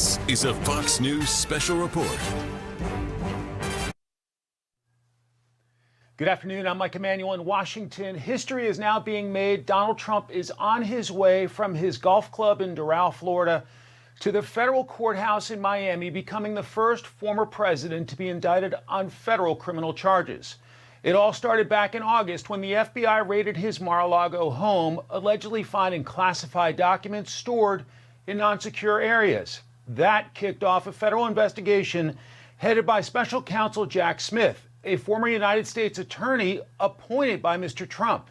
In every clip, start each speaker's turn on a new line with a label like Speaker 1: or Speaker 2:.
Speaker 1: This is a Fox News special report.
Speaker 2: Good afternoon. I'm Mike Emanuel in Washington. History is now being made. Donald Trump is on his way from his golf club in Doral, Florida, to the federal courthouse in Miami, becoming the first former president to be indicted on federal criminal charges. It all started back in August when the FBI raided his Mar-a-Lago home, allegedly finding classified documents stored in non-secure areas. That kicked off a federal investigation headed by special counsel Jack Smith, a former United States attorney appointed by Mr. Trump.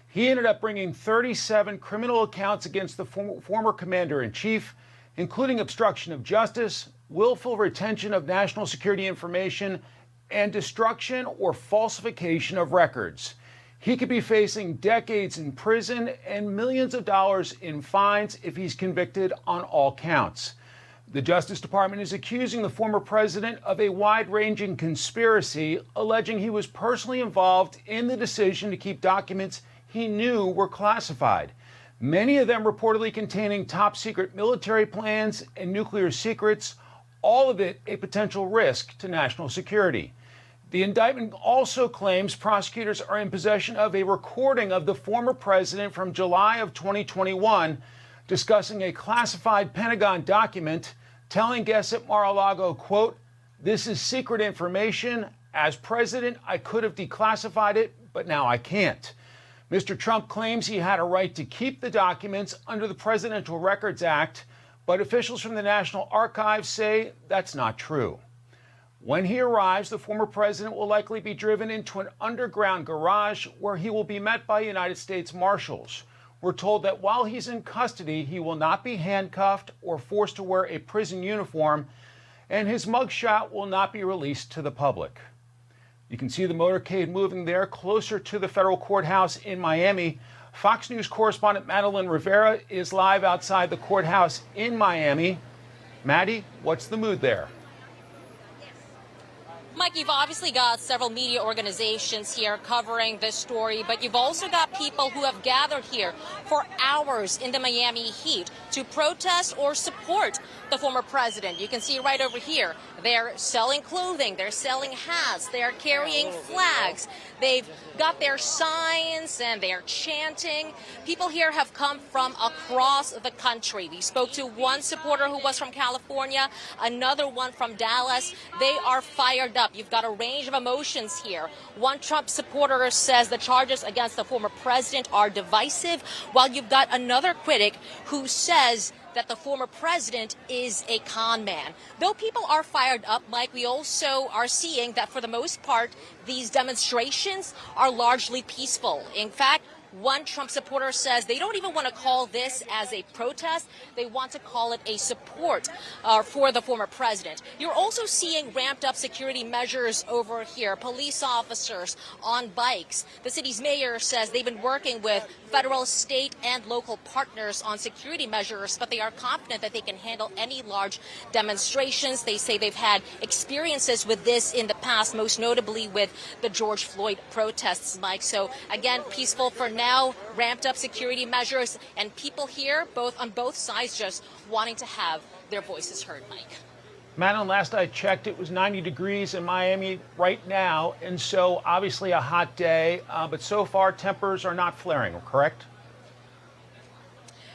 Speaker 2: He ended up bringing 37 criminal accounts against the former commander-in-chief, including obstruction of justice, willful retention of national security information, and destruction or falsification of records. He could be facing decades in prison and millions of dollars in fines if he's convicted on all counts. The Justice Department is accusing the former president of a wide-ranging conspiracy, alleging he was personally involved in the decision to keep documents he knew were classified, many of them reportedly containing top-secret military plans and nuclear secrets, all of it a potential risk to national security. The indictment also claims prosecutors are in possession of a recording of the former president from July of 2021 discussing a classified Pentagon document telling guests at Mar-a-Lago, quote, "This is secret information. As president, I could have declassified it, but now I can't." Mr. Trump claims he had a right to keep the documents under the Presidential Records Act, but officials from the National Archives say that's not true. When he arrives, the former president will likely be driven into an underground garage where he will be met by United States Marshals. We're told that while he's in custody, he will not be handcuffed or forced to wear a prison uniform, and his mugshot will not be released to the public. You can see the motorcade moving there closer to the federal courthouse in Miami. Fox News correspondent Madeline Rivera is live outside the courthouse in Miami. Maddie, what's the mood there?
Speaker 3: Mike, you've obviously got several media organizations here covering this story, but you've also got people who have gathered here for hours in the Miami heat to protest or support the former president. You can see right over here, they're selling clothing, they're selling hats, they're carrying flags, they've got their signs and they're chanting. People here have come from across the country. We spoke to one supporter who was from California, another one from Dallas. They are fired up. You've got a range of emotions here. One Trump supporter says the charges against the former president are divisive, while you've got another critic who says that the former president is a con man. Though people are fired up, Mike, we also are seeing that for the most part, these demonstrations are largely peaceful. In fact, one Trump supporter says they don't even want to call this as a protest. They want to call it a support for the former president. You're also seeing ramped up security measures over here, police officers on bikes. The city's mayor says they've been working with federal, state, and local partners on security measures, but they are confident that they can handle any large demonstrations. They say they've had experiences with this in the past, most notably with the George Floyd protests, Mike. So again, peaceful for now, ramped up security measures, and people here, on both sides, just wanting to have their voices heard, Mike.
Speaker 2: Madeline, last I checked, it was 90 degrees in Miami right now, and so obviously a hot day, but so far tempers are not flaring, correct?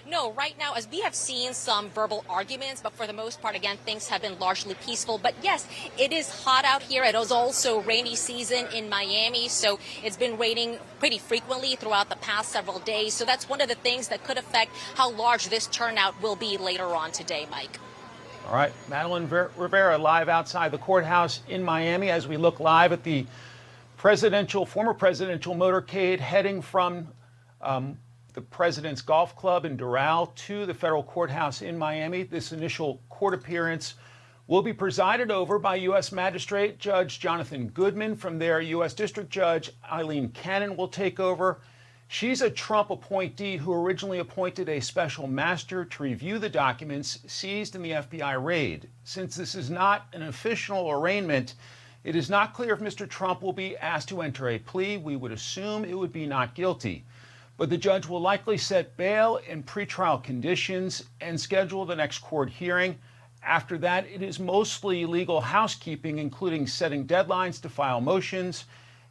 Speaker 3: No, right now, as we have seen some verbal arguments, but for the most part, again, things have been largely peaceful. But yes, it is hot out here. It is also rainy season in Miami, so it's been raining pretty frequently throughout the past several days. So that's one of the things that could affect how large this turnout will be later on today, Mike.
Speaker 2: All right, Madeline Rivera live outside the courthouse in Miami as we look live at the former presidential motorcade heading from the president's golf club in Doral to the federal courthouse in Miami. This initial court appearance will be presided over by U.S. Magistrate Judge Jonathan Goodman. From there, U.S. District Judge Eileen Cannon will take over. She's a Trump appointee who originally appointed a special master to review the documents seized in the FBI raid. Since this is not an official arraignment, it is not clear if Mr. Trump will be asked to enter a plea. We would assume it would be not guilty. But the judge will likely set bail and pretrial conditions and schedule the next court hearing After that, it is mostly legal housekeeping, including setting deadlines to file motions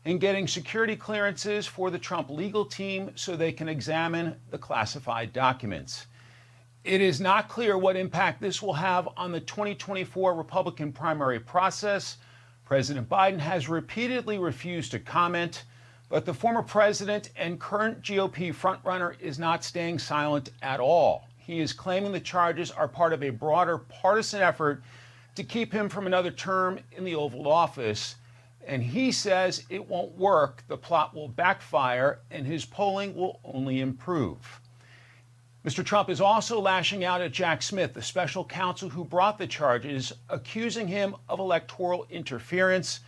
Speaker 2: and getting security clearances for the Trump legal team so they can examine the classified documents. It is not clear what impact this will have on the 2024 Republican primary process. President Biden has repeatedly refused to comment, but the former president and current GOP frontrunner is not staying silent at all. He is claiming the charges are part of a broader partisan effort to keep him from another term in the Oval Office. And he says it won't work, the plot will backfire, and his polling will only improve. Mr. Trump is also lashing out at Jack Smith, the special counsel who brought the charges, accusing him of electoral interference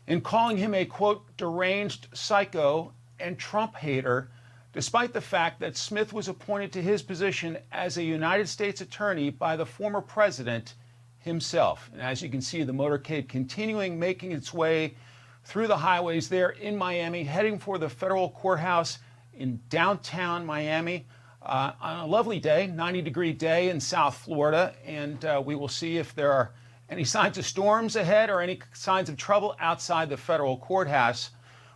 Speaker 2: and calling him a, quote, deranged psycho and Trump hater, despite the fact that Smith was appointed to his position as a United States attorney by the former president himself. And as you can see, the motorcade continuing making its way through the highways there in Miami, heading for the federal courthouse in downtown Miami on a lovely day, 90-degree day in South Florida. And we will see if there are any signs of storms ahead or any signs of trouble outside the federal courthouse.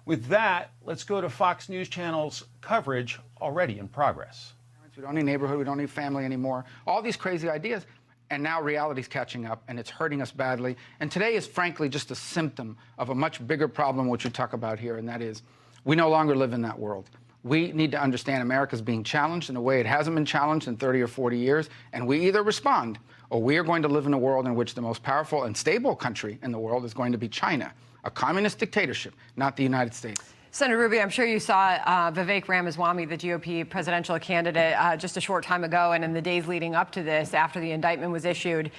Speaker 2: With that, let's go to Fox News Channel's coverage already in progress.
Speaker 4: We don't need neighborhood, we don't need family anymore. All these crazy ideas. And now reality's catching up, and it's hurting us badly. And today is, frankly, just a symptom of a much bigger problem, which we talk about here, and that is we no longer live in that world. We need to understand America's being challenged in a way it hasn't been challenged in 30 or 40 years, and we either respond or we are going to live in a world in which the most powerful and stable country in the world is going to be China, a communist dictatorship, not the United States.
Speaker 5: Senator Rubio, I'm sure you saw Vivek Ramaswamy, the GOP presidential candidate, just a short time ago, and in the days leading up to this, after the indictment was issued,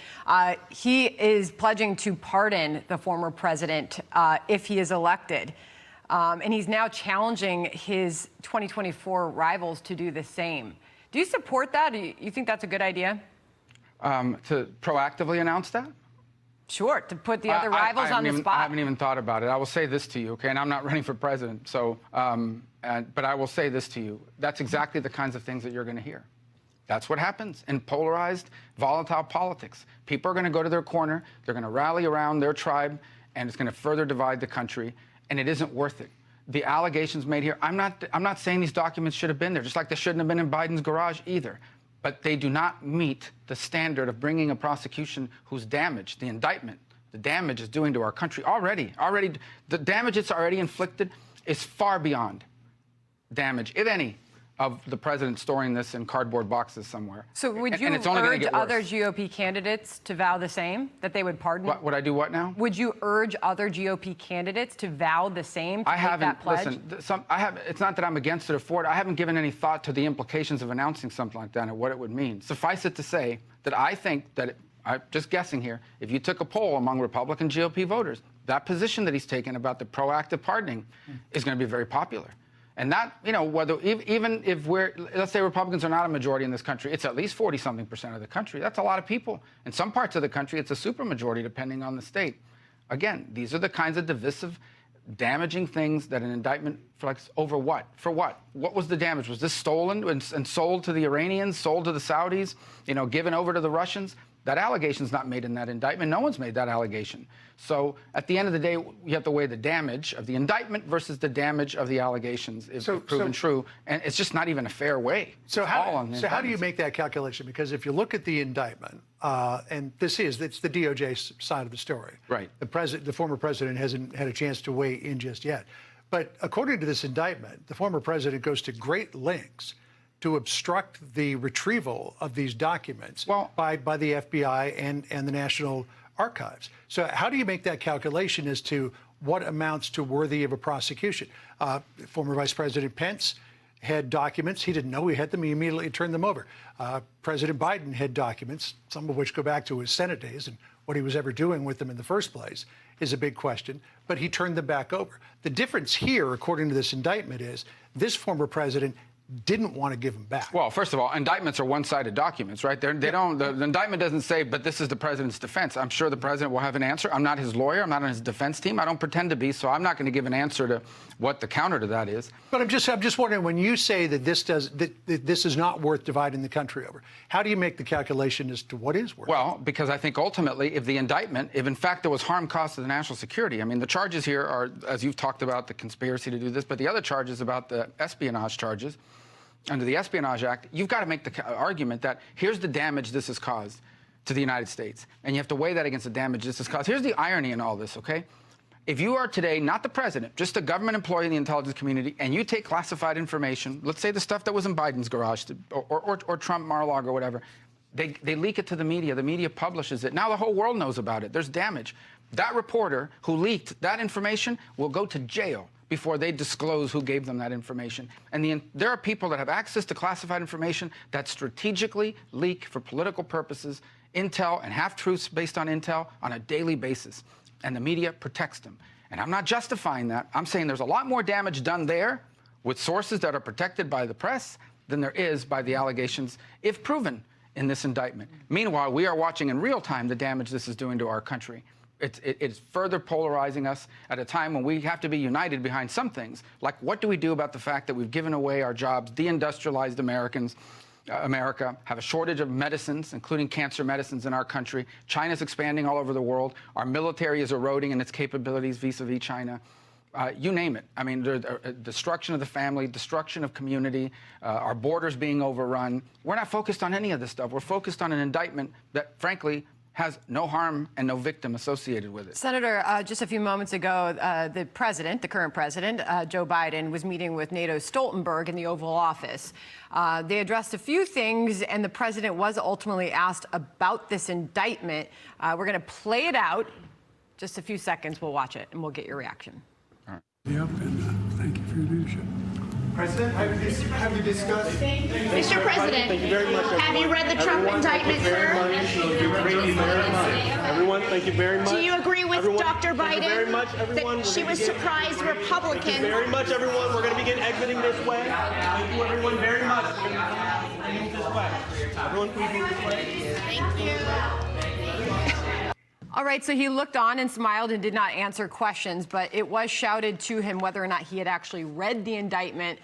Speaker 5: he is pledging to pardon the former president if he is elected. And he's now challenging his 2024 rivals to do the same. Do you support that? Do you think that's a good idea?
Speaker 4: To proactively announce that?
Speaker 5: Sure, to put the other rivals on the spot.
Speaker 4: I haven't even thought about it. I will say this to you, okay? And I'm not running for president, so, but I will say this to you. That's exactly the kinds of things that you're going to hear. That's what happens in polarized, volatile politics. People are going to go to their corner, they're going to rally around their tribe, and it's going to further divide the country, and it isn't worth it. The allegations made here, I'm not saying these documents should have been there, just like they shouldn't have been in Biden's garage either. But they do not meet the standard of bringing a prosecution whose damage, the indictment, the damage is doing to our country already, the damage it's already inflicted is far beyond damage, if any, of the president storing this in cardboard boxes somewhere.
Speaker 5: So would you urge other GOP candidates to vow the same, that they would pardon?
Speaker 4: Would I do what now?
Speaker 5: Would you urge other GOP candidates to vow the same, to make that pledge?
Speaker 4: Listen, it's not that I'm against it or for it. I haven't given any thought to the implications of announcing something like that and what it would mean. Suffice it to say that I think that, I'm just guessing here, if you took a poll among Republican GOP voters, that position that he's taken about the proactive pardoning is going to be very popular. And that, you know, whether even if let's say Republicans are not a majority in this country, it's at least 40-something% of the country. That's a lot of people. In some parts of the country, it's a supermajority, depending on the state. Again, these are the kinds of divisive, damaging things that an indictment reflects over what? For what? What was the damage? Was this stolen and sold to the Iranians, sold to the Saudis, you know, given over to the Russians? That allegation's not made in that indictment. No one's made that allegation. So at the end of the day, you have to weigh the damage of the indictment versus the damage of the allegations if proven true. And it's just not even a fair way.
Speaker 6: So how do you make that calculation? Because if you look at the indictment, and it's the DOJ side of the story. Right. The former president hasn't had a chance to weigh in just yet. But according to this indictment, the former president goes to great lengths to obstruct the retrieval of these documents by the FBI and the National Archives. So how do you make that calculation as to what amounts to worthy of a prosecution? Former Vice President Pence had documents. He didn't know he had them. He immediately turned them over. President Biden had documents, some of which go back to his Senate days, and what he was ever doing with them in the first place is a big question, but he turned them back over. The difference here, according to this indictment, is this former president didn't want to give them back.
Speaker 4: Well, first of all, indictments are one-sided documents, right? They don't. The indictment doesn't say, but this is the president's defense. I'm sure the president will have an answer. I'm not his lawyer. I'm not on his defense team. I don't pretend to be, so I'm not going to give an answer to what the counter to that is.
Speaker 6: But I'm just wondering, when you say that this is not worth dividing the country over, how do you make the calculation as to what is worth?
Speaker 4: Well, because I think ultimately, if the indictment, if in fact there was harm caused to the national security, I mean, the charges here are, as you've talked about, the conspiracy to do this, but the other charges about the espionage charges. Under the Espionage Act, you've got to make the argument that here's the damage this has caused to the United States, and you have to weigh that against the damage this has caused. Here's the irony in all this, okay? If you are today not the president, just a government employee in the intelligence community, and you take classified information, let's say the stuff that was in Biden's garage, or Trump, Mar-a-Lago, or whatever, they leak it to the media publishes it. Now the whole world knows about it. There's damage. That reporter who leaked that information will go to jail before they disclose who gave them that information. And there are people that have access to classified information that strategically leak for political purposes, intel and half-truths based on intel on a daily basis. And the media protects them. And I'm not justifying that. I'm saying there's a lot more damage done there with sources that are protected by the press than there is by the allegations, if proven, in this indictment. Meanwhile, we are watching in real time the damage this is doing to our country. It's further polarizing us at a time when we have to be united behind some things, like what do we do about the fact that we've given away our jobs, deindustrialized America, have a shortage of medicines, including cancer medicines in our country. China's expanding all over the world. Our military is eroding in its capabilities vis-a-vis China. You name it. I mean, destruction of the family, destruction of community, our borders being overrun. We're not focused on any of this stuff. We're focused on an indictment that, frankly, has no harm and no victim associated with it.
Speaker 5: Senator, just a few moments ago, the current president, Joe Biden, was meeting with NATO's Stoltenberg in the Oval Office. They addressed a few things, and the president was ultimately asked about this indictment. We're going to play it out. Just a few seconds. We'll watch it, and we'll get your reaction.
Speaker 7: All right. Yep, and thank you for your leadership.
Speaker 8: President, have you discussed?
Speaker 9: Mr. President,
Speaker 8: thank you very much,
Speaker 9: have you read the Trump indictment, sir?
Speaker 8: Everyone, thank you very much.
Speaker 9: Do you agree with
Speaker 8: everyone,
Speaker 9: Dr. Biden
Speaker 8: very much, everyone.
Speaker 9: that she was surprised Republican?
Speaker 8: Thank you very much, everyone. We're going to begin exiting this way. Thank you, everyone, very much. Move this way. Everyone, please move this way.
Speaker 9: Thank you.
Speaker 5: All right, so he looked on and smiled and did not answer questions, but it was shouted to him whether or not he had actually read the indictment.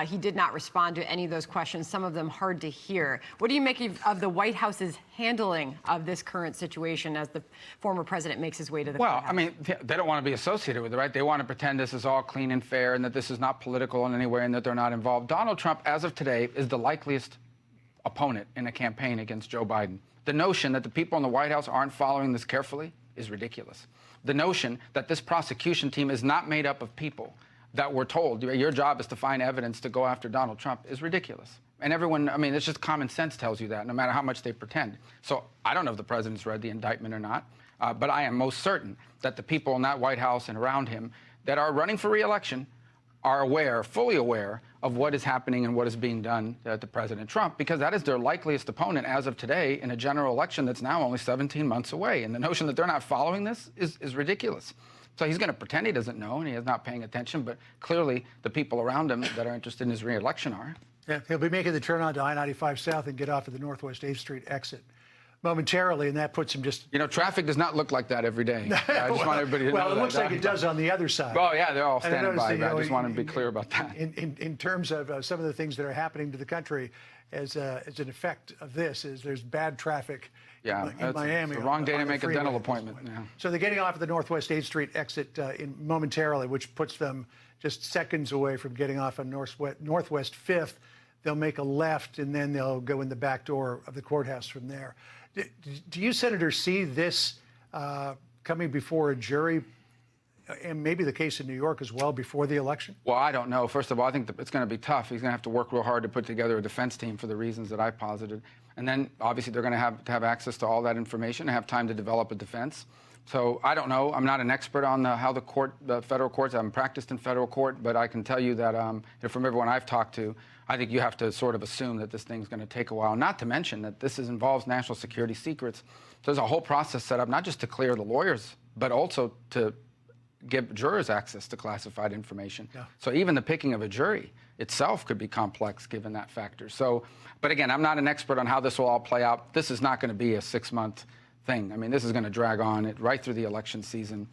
Speaker 5: He did not respond to any of those questions, some of them hard to hear. What do you make of the White House's handling of this current situation as the former president makes his way to the courthouse?
Speaker 4: Well, I mean, they don't want to be associated with it, right? They want to pretend this is all clean and fair and that this is not political in any way and that they're not involved. Donald Trump, as of today, is the likeliest opponent in a campaign against Joe Biden. The notion that the people in the White House aren't following this carefully is ridiculous. The notion that this prosecution team is not made up of people that were told your job is to find evidence to go after Donald Trump is ridiculous. And everyone, I mean, it's just common sense tells you that, no matter how much they pretend. So I don't know if the president's read the indictment or not, but I am most certain that the people in that White House and around him that are running for re-election are aware, fully aware, of what is happening and what is being done to President Trump, because that is their likeliest opponent as of today in a general election that's now only 17 months away. And the notion that they're not following this is ridiculous. So he's going to pretend he doesn't know and he is not paying attention, but clearly the people around him that are interested in his re-election are.
Speaker 6: Yeah, he'll be making the turn onto I-95 South and get off at the Northwest 8th Street exit momentarily, and that puts him just...
Speaker 4: You know, traffic does not look like that every day. I just want everybody to know that.
Speaker 6: Well, it looks like it does on the other side.
Speaker 4: Oh, yeah, they're all standing by.
Speaker 6: I
Speaker 4: just want to be clear about that.
Speaker 6: In terms of some of the things that are happening to the country as an effect of this, is there's bad traffic in Miami.
Speaker 4: It's the wrong day to make a dental appointment. Yeah.
Speaker 6: So they're getting off at the Northwest 8th Street exit momentarily, which puts them just seconds away from getting off on Northwest 5th. They'll make a left, and then they'll go in the back door of the courthouse from there. Do you, Senator, see this coming before a jury, and maybe the case in New York as well, before the election?
Speaker 4: Well, I don't know. First of all, I think it's going to be tough. He's going to have to work real hard to put together a defense team for the reasons that I posited. And then, obviously, they're going to have access to all that information and have time to develop a defense. So I don't know. I'm not an expert on how the federal courts. I haven't practiced in federal court, but I can tell you that from everyone I've talked to, I think you have to sort of assume that this thing's going to take a while, not to mention that this involves national security secrets. So there's a whole process set up, not just to clear the lawyers, but also to give jurors access to classified information.
Speaker 6: Yeah.
Speaker 4: So even the picking of a jury itself could be complex given that factor. So, but again, I'm not an expert on how this will all play out. This is not going to be a 6-month thing. I mean, this is going to drag on right through the election season,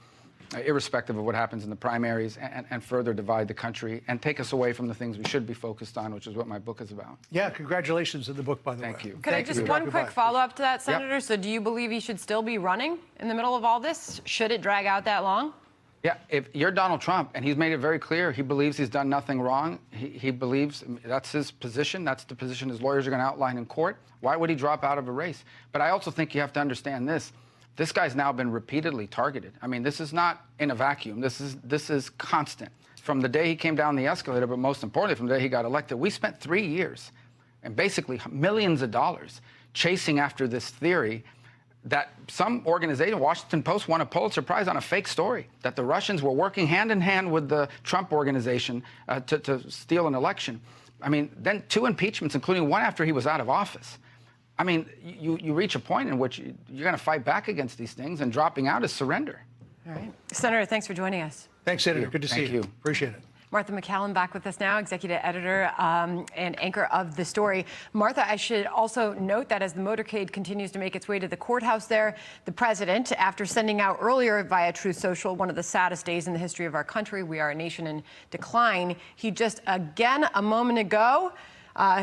Speaker 4: irrespective of what happens in the primaries, and further divide the country and take us away from the things we should be focused on, which is what my book is about.
Speaker 6: Yeah, congratulations on the book, by the way.
Speaker 4: Thank you.
Speaker 5: Could I just one quick follow-up to that, Senator?
Speaker 4: Yep.
Speaker 5: So do you believe he should still be running in the middle of all this? Should it drag out that long?
Speaker 4: Yeah, if you're Donald Trump, and he's made it very clear, he believes he's done nothing wrong. He believes that's his position. That's the position his lawyers are going to outline in court. Why would he drop out of a race? But I also think you have to understand this. This guy's now been repeatedly targeted. I mean, this is not in a vacuum. This is constant. From the day he came down the escalator, but most importantly, from the day he got elected, we spent 3 years and basically millions of dollars chasing after this theory that some organization, Washington Post, won a Pulitzer Prize on a fake story, that the Russians were working hand in hand with the Trump organization to steal an election. I mean, then 2 impeachments, including one after he was out of office. I mean, you reach a point in which you're going to fight back against these things, and dropping out is surrender.
Speaker 5: All right. Senator, thanks for joining us.
Speaker 6: Thanks, Senator. Good to see you. Appreciate it.
Speaker 5: Martha McCallum back with us now, executive editor and anchor of The Story. Martha, I should also note that as the motorcade continues to make its way to the courthouse there, the president, after sending out earlier via Truth Social, one of the saddest days in the history of our country, we are a nation in decline, he just again a moment ago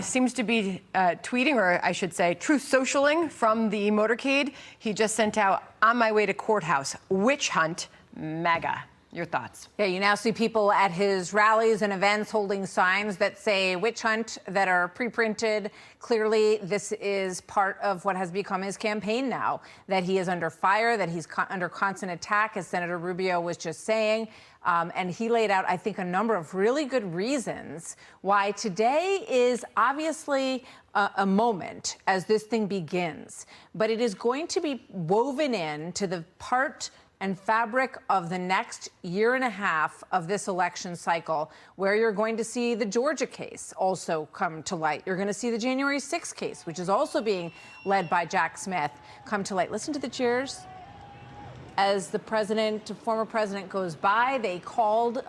Speaker 5: seems to be tweeting, or I should say truth socialing from the motorcade. He just sent out, "On my way to courthouse, witch hunt, MAGA." Your thoughts?
Speaker 10: Yeah, you now see people at his rallies and events holding signs that say witch hunt that are pre-printed. Clearly, this is part of what has become his campaign now, that he is under fire, that he's under constant attack, as Senator Rubio was just saying. And he laid out, I think, a number of really good reasons why today is obviously a moment as this thing begins. But it is going to be woven in to the part and fabric of the next year and a half of this election cycle, where you're going to see the Georgia case also come to light. You're going to see the January 6th case, which is also being led by Jack Smith, come to light. Listen to the cheers as the former president goes by. They called,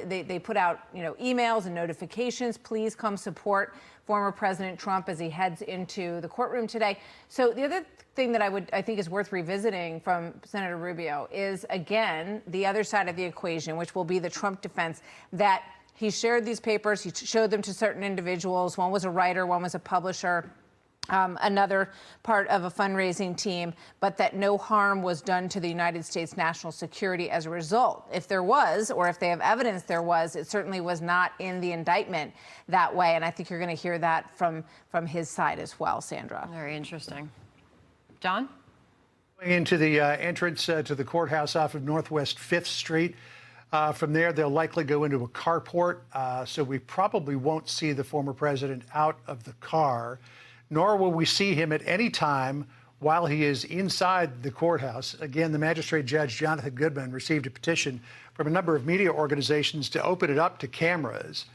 Speaker 10: they put out, emails and notifications. Please come support former President Trump as he heads into the courtroom today. So the other thing that I think is worth revisiting from Senator Rubio is, again, the other side of the equation, which will be the Trump defense, that he shared these papers, he showed them to certain individuals. One was a writer, one was a publisher, another part of a fundraising team, but that no harm was done to the United States national security as a result. If there was, or if they have evidence there was, it certainly was not in the indictment that way. And I think you're going to hear that from his side as well, Sandra.
Speaker 5: Very interesting. John?
Speaker 6: Going into the entrance to the courthouse off of Northwest 5th Street. From there, they'll likely go into a carport, so we probably won't see the former president out of the car, nor will we see him at any time while he is inside the courthouse. Again, the magistrate judge, Jonathan Goodman, received a petition from a number of media organizations to open it up to cameras.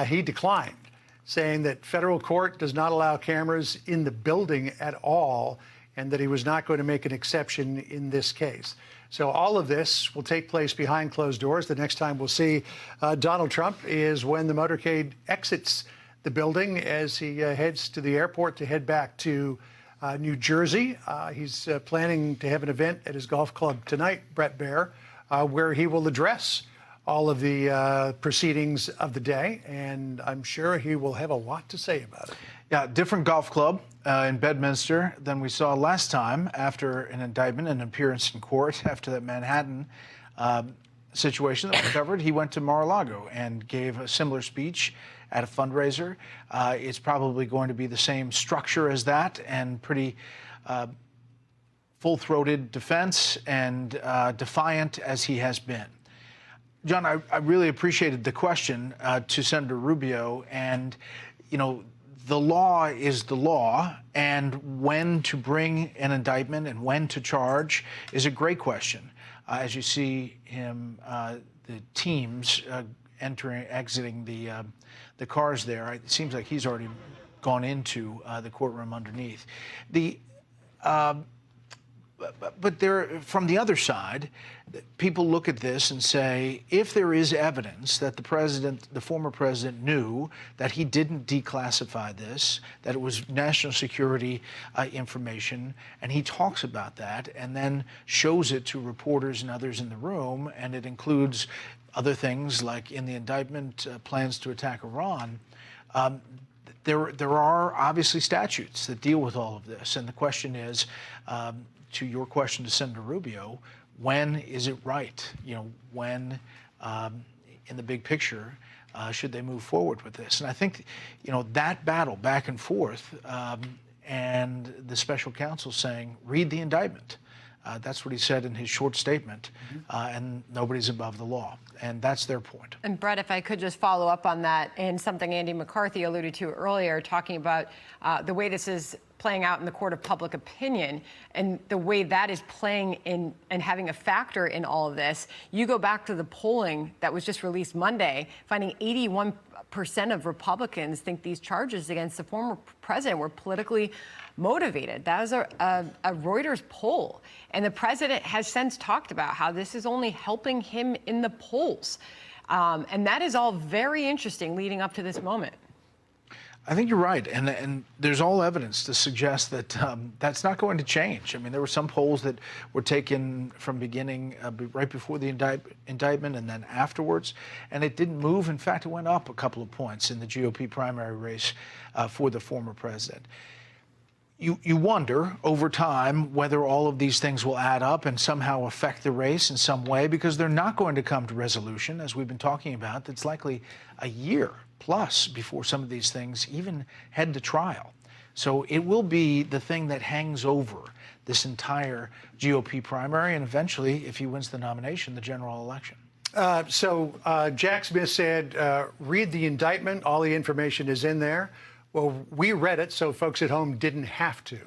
Speaker 6: He declined, saying that federal court does not allow cameras in the building at all, and that he was not going to make an exception in this case. So all of this will take place behind closed doors. The next time we'll see Donald Trump is when the motorcade exits the building as he heads to the airport to head back to New Jersey. He's planning to have an event at his golf club tonight, Brett Baer, where he will address all of the proceedings of the day, and I'm sure he will have a lot to say about it.
Speaker 11: Yeah, different golf club in Bedminster than we saw last time after an indictment, an appearance in court after that Manhattan situation that we covered. He went to Mar-a-Lago and gave a similar speech at a fundraiser. It's probably going to be the same structure as that, and pretty full-throated defense and defiant as he has been. John, I really appreciated the question to Senator Rubio, and, the law is the law, and when to bring an indictment and when to charge is a great question. As you see him, the teams exiting the cars there, it seems like he's already gone into the courtroom underneath. but there, from the other side, people look at this and say, if there is evidence that the former president knew that he didn't declassify this, that it was national security information, and he talks about that and then shows it to reporters and others in the room, and it includes other things like in the indictment, plans to attack Iran, there are obviously statutes that deal with all of this. And the question is, to your question to Senator Rubio, when is it right? When, in the big picture, should they move forward with this? And I think, that battle back and forth, and the special counsel saying, read the indictment. That's what he said in his short statement, and nobody's above the law. And that's their point.
Speaker 5: And Brett, if I could just follow up on that, and something Andy McCarthy alluded to earlier, talking about the way this is playing out in the court of public opinion and the way that is playing in and having a factor in all of this. You go back to the polling that was just released Monday, finding 81% of Republicans think these charges against the former president were politically motivated. That was a Reuters poll. And the president has since talked about how this is only helping him in the polls. And that is all very interesting leading up to this moment.
Speaker 11: I think you're right, and there's all evidence to suggest that that's not going to change. I mean, there were some polls that were taken from beginning right before the indictment and then afterwards, and it didn't move. In fact, it went up a couple of points in the GOP primary race for the former president. You wonder over time whether all of these things will add up and somehow affect the race in some way, because they're not going to come to resolution, as we've been talking about. It's likely a year plus before some of these things even head to trial. So it will be the thing that hangs over this entire GOP primary and eventually, if he wins the nomination, the general election.
Speaker 6: So Jack Smith said, read the indictment. All the information is in there. Well, we read it, so folks at home didn't have to.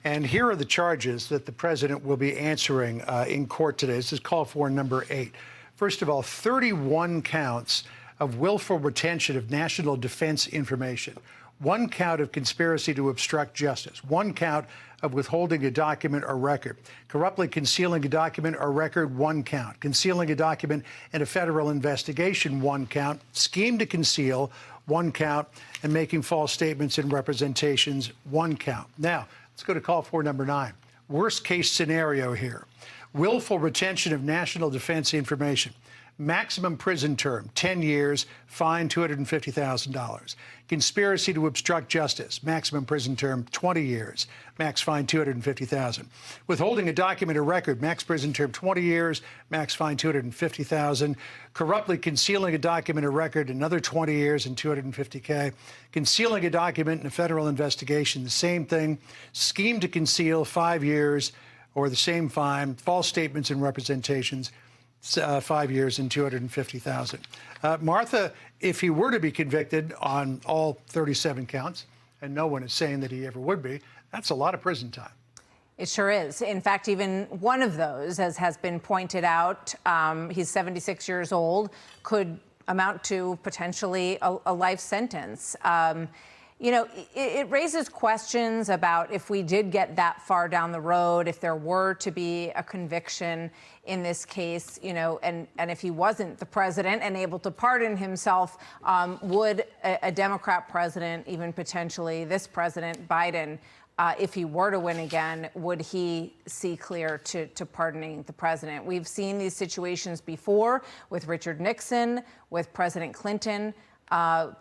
Speaker 6: And here are the charges that the president will be answering in court today. This is call for number 8. First of all, 31 counts of willful retention of national defense information, 1 count of conspiracy to obstruct justice, 1 count of withholding a document or record, corruptly concealing a document or record, 1 count, concealing a document in a federal investigation, 1 count, scheme to conceal, 1 count, and making false statements and representations, 1 count. Now, let's go to call for number 9. Worst case scenario here. Willful retention of national defense information. Maximum prison term, 10 years, fine $250,000. Conspiracy to obstruct justice, maximum prison term, 20 years, max fine $250,000. Withholding a document or record, max prison term, 20 years, max fine $250,000. Corruptly concealing a document or record, another 20 years and $250K. Concealing a document in a federal investigation, the same thing. Scheme to conceal, 5 years, or the same fine. False statements and representations, 5 years and $250,000. Martha, if he were to be convicted on all 37 counts, and no one is saying that he ever would be, that's a lot of prison time.
Speaker 10: It sure is. In fact, even one of those, as has been pointed out, he's 76 years old, could amount to potentially a life sentence. It raises questions about if we did get that far down the road, if there were to be a conviction in this case, and if he wasn't the president and able to pardon himself, would a Democrat president, even potentially this president, Biden, if he were to win again, would he see clear to pardoning the president? We've seen these situations before with Richard Nixon, with President Clinton.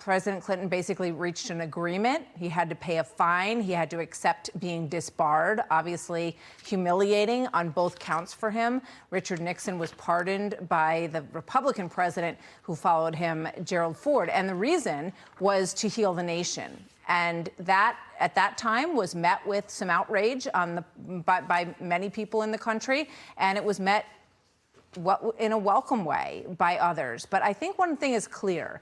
Speaker 10: President Clinton basically reached an agreement. He had to pay a fine. He had to accept being disbarred, obviously humiliating on both counts for him. Richard Nixon was pardoned by the Republican president who followed him, Gerald Ford. And the reason was to heal the nation. And that, at that time, was met with some outrage by many people in the country. And it was met in a welcome way by others. But I think one thing is clear.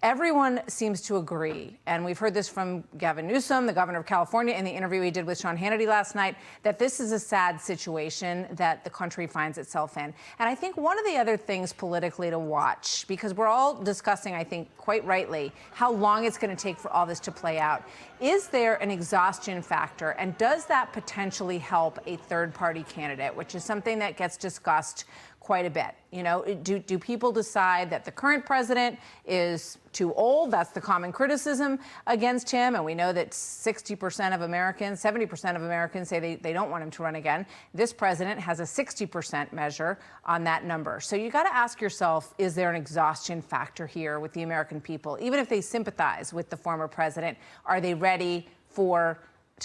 Speaker 10: everyone seems to agree, and we've heard this from Gavin Newsom, the governor of California, in the interview he did with Sean Hannity last night, that this is a sad situation that the country finds itself in. And I think one of the other things politically to watch, because we're all discussing, I think, quite rightly, how long it's going to take for all this to play out. Is there an exhaustion factor, and does that potentially help a third-party candidate, which is something that gets discussed quite a bit? You know, do people decide that the current president is too old? That's the common criticism against him. And we know that 60% of Americans, 70% of Americans say they don't want him to run again. This president has a 60% measure on that number. So you got to ask yourself, is there an exhaustion factor here with the American people? Even if they sympathize with the former president, are they ready to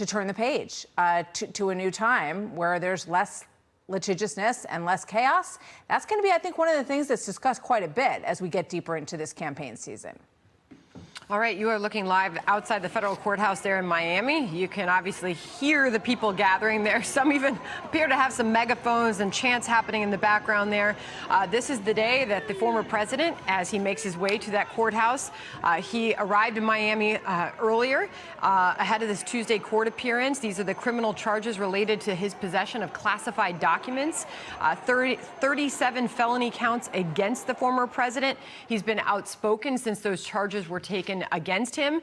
Speaker 10: turn the page to a new time where there's less litigiousness and less chaos? That's going to be, I think, one of the things that's discussed quite a bit as we get deeper into this campaign season.
Speaker 5: All right, you are looking live outside the federal courthouse there in Miami. You can obviously hear the people gathering there. Some even appear to have some megaphones and chants happening in the background there. This is the day that the former president, as he makes his way to that courthouse, he arrived in Miami earlier ahead of this Tuesday court appearance. These are the criminal charges related to his possession of classified documents, 37 felony counts against the former president. He's been outspoken since those charges were taken against him.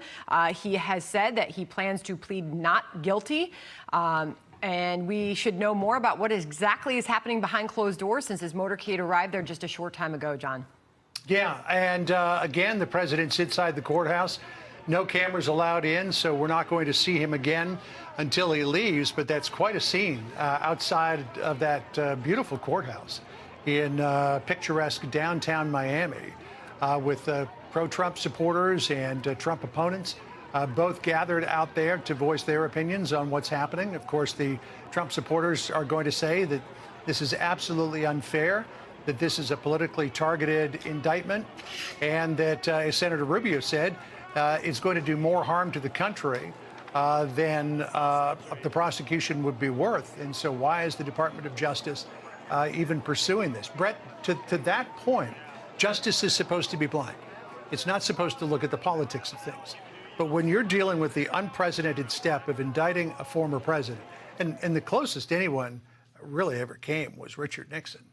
Speaker 5: He has said that he plans to plead not guilty. And we should know more about what exactly is happening behind closed doors since his motorcade arrived there just a short time ago, John.
Speaker 6: Yeah, and again, the president's inside the courthouse. No cameras allowed in, so we're not going to see him again until he leaves. But that's quite a scene outside of that beautiful courthouse in picturesque downtown Miami with pro-Trump supporters and Trump opponents both gathered out there to voice their opinions on what's happening. Of course, the Trump supporters are going to say that this is absolutely unfair, that this is a politically targeted indictment, and that, as Senator Rubio said, it's going to do more harm to the country than the prosecution would be worth. And so why is the Department of Justice even pursuing this? Brett, to that point, justice is supposed to be blind. It's not supposed to look at the politics of things. But when you're dealing with the unprecedented step of indicting a former president, and the closest anyone really ever came was Richard Nixon,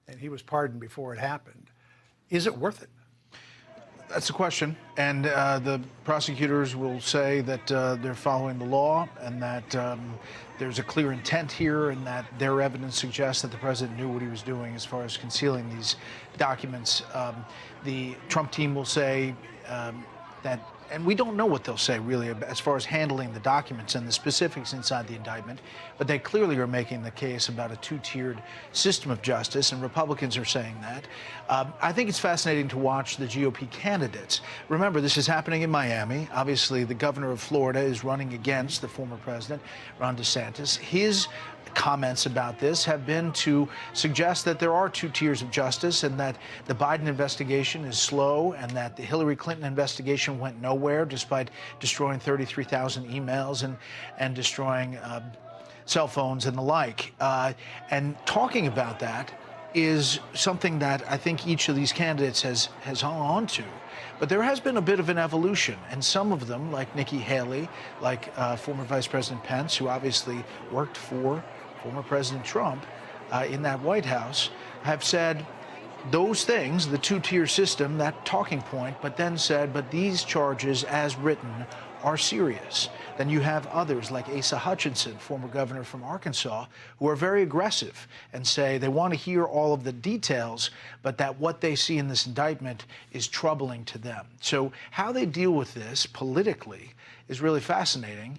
Speaker 6: and he was pardoned before it happened, is it worth it?
Speaker 11: That's the question. And the prosecutors will say that they're following the law and that there's a clear intent here and that their evidence suggests that the president knew what he was doing as far as concealing these documents. The Trump team will say that, and we don't know what they'll say really as far as handling the documents and the specifics inside the indictment, but they clearly are making the case about a two-tiered system of justice, and Republicans are saying that. I think it's fascinating to watch the GOP candidates. Remember, this is happening in Miami. Obviously, the governor of Florida is running against the former president, Ron DeSantis. His comments about this have been to suggest that there are two tiers of justice and that the Biden investigation is slow and that the Hillary Clinton investigation went nowhere despite destroying 33,000 emails and destroying cell phones and the like. And talking about that is something that I think each of these candidates has hung on to. But there has been a bit of an evolution, and some of them, like Nikki Haley, like former Vice President Pence, who obviously worked for former President Trump in that White House, have said those things, the two-tier system, that talking point, but then said, but these charges as written are serious. Then you have others like Asa Hutchinson, former governor from Arkansas, who are very aggressive and say they want to hear all of the details, but that what they see in this indictment is troubling to them. So how they deal with this politically is really fascinating.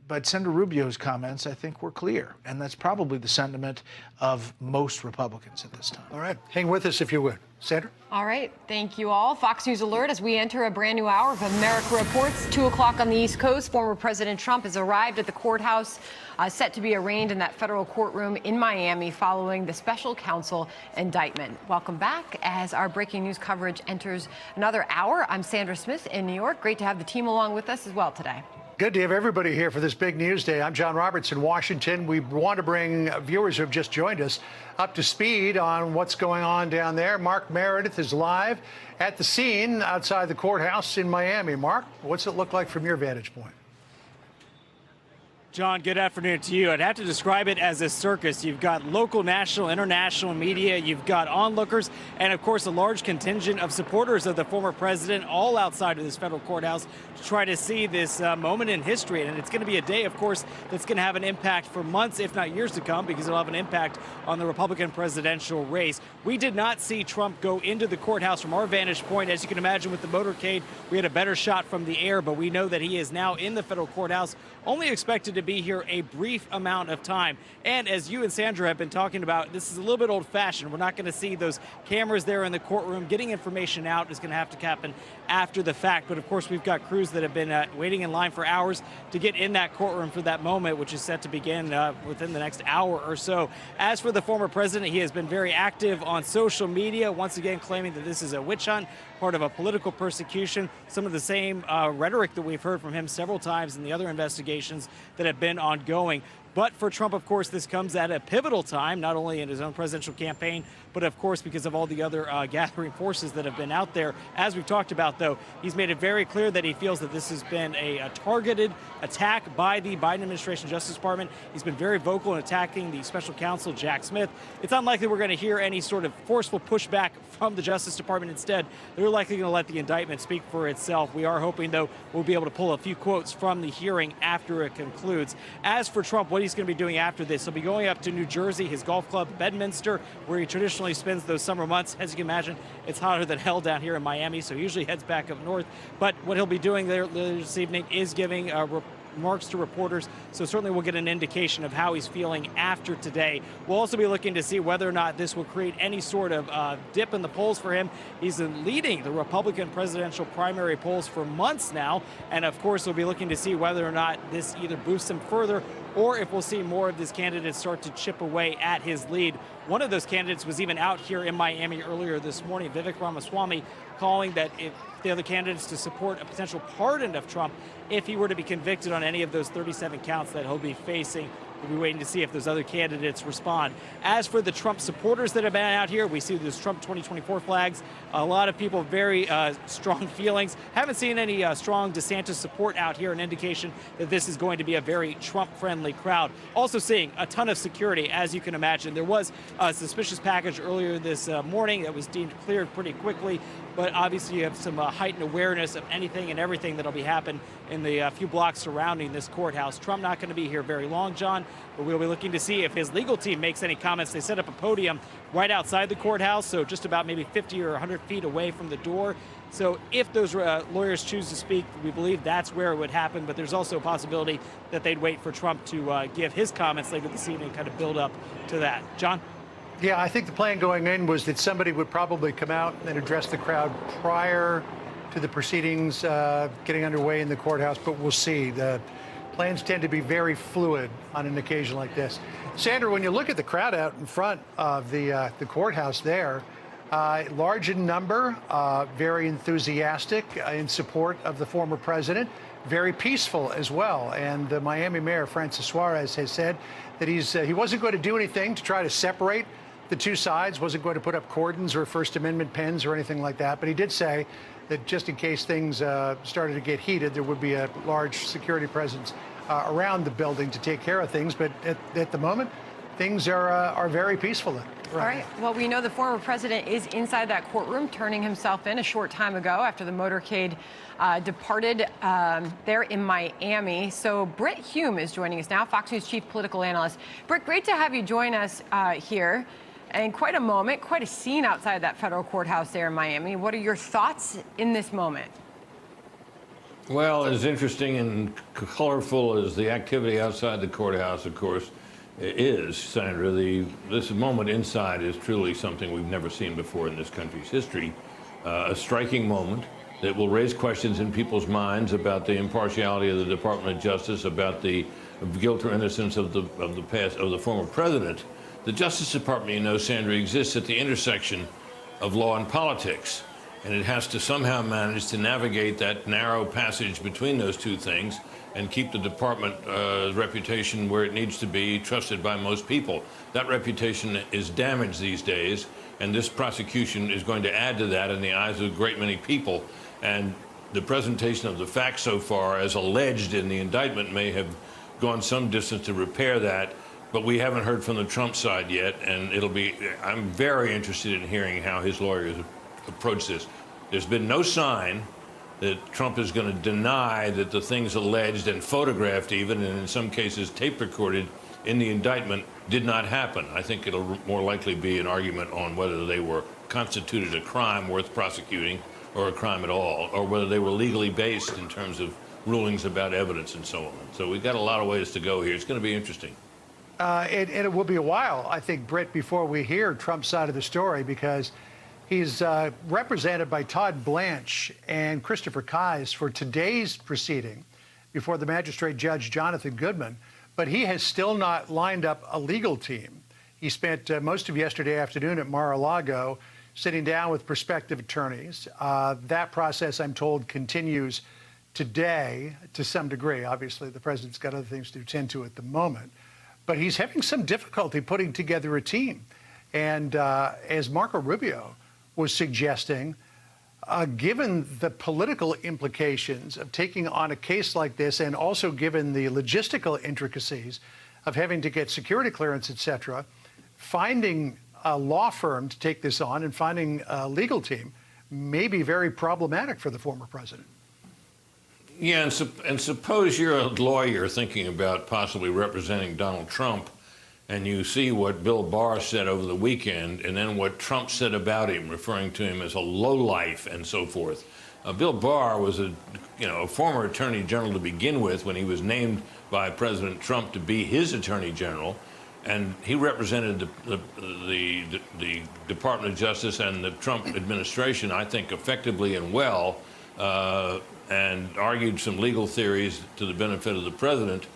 Speaker 11: But Senator Rubio's comments, I think, were clear. And that's probably the sentiment of most Republicans at this time.
Speaker 6: All right. Hang with us if you would. Sandra?
Speaker 5: All right. Thank you all. Fox News alert as we enter a brand new hour of America Reports. 2 o'clock on the East Coast. Former President Trump has arrived at the courthouse, set to be arraigned in that federal courtroom in Miami following the special counsel indictment. Welcome back as our breaking news coverage enters another hour. I'm Sandra Smith in New York. Great to have the team along with us as well today.
Speaker 6: Good to have everybody here for this big news day. I'm John Roberts in Washington. We want to bring viewers who have just joined us up to speed on what's going on down there. Mark Meredith is live at the scene outside the courthouse in Miami. Mark, what's it look like from your vantage point?
Speaker 12: John, good afternoon to you. I'd have to describe it as a circus. You've got local, national, international media. You've got onlookers and, of course, a large contingent of supporters of the former president all outside of this federal courthouse to try to see this moment in history. And it's going to be a day, of course, that's going to have an impact for months, if not years to come, because it'll have an impact on the Republican presidential race. We did not see Trump go into the courthouse from our vantage point. As you can imagine, with the motorcade, we had a better shot from the air, but we know that he is now in the federal courthouse, only expected to be here a brief amount of time. And as you and Sandra have been talking about, this is a little bit old-fashioned. We're not going to see those cameras there in the courtroom. Getting information out is going to have to happen after the fact. But of course, we've got crews that have been waiting in line for hours to get in that courtroom for that moment, which is set to begin within the next hour or so. As for the former president, he has been very active on social media, once again claiming that this is a witch hunt, part of a political persecution, some of the same rhetoric that we've heard from him several times in the other investigations that have been ongoing. But for Trump, of course, this comes at a pivotal time, not only in his own presidential campaign, but of course because of all the other gathering forces that have been out there. As we've talked about, though, he's made it very clear that he feels that this has been a targeted attack by the Biden administration Justice Department. He's been very vocal in attacking the special counsel, Jack Smith. It's unlikely we're going to hear any sort of forceful pushback from the Justice Department. Instead, they're likely going to let the indictment speak for itself. We are hoping, though, we'll be able to pull a few quotes from the hearing after it concludes. As for Trump, what he's going to be doing after this, he'll be going up to New Jersey, his golf club, Bedminster, where he traditionally spends those summer months. As you can imagine, it's hotter than hell down here in Miami, so he usually heads back up north. But what he'll be doing there this evening is giving remarks to reporters, so certainly we'll get an indication of how he's feeling after today. We'll also be looking to see whether or not this will create any sort of dip in the polls for him. He's leading the Republican presidential primary polls for months now, and of course we'll be looking to see whether or not this either boosts him further or if we'll see more of this candidate start to chip away at his lead. One of those candidates was even out here in Miami earlier this morning, Vivek Ramaswamy, calling that if the other candidates to support a potential pardon of Trump if he were to be convicted on any of those 37 counts that he'll be facing. We'll be waiting to see if those other candidates respond. As for the Trump supporters that have been out here, we see those Trump 2024 flags. A lot of people, very strong feelings. Haven't seen any strong DeSantis support out here, an indication that this is going to be a very Trump-friendly crowd. Also seeing a ton of security, as you can imagine. There was a suspicious package earlier this morning that was deemed cleared pretty quickly, but obviously you have some heightened awareness of anything and everything that'll be happening in the few blocks surrounding this courthouse. Trump not going to be here very long, John, but we'll be looking to see if his legal team makes any comments. They set up a podium right outside the courthouse, so just about maybe 50 or 100 feet away from the door. So if those lawyers choose to speak, we believe that's where it would happen, but there's also a possibility that they'd wait for Trump to give his comments later this evening, kind of build up to that. John?
Speaker 6: Yeah, I think the plan going in was that somebody would probably come out and address the crowd prior to the proceedings getting underway in the courthouse, but we'll see. The plans tend to be very fluid on an occasion like this. Sandra, when you look at the crowd out in front of the courthouse there, large in number, very enthusiastic in support of the former president, very peaceful as well. And the Miami mayor, Francis Suarez, has said that he wasn't going to do anything to try to separate the two sides, wasn't going to put up cordons or First Amendment pens or anything like that. But he did say that just in case things started to get heated, there would be a large security presence around the building to take care of things. But at the moment, things are very peaceful.
Speaker 5: All right. Well, we know the former president is inside that courtroom, turning himself in a short time ago after the motorcade departed there in Miami. So Brit Hume is joining us now, Fox News chief political analyst. Brit, great to have you join us here. And quite a moment, quite a scene outside that federal courthouse there in Miami. What are your thoughts in this moment?
Speaker 13: Well, as interesting and colorful as the activity outside the courthouse, of course, is, Sandra, this moment inside is truly something we've never seen before in this country's history. A striking moment that will raise questions in people's minds about the impartiality of the Department of Justice, about the guilt or innocence of the former president. The Justice Department, you know, Sandra, exists at the intersection of law and politics. And it has to somehow manage to navigate that narrow passage between those two things and keep the department reputation where it needs to be, trusted by most people. That reputation is damaged these days, and this prosecution is going to add to that in the eyes of a great many people. And the presentation of the facts so far, as alleged in the indictment, may have gone some distance to repair that, but we haven't heard from the Trump side yet, and I'm very interested in hearing how his lawyers approach this. There's been no sign that Trump is going to deny that the things alleged and photographed even, and in some cases tape recorded in the indictment, did not happen. I think it'll more likely be an argument on whether they were constituted a crime worth prosecuting or a crime at all, or whether they were legally based in terms of rulings about evidence and so on. So we've got a lot of ways to go here. It's going to be interesting.
Speaker 6: And it will be a while, I think, Brit, before we hear Trump's side of the story, because he's represented by Todd Blanche and Christopher Kise for today's proceeding before the magistrate judge Jonathan Goodman, but he has still not lined up a legal team. He spent most of yesterday afternoon at Mar-a-Lago sitting down with prospective attorneys. That process, I'm told, continues today to some degree. Obviously, the president's got other things to attend to at the moment, but he's having some difficulty putting together a team. And as Marco Rubio was suggesting, given the political implications of taking on a case like this, and also given the logistical intricacies of having to get security clearance, et cetera, finding a law firm to take this on and finding a legal team may be very problematic for the former president.
Speaker 13: Yeah, and suppose you're a lawyer thinking about possibly representing Donald Trump, and you see what Bill Barr said over the weekend, and then what Trump said about him, referring to him as a lowlife and so forth. Bill Barr was a former attorney general to begin with when he was named by President Trump to be his attorney general, and he represented the Department of Justice and the Trump administration, I think, effectively and well, and argued some legal theories to the benefit of the president.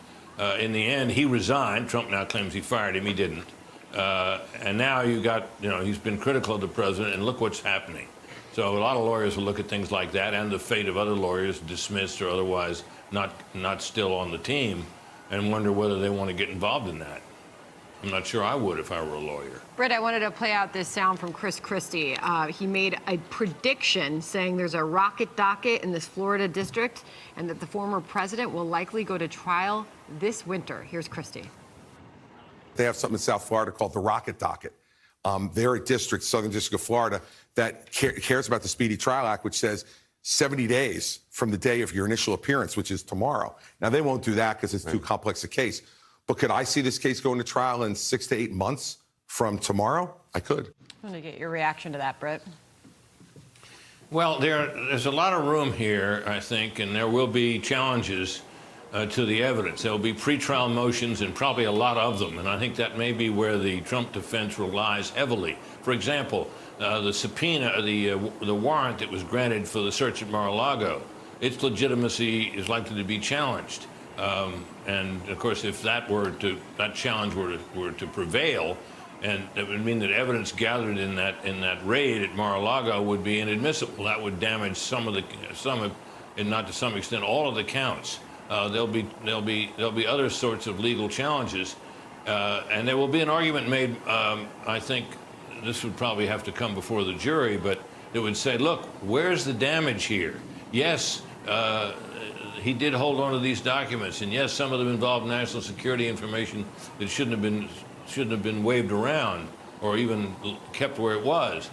Speaker 13: In the end, he resigned. Trump now claims he fired him. He didn't. And now he's been critical of the president, and look what's happening. So a lot of lawyers will look at things like that and the fate of other lawyers dismissed or otherwise not still on the team and wonder whether they want to get involved in that. I'm not sure I would if I were a lawyer.
Speaker 5: Britt, I wanted to play out this sound from Chris Christie. He made a prediction saying there's a rocket docket in this Florida district and that the former president will likely go to trial this winter. Here's Christie.
Speaker 14: They have something in South Florida called the rocket docket. They're a district, Southern District of Florida, that cares about the Speedy Trial Act, which says 70 days from the day of your initial appearance, which is tomorrow. Now, they won't do that because it's too complex a case. But could I see this case going to trial in 6 to 8 months from tomorrow? I could.
Speaker 5: I want to get your reaction to that, Britt.
Speaker 13: Well, there's a lot of room here, I think, and there will be challenges to the evidence. There will be pretrial motions and probably a lot of them, and I think that may be where the Trump defense relies heavily. For example, the subpoena, the warrant that was granted for the search at Mar-a-Lago, its legitimacy is likely to be challenged. And of course, if that challenge were to prevail, and it would mean that evidence gathered in that raid at Mar-a-Lago would be inadmissible. That would damage and not to some extent all of the counts. There'll be other sorts of legal challenges, and there will be an argument made. I think this would probably have to come before the jury, but it would say, look, where's the damage here? Yes. He did hold on to these documents, and yes, some of them involved national security information that shouldn't have been waved around or even kept where it was.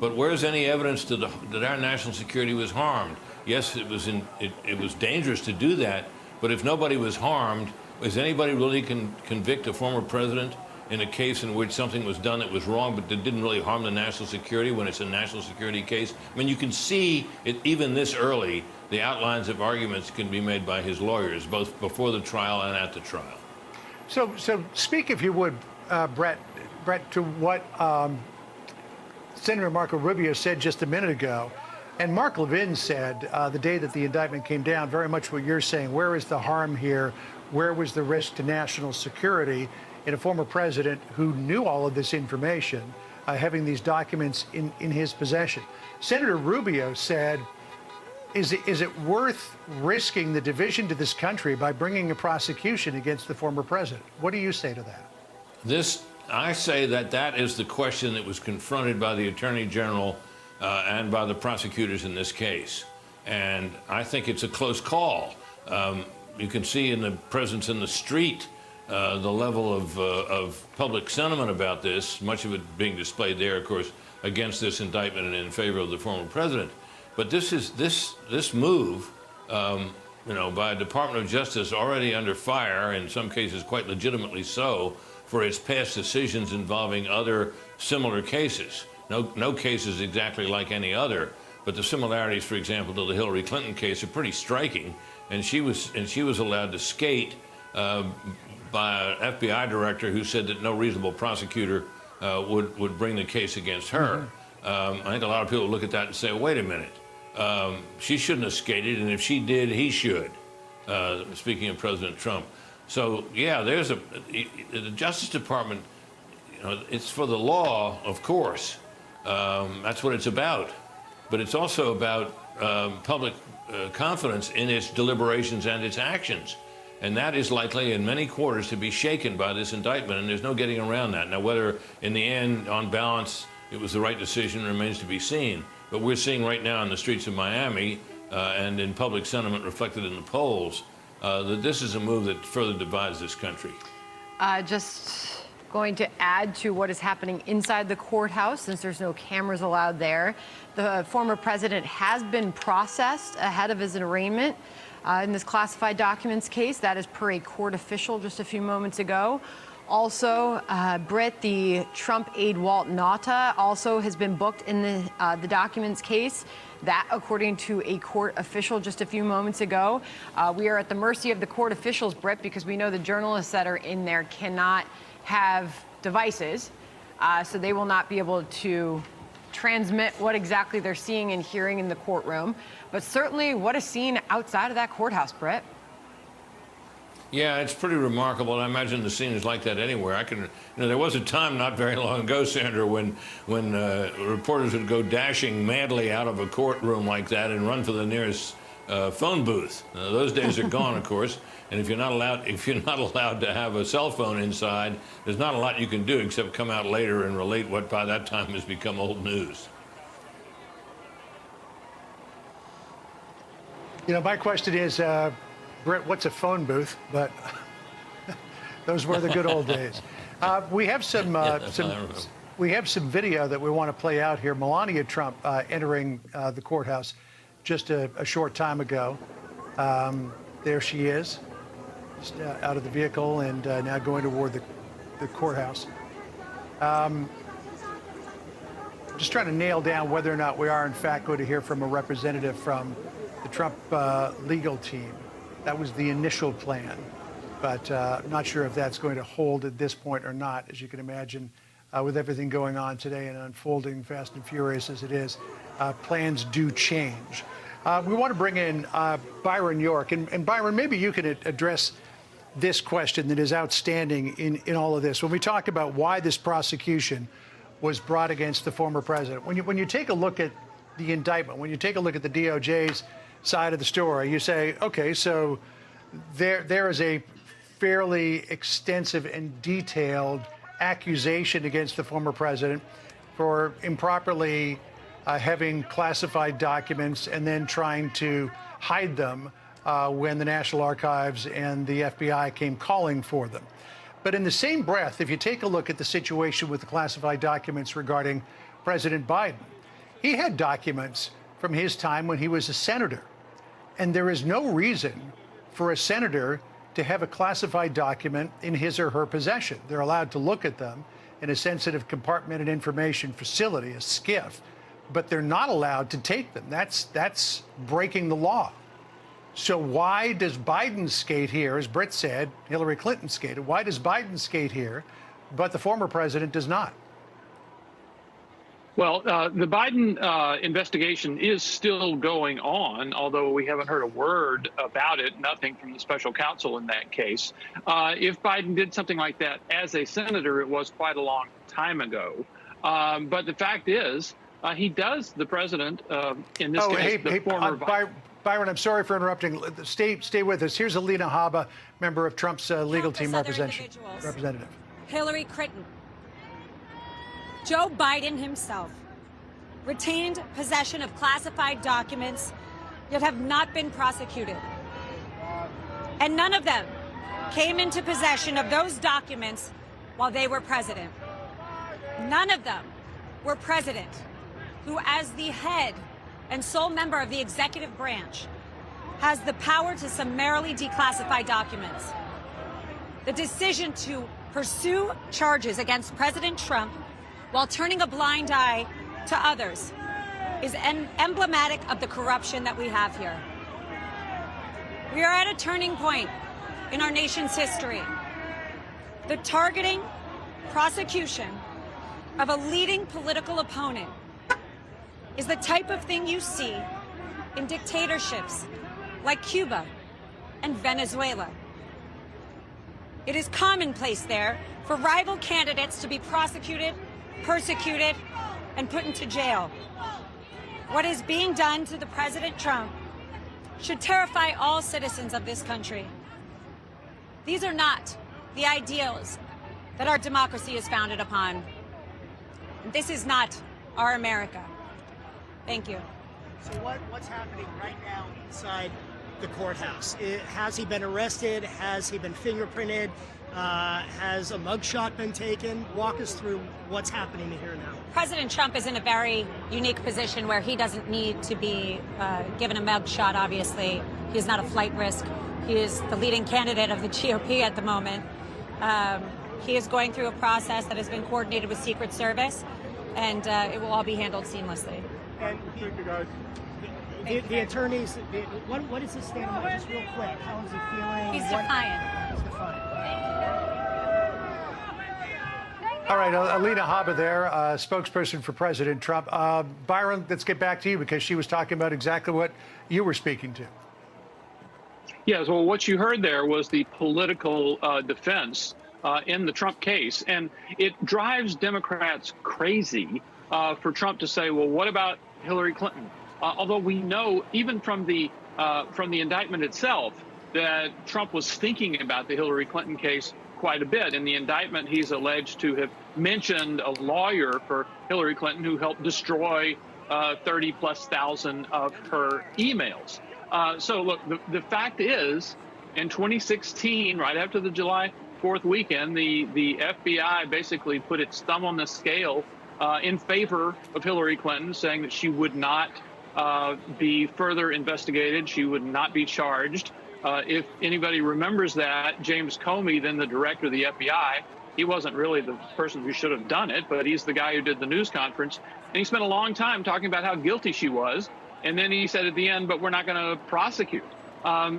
Speaker 13: But where's any evidence that our national security was harmed? Yes, it was dangerous to do that, but if nobody was harmed, is anybody really convict a former president in a case in which something was done that was wrong but that didn't really harm the national security when it's a national security case? I mean, you can see it even this early. The outlines of arguments can be made by his lawyers, both before the trial and at the trial.
Speaker 6: So speak, if you would, Brett, to what Senator Marco Rubio said just a minute ago. And Mark Levin said the day that the indictment came down, very much what you're saying. Where is the harm here? Where was the risk to national security in a former president who knew all of this information, having these documents in his possession. Senator Rubio said, is it worth risking the division to this country by bringing a prosecution against the former president? What do you say to that?
Speaker 13: I say that is the question that was confronted by the Attorney General and by the prosecutors in this case. And I think it's a close call. You can see in the presence in the street the level of public sentiment about this, much of it being displayed there, of course, against this indictment and in favor of the former president. But this move, by Department of Justice already under fire, in some cases quite legitimately so, for its past decisions involving other similar cases. No cases exactly like any other, but the similarities, for example, to the Hillary Clinton case are pretty striking. And she was allowed to skate by an FBI director who said that no reasonable prosecutor would bring the case against her. I think a lot of people look at that and say, wait a minute, she shouldn't have skated, and if she did, he should, speaking of President Trump. So, yeah, the Justice Department, it's for the law, of course. That's what it's about. But it's also about public confidence in its deliberations and its actions. And that is likely in many quarters to be shaken by this indictment, and there's no getting around that. Now, whether in the end, on balance, it was the right decision remains to be seen. But we're seeing right now in the streets of Miami and in public sentiment reflected in the polls that this is a move that further divides this country.
Speaker 5: Just going to add to what is happening inside the courthouse, since there's no cameras allowed there. The former president has been processed ahead of his arraignment in this classified documents case. That is per a court official just a few moments ago. Also, Brit, the Trump aide Walt Nauta, also has been booked in the documents case. That, according to a court official just a few moments ago. We are at the mercy of the court officials, Brit, because we know the journalists that are in there cannot have devices, so they will not be able to transmit what exactly they're seeing and hearing in the courtroom. But certainly, what is seen outside of that courthouse, Brit?
Speaker 13: Yeah, it's pretty remarkable. I imagine the scene is like that anywhere. There was a time not very long ago, Sandra, when reporters would go dashing madly out of a courtroom like that and run for the nearest phone booth. Those days are gone, of course. And if you're not allowed to have a cell phone inside, there's not a lot you can do except come out later and relate what by that time has become old news.
Speaker 6: My question is, Brett, what's a phone booth? But those were the good old days. We have some video that we want to play out here. Melania Trump entering the courthouse just a short time ago. There she is, just out of the vehicle and now going toward the courthouse. Just trying to nail down whether or not we are in fact going to hear from a representative from the Trump legal team. That was the initial plan, but I'm not sure if that's going to hold at this point or not. As you can imagine, with everything going on today and unfolding fast and furious as it is, plans do change. We want to bring in Byron York. And Byron, maybe you can address this question that is outstanding in all of this. When we talk about why this prosecution was brought against the former president, when you take a look at the indictment, when you take a look at the DOJ's side of the story, you say, okay, so there is a fairly extensive and detailed accusation against the former president for improperly having classified documents and then trying to hide them when the National Archives and the FBI came calling for them. But in the same breath, if you take a look at the situation with the classified documents regarding President Biden, he had documents from his time when he was a senator. And there is no reason for a senator to have a classified document in his or her possession. They're allowed to look at them in a sensitive compartmented information facility, a SCIF, but they're not allowed to take them. That's breaking the law. So why does Biden skate here? As Brit said, Hillary Clinton skated. Why does Biden skate here, but the former president does not?
Speaker 15: Well, the Biden investigation is still going on, although we haven't heard a word about it, nothing from the special counsel in that case. If Biden did something like that as a senator, it was quite a long time ago. But the fact is, he does, the president, in this case, the former
Speaker 6: Byron, I'm sorry for interrupting. Stay with us. Here's Alina Haba, member of Trump's legal team representative.
Speaker 16: Hillary Clinton. Joe Biden himself retained possession of classified documents yet have not been prosecuted. And none of them came into possession of those documents while they were president. None of them were president who, as the head and sole member of the executive branch, has the power to summarily declassify documents. The decision to pursue charges against President Trump while turning a blind eye to others is emblematic of the corruption that we have here. We are at a turning point in our nation's history. The targeting, prosecution of a leading political opponent is the type of thing you see in dictatorships like Cuba and Venezuela. It is commonplace there for rival candidates to be prosecuted, persecuted, and put into jail. What is being done to the President Trump should terrify all citizens of this country. These are not the ideals that our democracy is founded upon. This is not our America. Thank you.
Speaker 17: So what's happening right now inside the courthouse? Has he been arrested? Has he been fingerprinted? Has a mugshot been taken? Walk us through what's happening here now.
Speaker 16: President Trump is in a very unique position where he doesn't need to be given a mugshot, obviously. He is not a flight risk. He is the leading candidate of the GOP at the moment. He is going through a process that has been coordinated with Secret Service, and it will all be handled seamlessly.
Speaker 17: And the attorneys, what is his state of mind? Just real quick, how is he feeling?
Speaker 16: He's defiant.
Speaker 17: He's defiant.
Speaker 6: All right, Alina Haba there, spokesperson for President Trump. Byron, let's get back to you because she was talking about exactly what you were speaking to.
Speaker 15: Yes, well, what you heard there was the political defense in the Trump case. And it drives Democrats crazy for Trump to say, well, what about Hillary Clinton? Although we know even from the indictment itself that Trump was thinking about the Hillary Clinton case quite a bit. In the indictment, he's alleged to have mentioned a lawyer for Hillary Clinton who helped destroy 30,000+ of her emails. So, look, the fact is, in 2016, right after the July 4th weekend, the FBI basically put its thumb on the scale in favor of Hillary Clinton, saying that she would not be further investigated. She would not be charged. If anybody remembers that, James Comey, then the director of the FBI, he wasn't really the person who should have done it, but he's the guy who did the news conference. And he spent a long time talking about how guilty she was. And then he said at the end, but we're not going to prosecute.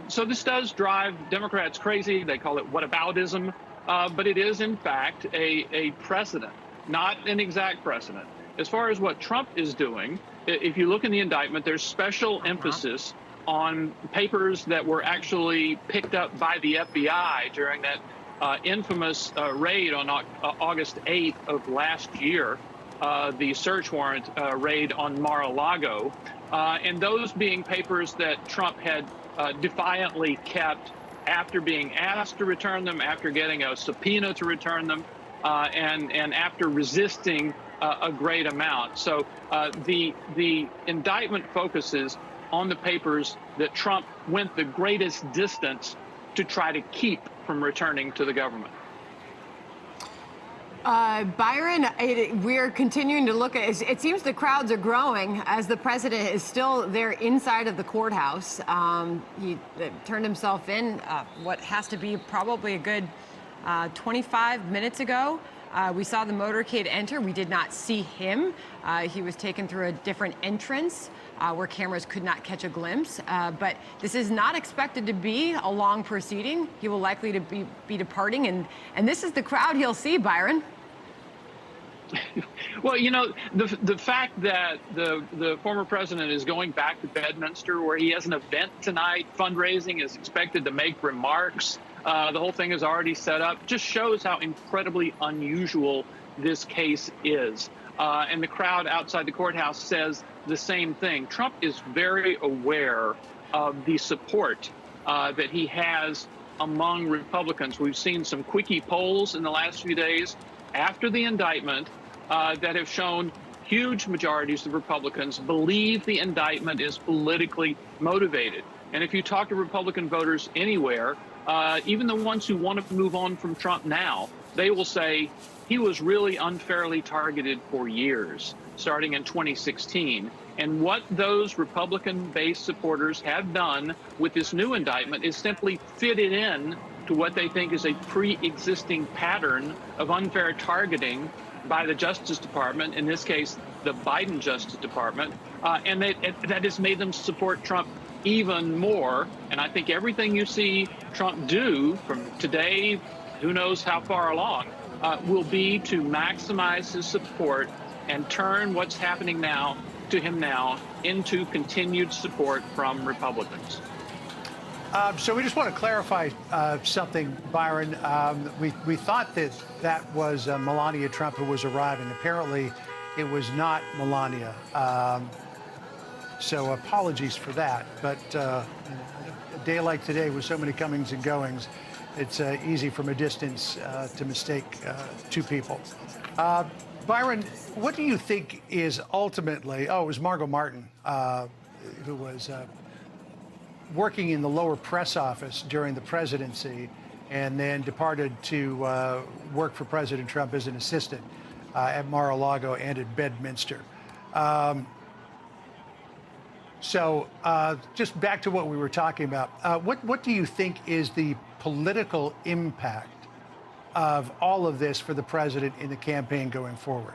Speaker 15: So this does drive Democrats crazy. They call it whataboutism. But it is, in fact, a precedent, not an exact precedent. As far as what Trump is doing, if you look in the indictment, there's special emphasis on papers that were actually picked up by the FBI during that infamous raid on August 8th of last year, the search warrant raid on Mar-a-Lago, and those being papers that Trump had defiantly kept after being asked to return them, after getting a subpoena to return them, and after resisting a great amount. So the indictment focuses on the papers that Trump went the greatest distance to try to keep from returning to the government.
Speaker 5: Byron, we're continuing to look at it. Seems the crowds are growing as the president is still there inside of the courthouse. He turned himself in what has to be probably a good 25 minutes ago. We saw the motorcade enter. We did not see him. He was taken through a different entrance where cameras could not catch a glimpse. But this is not expected to be a long proceeding. He will likely to be departing. And this is the crowd he'll see, Byron.
Speaker 15: Well, you know, the fact that the former president is going back to Bedminster, where he has an event tonight, fundraising, is expected to make remarks. The whole thing is already set up, just shows how incredibly unusual this case is. And the crowd outside the courthouse says the same thing. Trump is very aware of the support that he has among Republicans. We've seen some quickie polls in the last few days after the indictment that have shown huge majorities of Republicans believe the indictment is politically motivated. And if you talk to Republican voters anywhere, even the ones who want to move on from Trump now, they will say he was really unfairly targeted for years, starting in 2016. And what those Republican-based supporters have done with this new indictment is simply fit it in to what they think is a pre-existing pattern of unfair targeting by the Justice Department, in this case, the Biden Justice Department, and that has made them support Trump even more. And I think everything you see Trump do from today, who knows how far along, will be to maximize his support and turn what's happening now to him now into continued support from Republicans.
Speaker 6: So we just want to clarify something, Byron. We thought that that was Melania Trump who was arriving. Apparently, it was not Melania. So apologies for that. But a day like today with so many comings and goings, it's easy from a distance to mistake two people. Byron, what do you think is ultimately, it was Margot Martin who was working in the lower press office during the presidency and then departed to work for President Trump as an assistant at Mar-a-Lago and at Bedminster. So just back to what we were talking about, what do you think is the political impact of all of this for the president in the campaign going forward?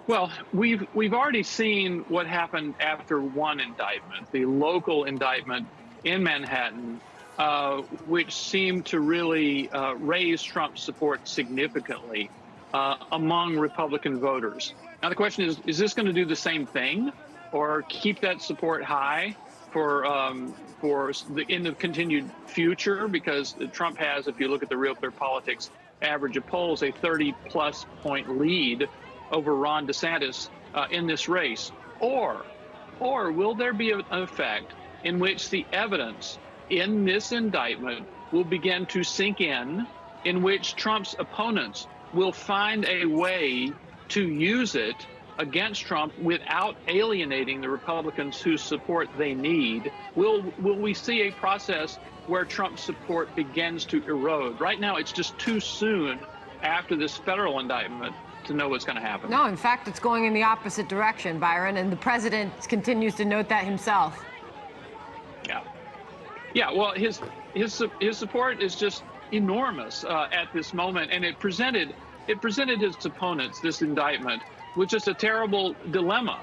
Speaker 15: Well, we've already seen what happened after one indictment, the local indictment in Manhattan, which seemed to really raise Trump's support significantly among Republican voters. Now, the question is this going to do the same thing or keep that support high in the continued future? Because Trump has, if you look at the Real Clear Politics average of polls, a 30-plus point lead over Ron DeSantis in this race. Or will there be an effect in which the evidence in this indictment will begin to sink in which Trump's opponents will find a way to use it against Trump without alienating the Republicans whose support they need? Will we see a process where Trump's support begins to erode? Right now, it's just too soon after this federal indictment to know what's going to happen.
Speaker 5: No, in fact, it's going in the opposite direction, Byron, and the president continues to note that himself.
Speaker 15: Yeah. Well, his support is just enormous at this moment, and it presented his opponents, this indictment, with just a terrible dilemma.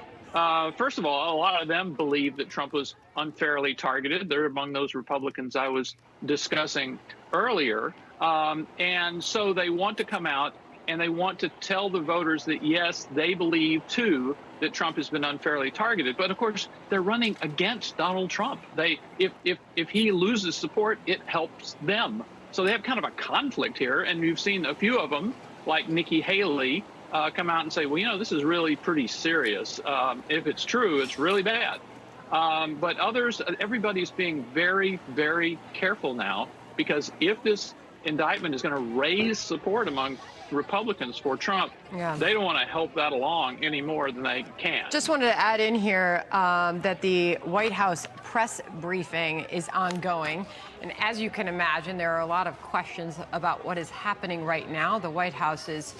Speaker 15: First of all, a lot of them believe that Trump was unfairly targeted. They're among those Republicans I was discussing earlier. And so they want to come out and they want to tell the voters that, yes, they believe, too, that Trump has been unfairly targeted. But, of course, they're running against Donald Trump. If he loses support, it helps them. So they have kind of a conflict here. And you've seen a few of them, like Nikki Haley, come out and say, well, this is really pretty serious. If it's true, it's really bad. But others, everybody's being very, very careful now, because if this indictment is going to raise support among Republicans for Trump, they don't want to help that along any more than they can.
Speaker 5: Just wanted to add in here that the White House press briefing is ongoing. And as you can imagine, there are a lot of questions about what is happening right now. The White House is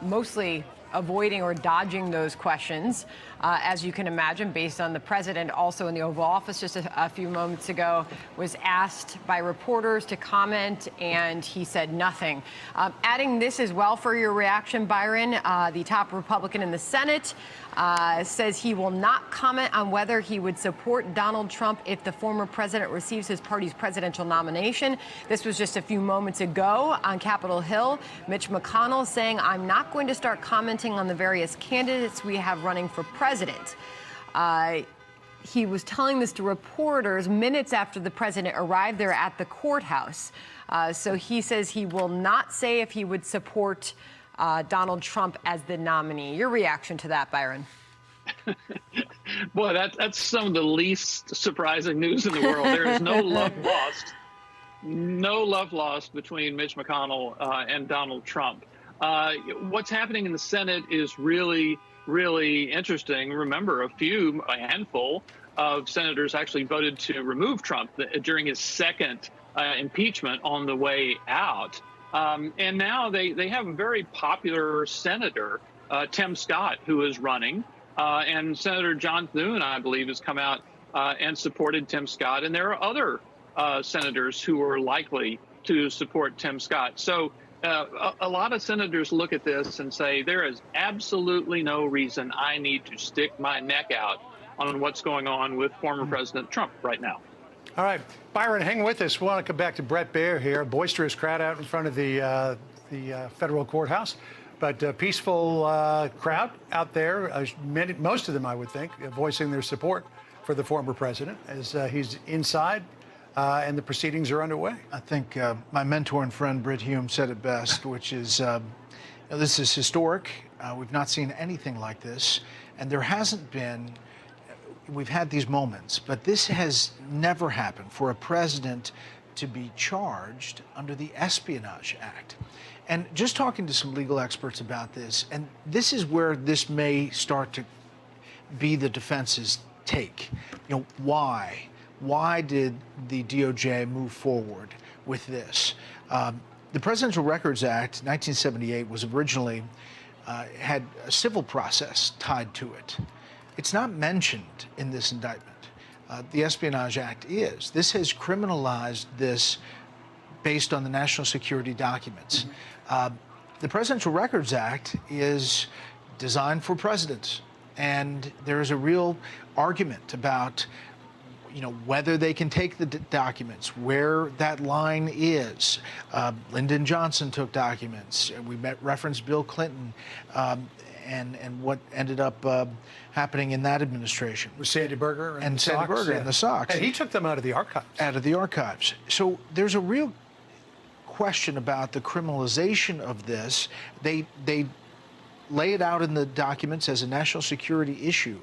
Speaker 5: mostly avoiding or dodging those questions, as you can imagine, based on the president also in the Oval Office just a few moments ago was asked by reporters to comment, and he said nothing. Adding this as well for your reaction, Byron, the top Republican in the Senate says he will not comment on whether he would support Donald Trump if the former president receives his party's presidential nomination. This was just a few moments ago on Capitol Hill. Mitch McConnell saying, I'm not going to start commenting on the various candidates we have running for president. He was telling this to reporters minutes after the president arrived there at the courthouse. So he says he will not say if he would support Donald Trump as the nominee. Your reaction to that, Byron?
Speaker 15: Boy, that's some of the least surprising news in the world. There is no love lost. No love lost between Mitch McConnell and Donald Trump. What's happening in the Senate is really, really interesting. Remember, a handful of senators actually voted to remove Trump during his second impeachment on the way out. And now they have a very popular senator, Tim Scott, who is running. And Senator John Thune, I believe, has come out and supported Tim Scott. And there are other senators who are likely to support Tim Scott. So a lot of senators look at this and say, there is absolutely no reason I need to stick my neck out on what's going on with former President Trump right now.
Speaker 6: All right, Byron, hang with us. We want to come back to Bret Baier here. A boisterous crowd out in front of the federal courthouse. But a peaceful crowd out there, most of them, I would think, voicing their support for the former president as he's inside and the proceedings are underway.
Speaker 11: I think my mentor and friend Brit Hume said it best, which is this is historic. We've not seen anything like this. And there hasn't been, we've had these moments, but this has never happened for a president to be charged under the Espionage Act. And just talking to some legal experts about this, and this is where this may start to be the defense's take. You know, why? Why did the DOJ move forward with this? The Presidential Records Act, 1978, was originally had a civil process tied to it. It's not mentioned in this indictment. The Espionage Act is. This has criminalized this based on the national security documents. The Presidential Records Act is designed for presidents, and there is a real argument about, you know, whether they can take the documents, where that line is. Lyndon Johnson took documents. We referenced Bill Clinton and what ended up happening in that administration.
Speaker 6: With Sandy Berger
Speaker 11: and Sandy Berger and the Sox.
Speaker 6: And he took them out of the archives.
Speaker 11: Out of the archives. So there's a real question about the criminalization of this. They lay it out in the documents as a national security issue,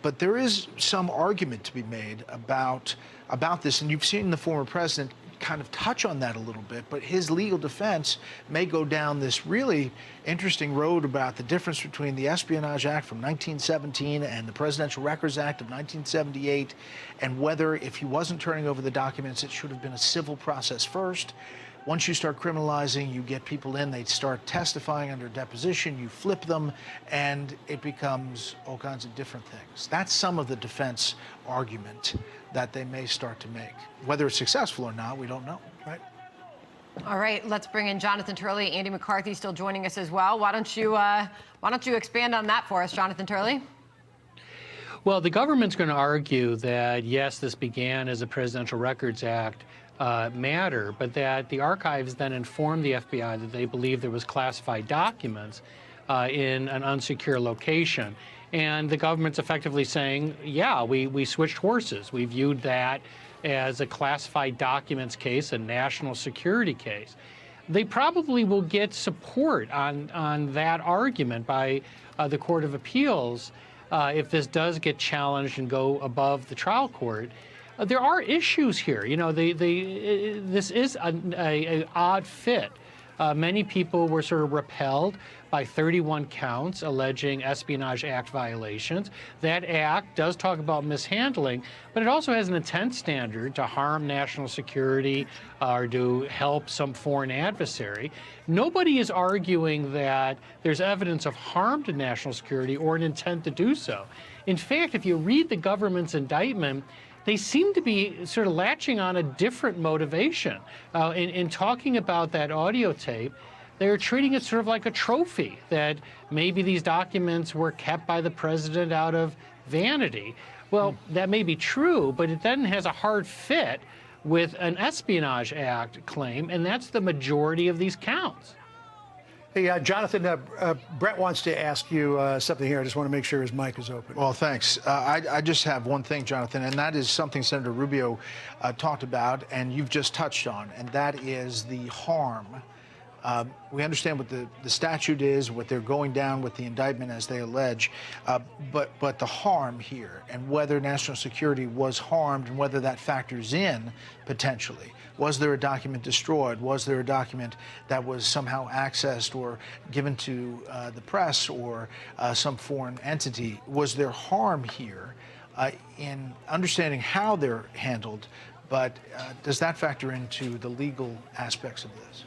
Speaker 11: but there is some argument to be made about this, and you've seen the former president kind of touch on that a little bit, but his legal defense may go down this really interesting road about the difference between the Espionage Act from 1917 and the Presidential Records Act of 1978, and whether, if he wasn't turning over the documents, it should have been a civil process first. Once you start criminalizing, you get people in, they start testifying under deposition, you flip them, and it becomes all kinds of different things. That's some of the defense argument that they may start to make. Whether it's successful or not, we don't know.
Speaker 6: Right.
Speaker 5: All right, let's bring in Jonathan Turley. Andy McCarthy still joining us as well. Why don't you expand on that for us, Jonathan Turley?
Speaker 18: Well, the government's going to argue that, yes, this began as a Presidential Records Act matter, but that the archives then informed the FBI that they believed there was classified documents in an unsecure location. And the government's effectively saying, yeah, we switched horses. We viewed that as a classified documents case, a national security case. They probably will get support on that argument by the Court of Appeals if this does get challenged and go above the trial court. There are issues here. You know, this is an odd fit. Many people were sort of repelled by 31 counts alleging Espionage Act violations. That act does talk about mishandling, but it also has an intent standard to harm national security or to help some foreign adversary. Nobody is arguing that there's evidence of harm to national security or an intent to do so. In fact, if you read the government's indictment, they seem to be sort of latching on a different motivation. In talking about that audio tape, they're treating it sort of like a trophy, that maybe these documents were kept by the president out of vanity. Well, that may be true, but it then has a hard fit with an Espionage Act claim, and that's the majority of these counts.
Speaker 6: Hey, Jonathan, Bret wants to ask you something here. I just want to make sure his mic is open.
Speaker 11: Well, thanks. I just have one thing, Jonathan, and that is something Senator Rubio talked about and you've just touched on, and that is the harm We understand what the statute is, what they're going down with the indictment as they allege, but the harm here and whether national security was harmed and whether that factors in potentially. Was there a document destroyed? Was there a document that was somehow accessed or given to the press or some foreign entity? Was there harm here in understanding how they're handled, but does that factor into the legal aspects of this?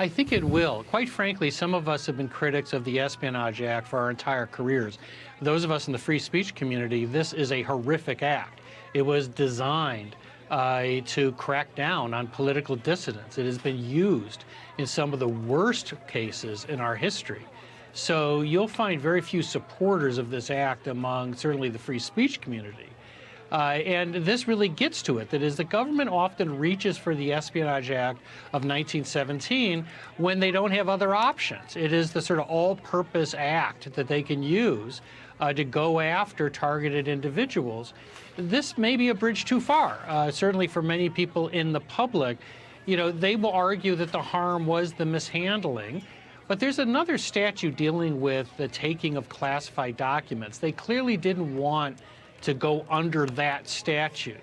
Speaker 18: I think it will. Quite frankly, some of us have been critics of the Espionage Act for our entire careers. Those of us in the free speech community, this is a horrific act. It was designed to crack down on political dissidents. It has been used in some of the worst cases in our history. So you'll find very few supporters of this act among certainly the free speech community. And this really gets to it. That is, the government often reaches for the Espionage Act of 1917 when they don't have other options. It is the sort of all-purpose act that they can use to go after targeted individuals. This may be a bridge too far, certainly for many people in the public. You know, they will argue that the harm was the mishandling. But there's another statute dealing with the taking of classified documents. They clearly didn't want to go under that statute.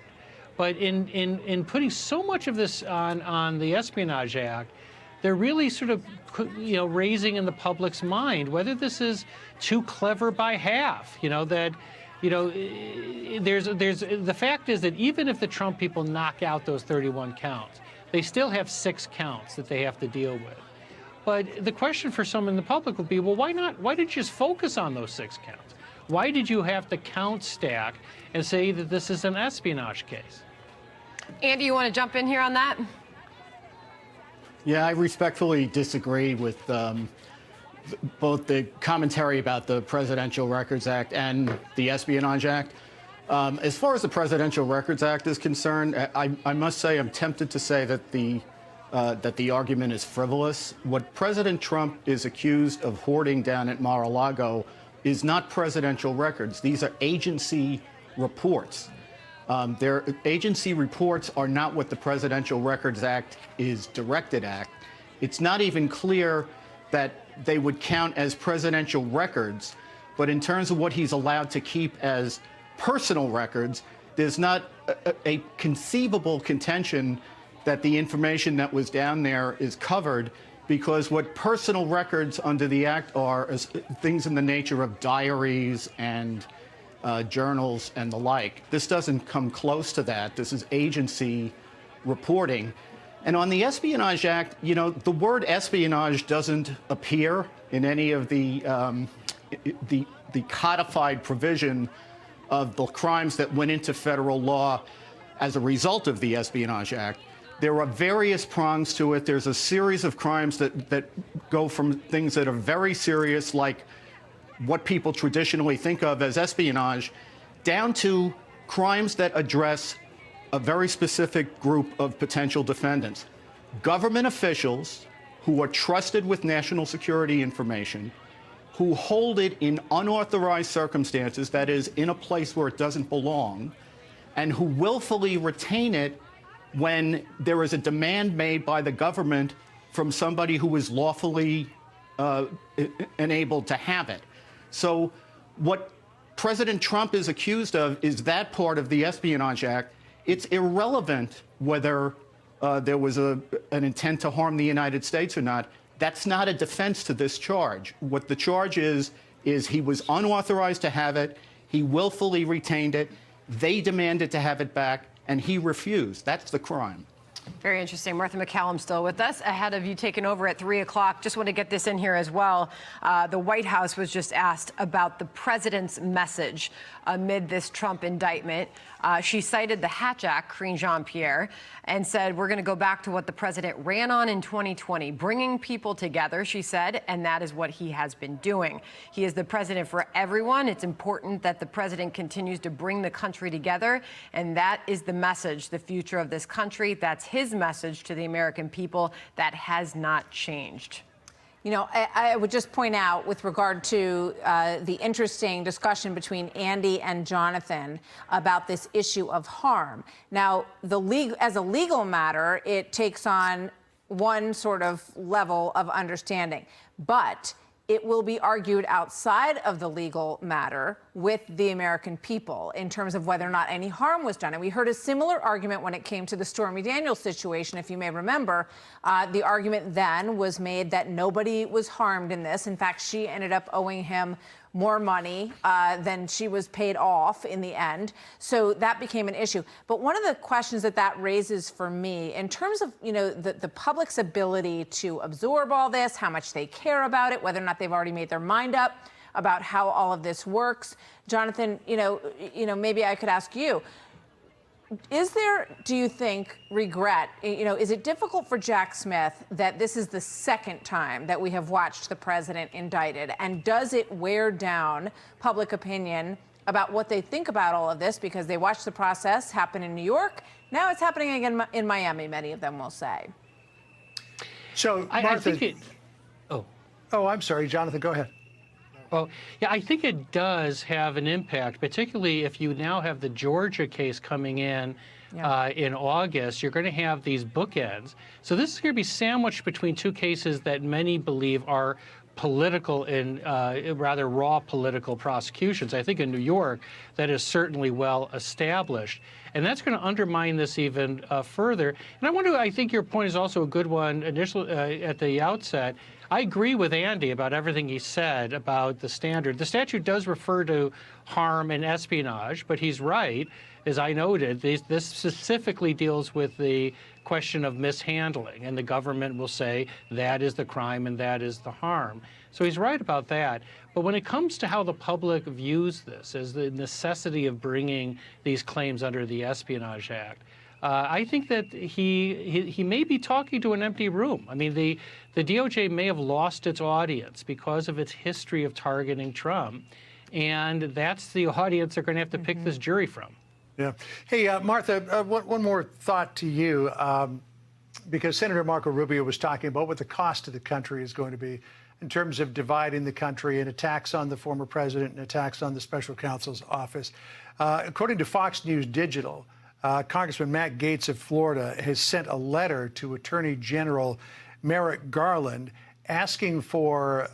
Speaker 18: But in putting so much of this on the Espionage Act, they're really sort of, you know, raising in the public's mind whether this is too clever by half. You know, that, you know, the fact is that even if the Trump people knock out those 31 counts, they still have 6 counts that they have to deal with. But the question for some in the public would be, well, why not? Why did you just focus on those 6 counts? Why did you have to count stack and say that this is an espionage case?
Speaker 5: Andy, you want to jump in here on that?
Speaker 19: Yeah, I respectfully disagree with both the commentary about the Presidential Records Act and the Espionage Act. As far as the Presidential Records Act is concerned, I must say I'm tempted to say that the argument is frivolous. What President Trump is accused of hoarding down at Mar-a-Lago is not presidential records. These are agency reports. Their agency reports are not what the Presidential Records Act is directed at. It's not even clear that they would count as presidential records, but in terms of what he's allowed to keep as personal records, there's not a conceivable contention that the information that was down there is covered, because what personal records under the Act are is things in the nature of diaries and journals and the like. This doesn't come close to that. This is agency reporting. And on the Espionage Act, you know, the word espionage doesn't appear in any of the codified provision of the crimes that went into federal law as a result of the Espionage Act. There are various prongs to it. There's a series of crimes that go from things that are very serious, like what people traditionally think of as espionage, down to crimes that address a very specific group of potential defendants. Government officials who are trusted with national security information, who hold it in unauthorized circumstances, that is, in a place where it doesn't belong, and who willfully retain it when there is a demand made by the government from somebody who is lawfully enabled to have it. So what President Trump is accused of is that part of the Espionage Act. It's irrelevant whether there was an intent to harm the United States or not. That's not a defense to this charge. What the charge is he was unauthorized to have it, he willfully retained it, they demanded to have it back, and he refused. That's the crime.
Speaker 5: Very interesting. Martha McCallum still with us. Ahead of you taking over at 3 o'clock, just want to get this in here as well. The White House was just asked about the president's message amid this Trump indictment. She cited the Hatch Act, Karine Jean-Pierre, and said, we're going to go back to what the president ran on in 2020, bringing people together, she said, and that is what he has been doing. He is the president for everyone. It's important that the president continues to bring the country together, and that is the message, the future of this country. That's his message to the American people. That has not changed.
Speaker 10: You know, I would just point out with regard to the interesting discussion between Andy and Jonathan about this issue of harm. Now, as a legal matter, it takes on one sort of level of understanding. But it will be argued outside of the legal matter with the American people in terms of whether or not any harm was done. And we heard a similar argument when it came to the Stormy Daniels situation, if you may remember. The argument then was made that nobody was harmed in this. In fact, she ended up owing him more money than she was paid off in the end. So that became an issue. But one of the questions that raises for me, in terms of, the public's ability to absorb all this, how much they care about it, whether or not they've already made their mind up about how all of this works. Jonathan, maybe I could ask you, is there, do you think, regret? Is it difficult for Jack Smith that this is the second time that we have watched the president indicted? And does it wear down public opinion about what they think about all of this? Because they watched the process happen in New York. Now it's happening again in Miami, many of them will say.
Speaker 6: So, Martha,
Speaker 18: I think it...
Speaker 6: Oh, I'm sorry, Jonathan, go ahead.
Speaker 18: Well, yeah, I think it does have an impact, particularly if you now have the Georgia case coming in August. You're going to have these bookends. So this is going to be sandwiched between two cases that many believe are political and rather raw political prosecutions. I think in New York, that is certainly well established. And that's going to undermine this even further. And I think your point is also a good one at the outset. I agree with Andy about everything he said about the standard. The statute does refer to harm and espionage, but he's right. As I noted, this specifically deals with the question of mishandling, and the government will say that is the crime and that is the harm. So he's right about that. But when it comes to how the public views this as the necessity of bringing these claims under the Espionage Act, I think that he may be talking to an empty room. I mean, the DOJ may have lost its audience because of its history of targeting Trump, and that's the audience they're going to have to pick this jury from.
Speaker 6: Yeah. Hey, Martha, one more thought to you, because Senator Marco Rubio was talking about what the cost to the country is going to be in terms of dividing the country and attacks on the former president and attacks on the special counsel's office. According to Fox News Digital, Congressman Matt Gaetz of Florida has sent a letter to Attorney General Merrick Garland asking for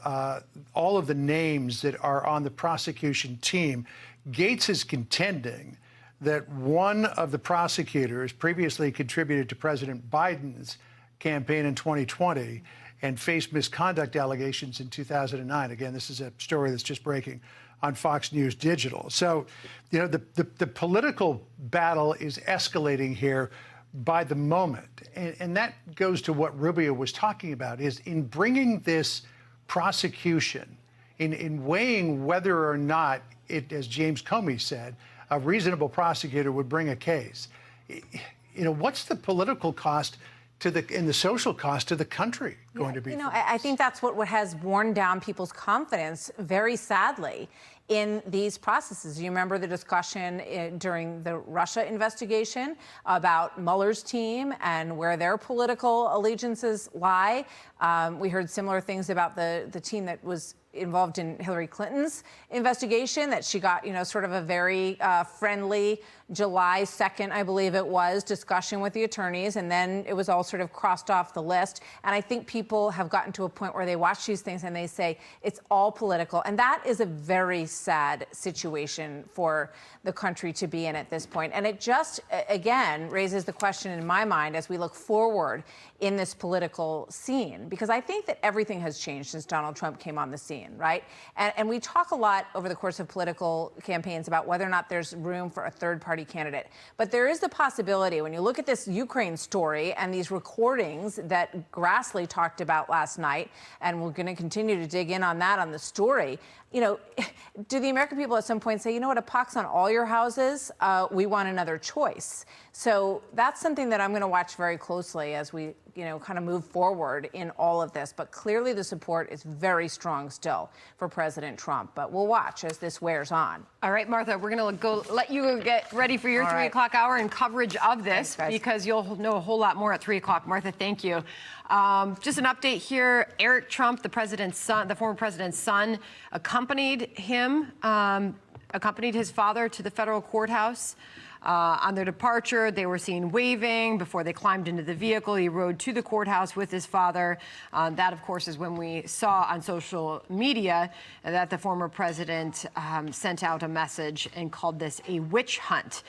Speaker 6: all of the names that are on the prosecution team. Gaetz is contending that one of the prosecutors previously contributed to President Biden's campaign in 2020 and faced misconduct allegations in 2009. Again, this is a story that's just breaking on Fox News Digital. So, the political battle is escalating here by the moment. And that goes to what Rubio was talking about, is in bringing this prosecution, in weighing whether or not it, as James Comey said, a reasonable prosecutor would bring a case. What's the political cost and the social cost to the country going to be?
Speaker 10: I think that's what has worn down people's confidence, very sadly, in these processes. You remember the discussion during the Russia investigation about Mueller's team and where their political allegiances lie. We heard similar things about the team that was involved in Hillary Clinton's investigation, that she got, sort of a very friendly July 2nd, I believe it was, discussion with the attorneys, and then it was all sort of crossed off the list. And I think people have gotten to a point where they watch these things and they say it's all political. And that is a very sad situation for the country to be in at this point. And it just, again, raises the question in my mind as we look forward in this political scene, because I think that everything has changed since Donald Trump came on the scene, right? And we talk a lot over the course of political campaigns about whether or not there's room for a third-party candidate. But there is the possibility, when you look at this Ukraine story and these recordings that Grassley talked about last night, and we're going to continue to dig in on that on the story, do the American people at some point say, a pox on all your houses, we want another choice? So that's something that I'm going to watch very closely as we, kind of move forward in all of this. But clearly the support is very strong still for President Trump. But we'll watch as this wears on.
Speaker 5: All right, Martha, we're going to let you get ready for your 3 o'clock hour and coverage of this. Thanks, because you'll know a whole lot more at 3 o'clock. Martha, thank you. Just an update here. Eric Trump, the former president's son, accompanied his father to the federal courthouse On their departure, they were seen waving before they climbed into the vehicle. He rode to the courthouse with his father. That, of course, is when we saw on social media that the former president sent out a message and called this a witch hunt.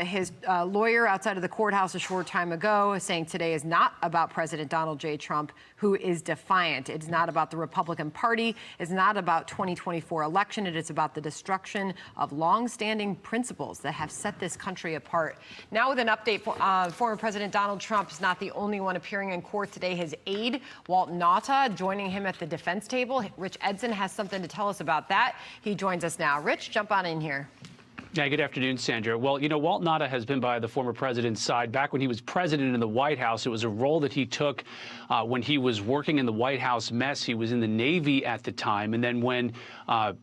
Speaker 5: His lawyer outside of the courthouse a short time ago saying today is not about President Donald J. Trump, who is defiant. It's not about the Republican Party. It's not about 2024 election. It is about the destruction of longstanding principles that have set this country apart. Now with an update, former President Donald Trump is not the only one appearing in court today. His aide, Walt Nauta, joining him at the defense table. Rich Edson has something to tell us about that. He joins us now. Rich, jump on in here.
Speaker 20: Yeah, good afternoon, Sandra. Well, you know, Walt Nauta has been by the former president's side. Back when he was president in the White House, it was a role that he took when he was working in the White House mess. He was in the Navy at the time. And then when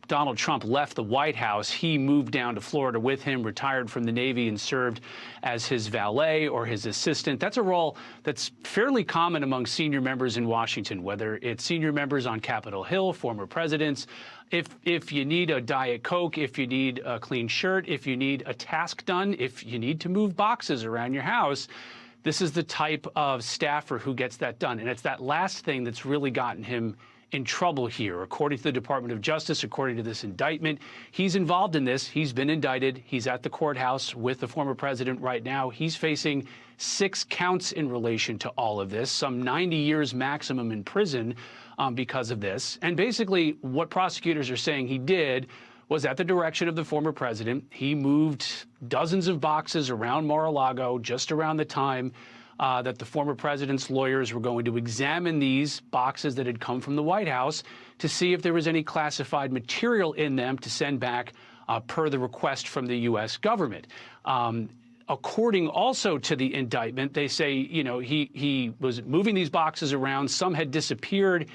Speaker 20: Donald Trump left the White House, he moved down to Florida with him, retired from the Navy, and served as his valet or his assistant. That's a role that's fairly common among senior members in Washington, whether it's senior members on Capitol Hill, former presidents. If you need a Diet Coke, if you need a clean shirt, if you need a task done, if you need to move boxes around your house, this is the type of staffer who gets that done. And it's that last thing that's really gotten him in trouble here. According to the Department of Justice, according to this indictment, he's involved in this. He's been indicted. He's at the courthouse with the former president right now. He's facing 6 counts in relation to all of this, some 90 years maximum in prison because of this. And basically what prosecutors are saying he did was at the direction of the former president. He moved dozens of boxes around Mar-a-Lago just around the time that the former president's lawyers were going to examine these boxes that had come from the White House to see if there was any classified material in them to send back per the request from the U.S. government. According also to the indictment, they say, you know, he was moving these boxes around. Some had disappeared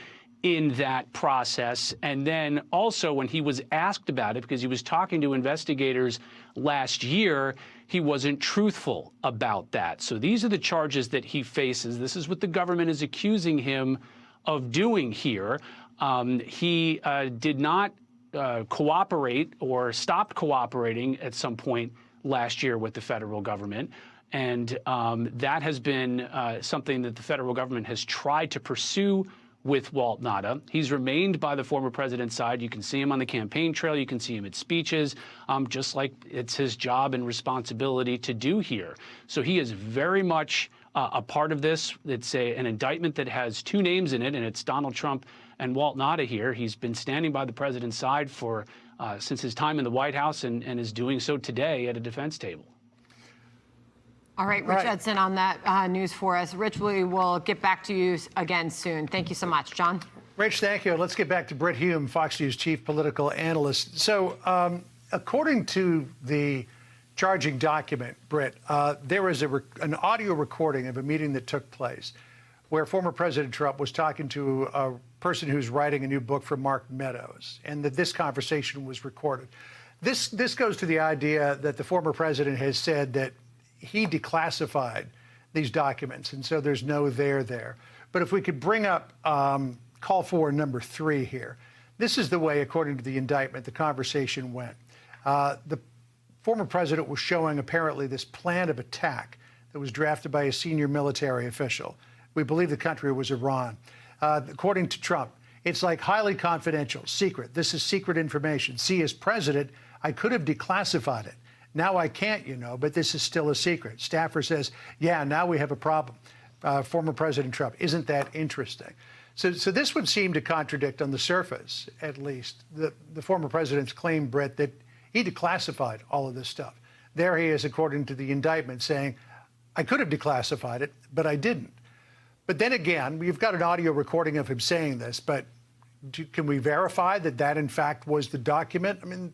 Speaker 20: in that process. And then also when he was asked about it, because he was talking to investigators last year, he wasn't truthful about that. So these are the charges that he faces. This is what the government is accusing him of doing here. He did not cooperate or stopped cooperating at some point last year with the federal government. And that has been something that the federal government has tried to pursue with Walt Nauta. He's remained by the former president's side. You can see him on the campaign trail. You can see him at speeches, just like it's his job and responsibility to do here. So he is very much a part of this. It's an indictment that has 2 names in it, and it's Donald Trump and Walt Nauta here. He's been standing by the president's side for since his time in the White House and is doing so today at a defense table.
Speaker 5: All right, Rich Edson on that news for us. Rich, we will get back to you again soon. Thank you so much. John?
Speaker 6: Rich, thank you. Let's get back to Brit Hume, Fox News chief political analyst. So according to the charging document, Brit, there was an audio recording of a meeting that took place where former President Trump was talking to a person who's writing a new book for Mark Meadows, and that this conversation was recorded. This goes to the idea that the former president has said that he declassified these documents, and so there's no there. But if we could bring up call for number 3 here. This is the way, according to the indictment, the conversation went. The former president was showing apparently this plan of attack that was drafted by a senior military official. We believe the country was Iran. According to Trump, it's like highly confidential, secret. This is secret information. See, as president, I could have declassified it. Now I can't, you know, but this is still a secret. Staffer says, yeah, now we have a problem. Former President Trump, isn't that interesting? So this would seem to contradict, on the surface at least, the former president's claim, Brett, that he declassified all of this stuff. There he is, according to the indictment, saying, I could have declassified it, but I didn't. But then again, we've got an audio recording of him saying this, but can we verify that that, in fact, was the document? I mean,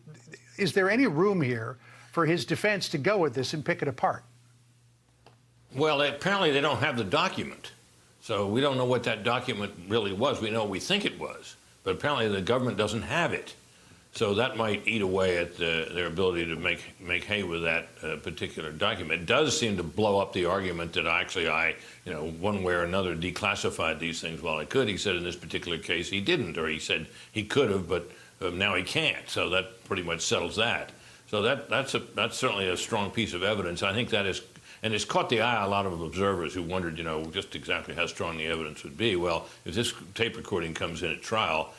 Speaker 6: is there any room here for his defense to go with this and pick it apart?
Speaker 13: Well, apparently they don't have the document. So we don't know what that document really was. We know what we think it was. But apparently the government doesn't have it. So that might eat away at their ability to make hay with that particular document. It does seem to blow up the argument that actually I, you know, one way or another declassified these things while I could. He said in this particular case he didn't, or he said he could have, but now he can't. So that pretty much settles that. So that's certainly a strong piece of evidence. I think that is, and it's caught the eye of a lot of observers who wondered, just exactly how strong the evidence would be. Well, if this tape recording comes in at trial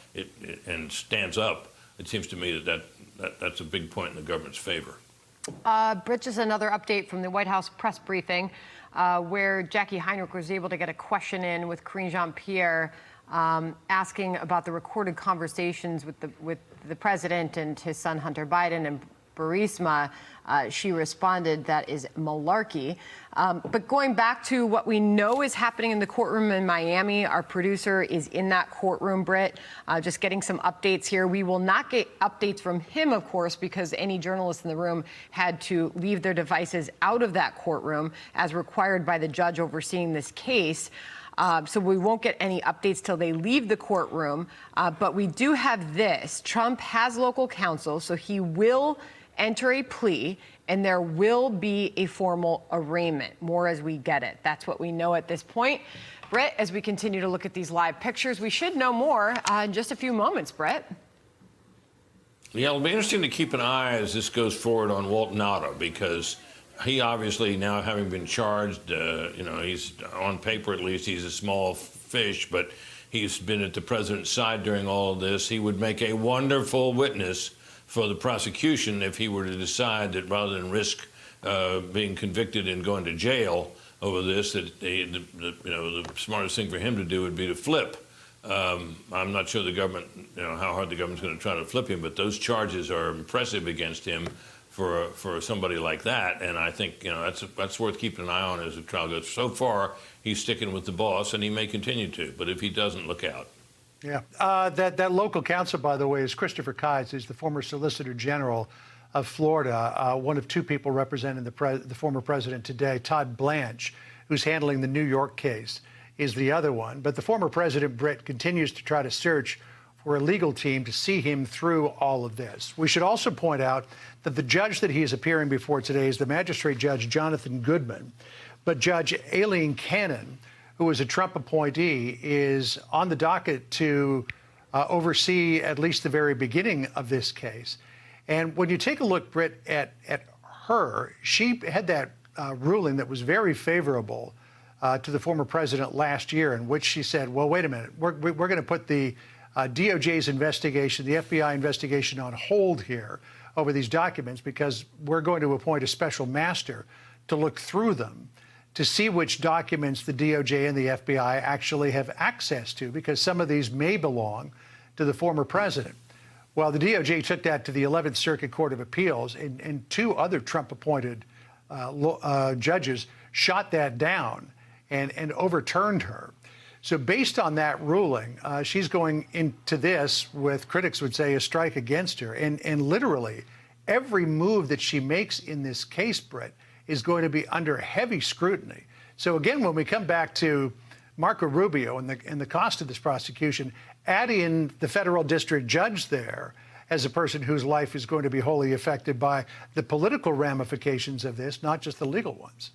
Speaker 13: and stands up, it seems to me that's a big point in the government's favor.
Speaker 5: Brit, just another update from the White House press briefing where Jackie Heinrich was able to get a question in with Karine Jean-Pierre asking about the recorded conversations with the president and his son Hunter Biden and Burisma. She responded that is malarkey. But going back to what we know is happening in the courtroom in Miami, our producer is in that courtroom, Brit, just getting some updates here. We will not get updates from him, of course, because any journalists in the room had to leave their devices out of that courtroom as required by the judge overseeing this case. So we won't get any updates till they leave the courtroom. But we do have this. Trump has local counsel, so he will enter a plea, and there will be a formal arraignment. More as we get it. That's what we know at this point. Brit, as we continue to look at these live pictures, we should know more in just a few moments, Brit.
Speaker 13: Yeah, it'll be interesting to keep an eye as this goes forward on Walt Nauta, because he obviously, now having been charged, he's on paper at least, he's a small fish, but he's been at the president's side during all of this. He would make a wonderful witness for the prosecution if he were to decide that rather than risk being convicted and going to jail over this, that the smartest thing for him to do would be to flip. I'm not sure the government, how hard the government's going to try to flip him, but those charges are impressive against him for somebody like that, and I think that's worth keeping an eye on as the trial goes. So far, he's sticking with the boss, and he may continue to. But if he doesn't, look out.
Speaker 6: Yeah, that local counsel, by the way, is Christopher Kides. He's the former Solicitor General of Florida, one of two people representing the former president today. Todd Blanche, who's handling the New York case, is the other one. But the former president, Brit, continues to try to search for a legal team to see him through all of this. We should also point out that the judge that he is appearing before today is the magistrate judge Jonathan Goodman, but Judge Aileen Cannon, who is a Trump appointee, is on the docket to oversee at least the very beginning of this case. And when you take a look, Britt, at her, she had that ruling that was very favorable to the former president last year, in which she said, well, wait a minute, we're going to put the DOJ's investigation, the FBI investigation on hold here over these documents because we're going to appoint a special master to look through them to see which documents the DOJ and the FBI actually have access to, because some of these may belong to the former president. Well, the DOJ took that to the 11th Circuit Court of Appeals, and two other Trump-appointed judges shot that down and overturned her. So based on that ruling, she's going into this with, critics would say, a strike against her. And literally, every move that she makes in this case, Britt, is going to be under heavy scrutiny. So again, when we come back to Marco Rubio and the cost of this prosecution, add in the federal district judge there as a person whose life is going to be wholly affected by the political ramifications of this, not just the legal ones.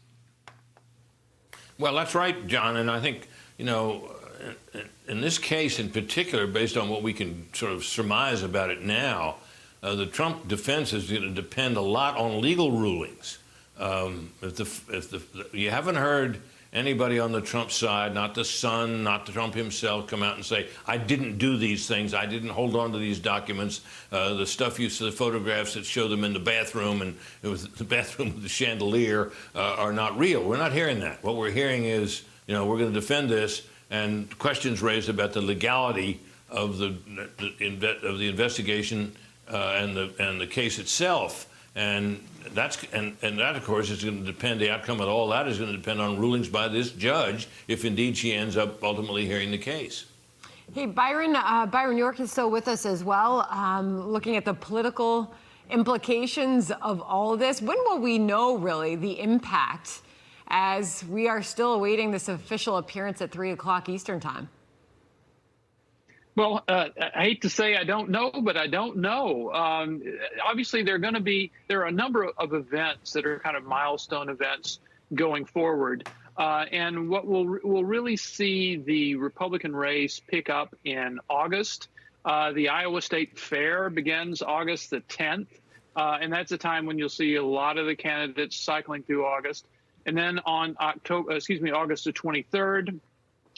Speaker 13: Well, that's right, John. And I think, in this case in particular, based on what we can sort of surmise about it now, the Trump defense is going to depend a lot on legal rulings. If you haven't heard anybody on the Trump side, not the son, not Trump himself, come out and say, I didn't do these things, I didn't hold on to these documents, the stuff you see, the photographs that show them in the bathroom, and it was the bathroom with the chandelier, are not real. We're not hearing that. What we're hearing is, we're going to defend this, and questions raised about the legality of the investigation and the case itself. And that, of course, is going to depend, the outcome of all that is going to depend on rulings by this judge, if indeed she ends up ultimately hearing the case.
Speaker 5: Hey, Byron York is still with us as well, looking at the political implications of all of this. When will we know, really, the impact, as we are still awaiting this official appearance at 3 o'clock Eastern time?
Speaker 15: Well, I hate to say I don't know, but I don't know. Obviously, there are a number of events that are kind of milestone events going forward. And what we'll really see the Republican race pick up in August. The Iowa State Fair begins August the 10th. And that's a time when you'll see a lot of the candidates cycling through August. And then on August the 23rd,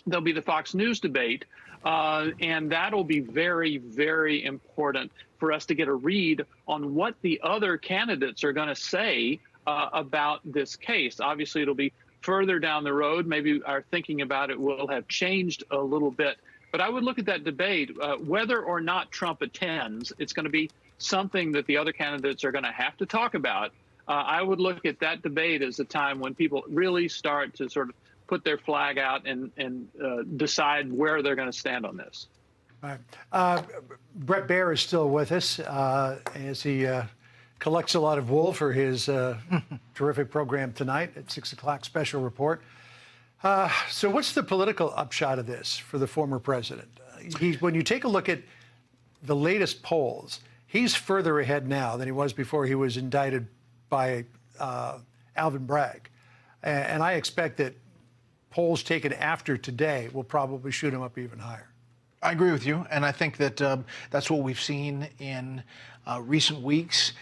Speaker 15: there'll be the Fox News debate. And that'll be very, very important for us to get a read on what the other candidates are going to say about this case. Obviously, it'll be further down the road. Maybe our thinking about it will have changed a little bit. But I would look at that debate, whether or not Trump attends, it's going to be something that the other candidates are going to have to talk about. I would look at that debate as a time when people really start to sort of put their flag out and decide where they're going to stand on this.
Speaker 6: All right. Bret Baier is still with us as he collects a lot of wool for his terrific program tonight at 6 o'clock special report. So what's the political upshot of this for the former president? When you take a look at the latest polls, he's further ahead now than he was before he was indicted by Alvin Bragg. And I expect that polls taken after today will probably shoot him up even higher.
Speaker 11: I agree with you, and I think that that's what we've seen in recent weeks,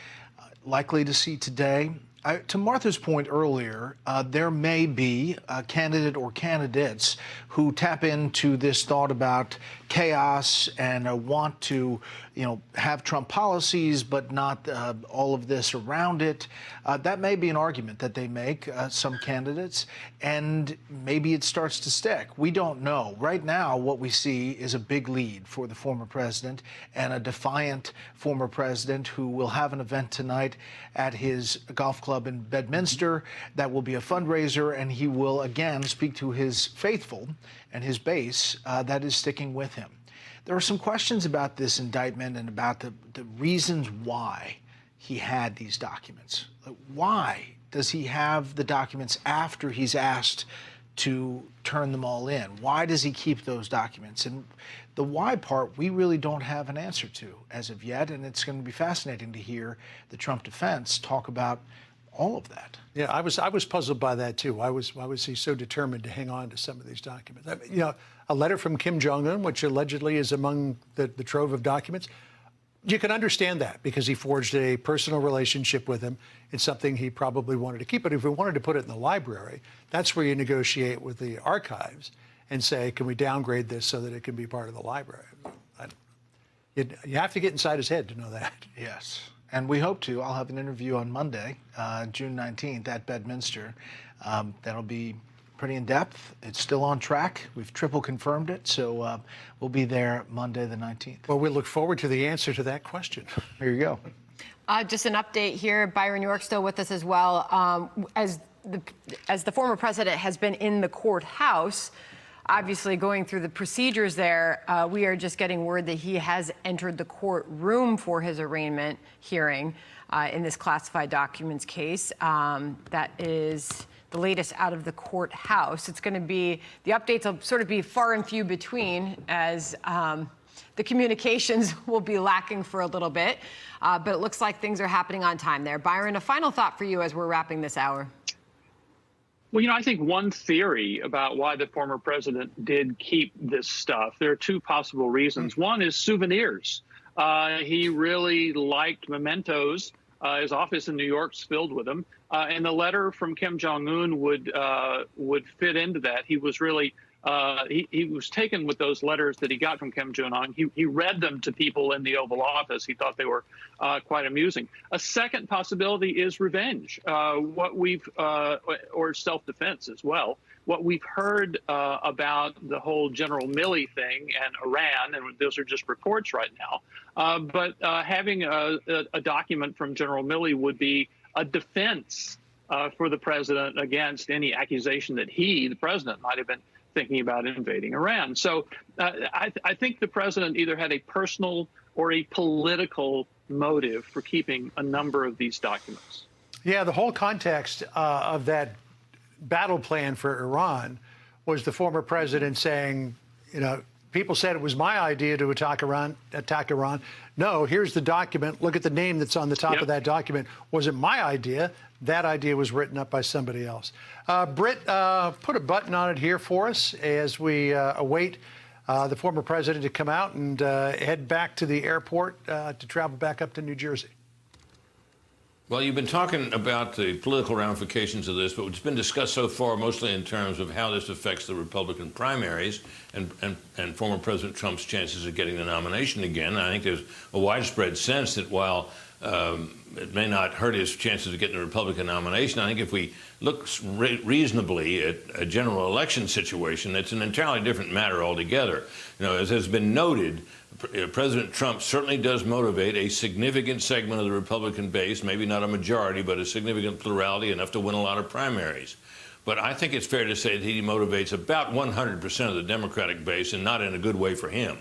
Speaker 11: likely to see today. To Martha's point earlier, there may be a candidate or candidates who tap into this thought about chaos and want to, have Trump policies, but not all of this around it. That may be an argument that they make, some candidates, and maybe it starts to stick. We don't know. Right now, what we see is a big lead for the former president and a defiant former president who will have an event tonight at his golf club in Bedminster. That will be a fundraiser, and he will again speak to his faithful and his base that is sticking with him. There are some questions about this indictment and about the reasons why he had these documents. Why does he have the documents after he's asked to turn them all in? Why does he keep those documents? And the why part, we really don't have an answer to as of yet, and it's going to be fascinating to hear the Trump defense talk about all of that.
Speaker 6: Yeah, I was puzzled by that too. Why was he so determined to hang on to some of these documents? I mean, a letter from Kim Jong-un, which allegedly is among the trove of documents. You can understand that because he forged a personal relationship with him. It's something he probably wanted to keep. But if he wanted to put it in the library, that's where you negotiate with the archives and say, can we downgrade this so that it can be part of the library? You have to get inside his head to know that.
Speaker 11: Yes. And we hope to. I'll have an interview on Monday, June 19th at Bedminster. That'll be pretty in-depth. It's still on track. We've triple confirmed it, so we'll be there Monday the 19th.
Speaker 6: Well, we look forward to the answer to that question.
Speaker 11: Here you go.
Speaker 5: Just an update here. Byron York still with us as well. As the former president has been in the courthouse, obviously going through the procedures there, we are just getting word that he has entered the courtroom for his arraignment hearing in this classified documents case. That is the latest out of the courthouse. It's going to be, the updates will sort of be far and few between as the communications will be lacking for a little bit. But it looks like things are happening on time there. Byron, a final thought for you as we're wrapping this hour.
Speaker 15: Well, I think one theory about why the former president did keep this stuff, there are two possible reasons. One is souvenirs. He really liked mementos. His office in New York's filled with them. And the letter from Kim Jong-un would fit into that. He was really he was taken with those letters that he got from Kim Jong-un. He read them to people in the Oval Office. He thought they were quite amusing. A second possibility is revenge, or self-defense as well. What we've heard about the whole General Milley thing and Iran, and those are just reports right now, but having a document from General Milley would be a defense for the president against any accusation that he, the president, might have been thinking about invading Iran. So I think the president either had a personal or a political motive for keeping a number of these documents.
Speaker 6: Yeah, the whole context of that battle plan for Iran was the former president saying, people said it was my idea to attack Iran. No, here's the document. Look at the name that's on the top of that document. Wasn't my idea. That idea was written up by somebody else. Brit, put a button on it here for us as we await the former president to come out and head back to the airport to travel back up to New Jersey.
Speaker 13: Well, you've been talking about the political ramifications of this, but it's been discussed so far mostly in terms of how this affects the Republican primaries and former President Trump's chances of getting the nomination again. I think there's a widespread sense that while it may not hurt his chances of getting the Republican nomination, I think if we look reasonably at a general election situation, it's an entirely different matter altogether. You know, as has been noted, President Trump certainly does motivate a significant segment of the Republican base, maybe not a majority, but a significant plurality, enough to win a lot of primaries. But I think it's fair to say that he motivates about 100% of the Democratic base, and not in a good way for him.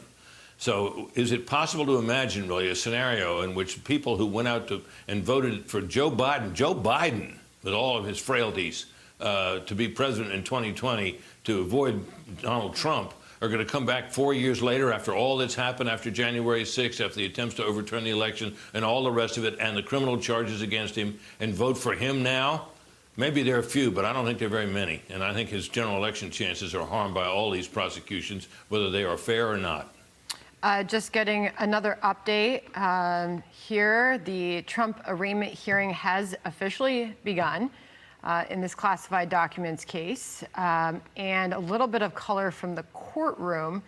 Speaker 13: So is it possible to imagine, really, a scenario in which people who went out and voted for Joe Biden, with all of his frailties, to be president in 2020 to avoid Donald Trump, are going to come back 4 years later after all that's happened, after January 6th, after the attempts to overturn the election and all the rest of it, and the criminal charges against him, and vote for him now? Maybe there are a few, but I don't think there are very many. And I think his general election chances are harmed by all these prosecutions, whether they are fair or not.
Speaker 5: Just getting another update here. The Trump arraignment hearing has officially begun in this classified documents case. And a little bit of color from the courtroom.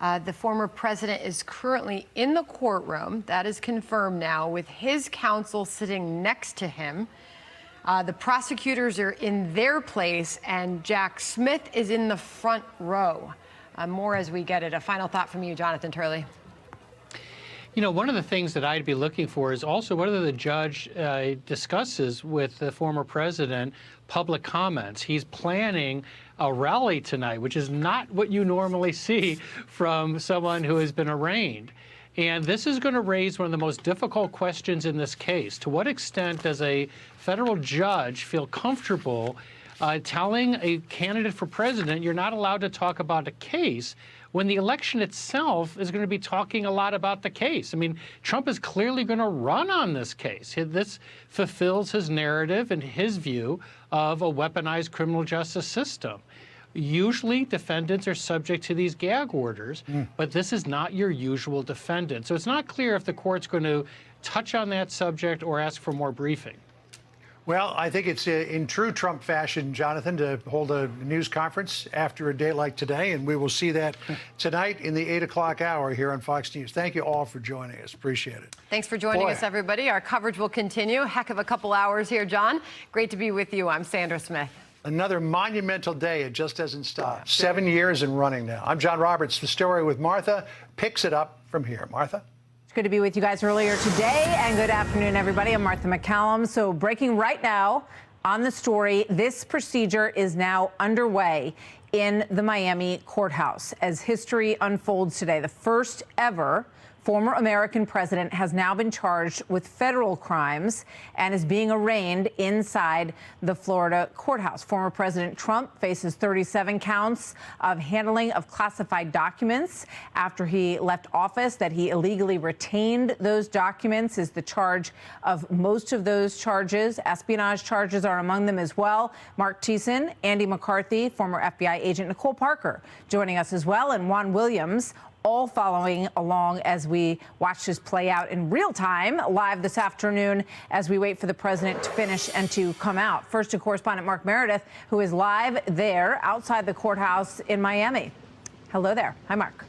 Speaker 5: The former president is currently in the courtroom. That is confirmed now, with his counsel sitting next to him. The prosecutors are in their place, and Jack Smith is in the front row. More as we get it. A final thought from you, Jonathan Turley.
Speaker 18: You know, one of the things that I'd be looking for is also whether the judge discusses with the former president public comments. He's planning a rally tonight, which is not what you normally see from someone who has been arraigned. And this is going to raise one of the most difficult questions in this case. To what extent does a federal judge feel comfortable telling a candidate for president you're not allowed to talk about a case when the election itself is going to be talking a lot about the case? I mean, Trump is clearly going to run on this case. This fulfills his narrative and his view of a weaponized criminal justice system. Usually, defendants are subject to these gag orders, but this is not your usual defendant. So it's not clear if the court's going to touch on that subject or ask for more briefing.
Speaker 6: Well, I think it's in true Trump fashion, Jonathan, to hold a news conference after a day like today, and we will see that tonight in the 8 o'clock hour here on Fox News. Thank you all for joining us. Appreciate it.
Speaker 5: Thanks for joining us, everybody. Our coverage will continue. Heck of a couple hours here, John. Great to be with you. I'm Sandra Smith.
Speaker 6: Another monumental day. It just doesn't stop. 7 years and running now. I'm John Roberts. The story with Martha picks it up from here. Martha?
Speaker 10: Good to be with you guys earlier today, and good afternoon, everybody. I'm Martha McCallum. So breaking right now on the story, this procedure is now underway in the Miami courthouse as history unfolds today. The first ever former American president has now been charged with federal crimes and is being arraigned inside the Florida courthouse. Former President Trump faces 37 counts of handling of classified documents after he left office. That he illegally retained those documents is the charge of most of those charges. Espionage charges are among them as well. Mark Thiessen, Andy McCarthy, former FBI agent Nicole Parker joining us as well, and Juan Williams, all following along as we watch this play out in real time, live this afternoon as we wait for the president to finish and to come out. First to correspondent Mark Meredith, who is live there outside the courthouse in Miami. Hello there. Hi, Mark.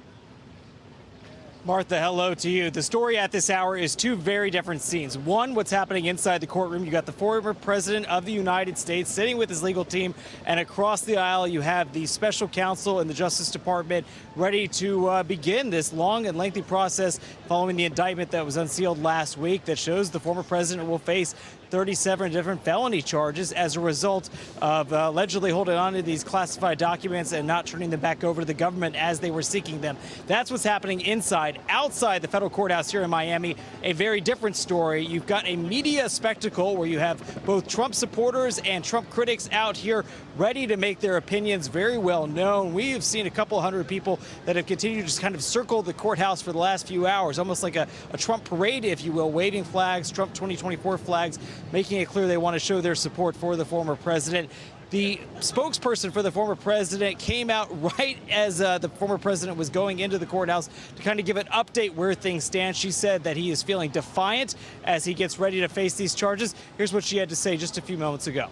Speaker 12: Martha, hello to you. The story at this hour is two very different scenes. One, what's happening inside the courtroom. You got the former president of the United States sitting with his legal team, and across the aisle you have the special counsel in the Justice Department ready to begin this long and lengthy process following the indictment that was unsealed last week that shows the former president will face 37 different felony charges as a result of allegedly holding on to these classified documents and not turning them back over to the government as they were seeking them. That's what's happening inside. Outside the federal courthouse here in Miami, a very different story. You've got a media spectacle where you have both Trump supporters and Trump critics out here ready to make their opinions very well known. We have seen a couple hundred people that have continued to just kind of circle the courthouse for the last few hours, almost like a Trump parade, if you will, waving flags, Trump 2024 flags, making it clear they want to show their support for the former president. The spokesperson for the former president came out right as the former president was going into the courthouse to kind of give an update where things stand. She said that he is feeling defiant as he gets ready to face these charges. Here's what she had to say just a few moments ago.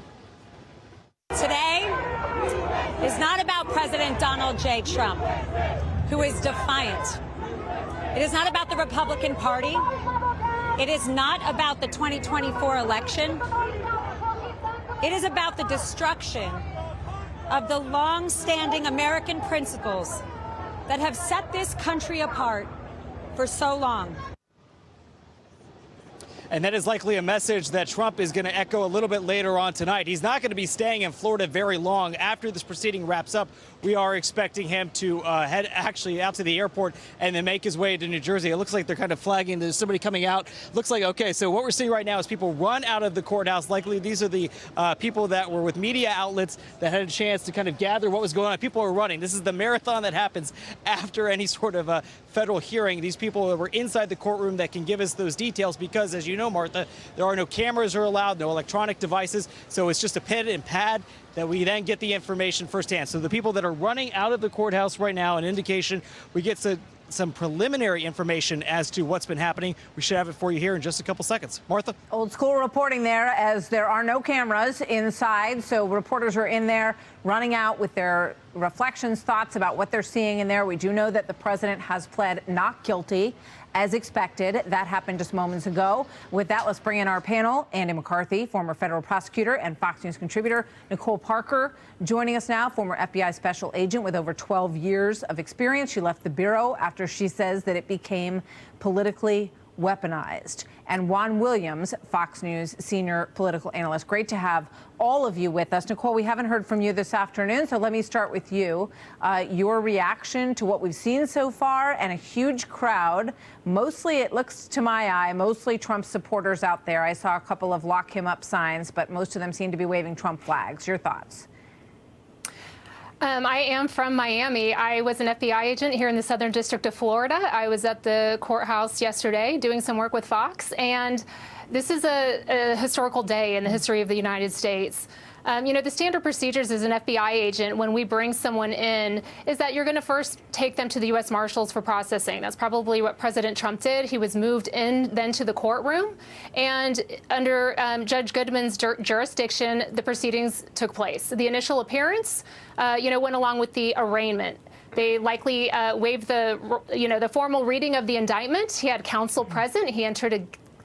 Speaker 16: Today is not about President Donald J. Trump, who is defiant. It is not about the Republican Party. It is not about the 2024 election. It is about the destruction of the long-standing American principles that have set this country apart for so long.
Speaker 12: And that is likely a message that Trump is going to echo a little bit later on tonight. He's not going to be staying in Florida very long. After this proceeding wraps up, we are expecting him to head actually out to the airport and then make his way to New Jersey. It looks like they're kind of flagging. There's somebody coming out. Looks like, okay, so what we're seeing right now is people run out of the courthouse. Likely these are the people that were with media outlets that had a chance to kind of gather what was going on. People are running. This is the marathon that happens after any sort of federal hearing. These people that were inside the courtroom that can give us those details because, as you know, Martha, there are no cameras are allowed, no electronic devices. So it's just a pen and pad that we then get the information firsthand. So the people that are running out of the courthouse right now, an indication, we get some preliminary information as to what's been happening. We should have it for you here in just a couple seconds. Martha?
Speaker 10: Old school reporting there, as there are no cameras inside, so reporters are in there running out with their reflections, thoughts about what they're seeing in there. We do know that the president has pled not guilty, as expected. That happened just moments ago. With that, let's bring in our panel. Andy McCarthy, former federal prosecutor and Fox News contributor. Nicole Parker joining us now, former FBI special agent with over 12 years of experience. She left the Bureau after she says that it became politically weaponized. And Juan Williams, Fox News senior political analyst. Great to have all of you with us. Nicole, we haven't heard from you this afternoon, so let me start with you. Your reaction to what we've seen so far, and a huge crowd, mostly, it looks to my eye, mostly Trump supporters out there. I saw a couple of lock him up signs, but most of them seem to be waving Trump flags. Your thoughts?
Speaker 21: I am from Miami. I was an FBI agent here in the Southern District of Florida. I was at the courthouse yesterday doing some work with Fox, and this is a historical day in the history of the United States. You know, the standard procedures as an FBI agent when we bring someone in is that you're going to first take them to the U.S. Marshals for processing. That's probably what President Trump did. He was moved in then to the courtroom, and under Judge Goodman's jurisdiction, the proceedings took place. The initial appearance, you know, went along with the arraignment. They likely waived the formal reading of the indictment. He had counsel present. He entered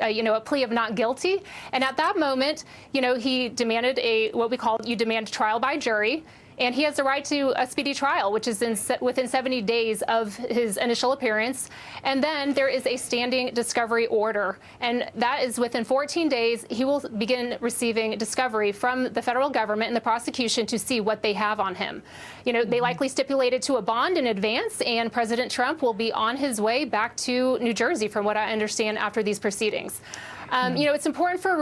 Speaker 21: a plea of not guilty. And at that moment, you know, he demanded what we call, you demand trial by jury. And he has the right to a speedy trial, which is within 70 days of his initial appearance. And then there is a standing discovery order. And that is within 14 days, he will begin receiving discovery from the federal government and the prosecution to see what they have on him. You know, they likely stipulated to a bond in advance, and President Trump will be on his way back to New Jersey, from what I understand, after these proceedings. You know, it's important for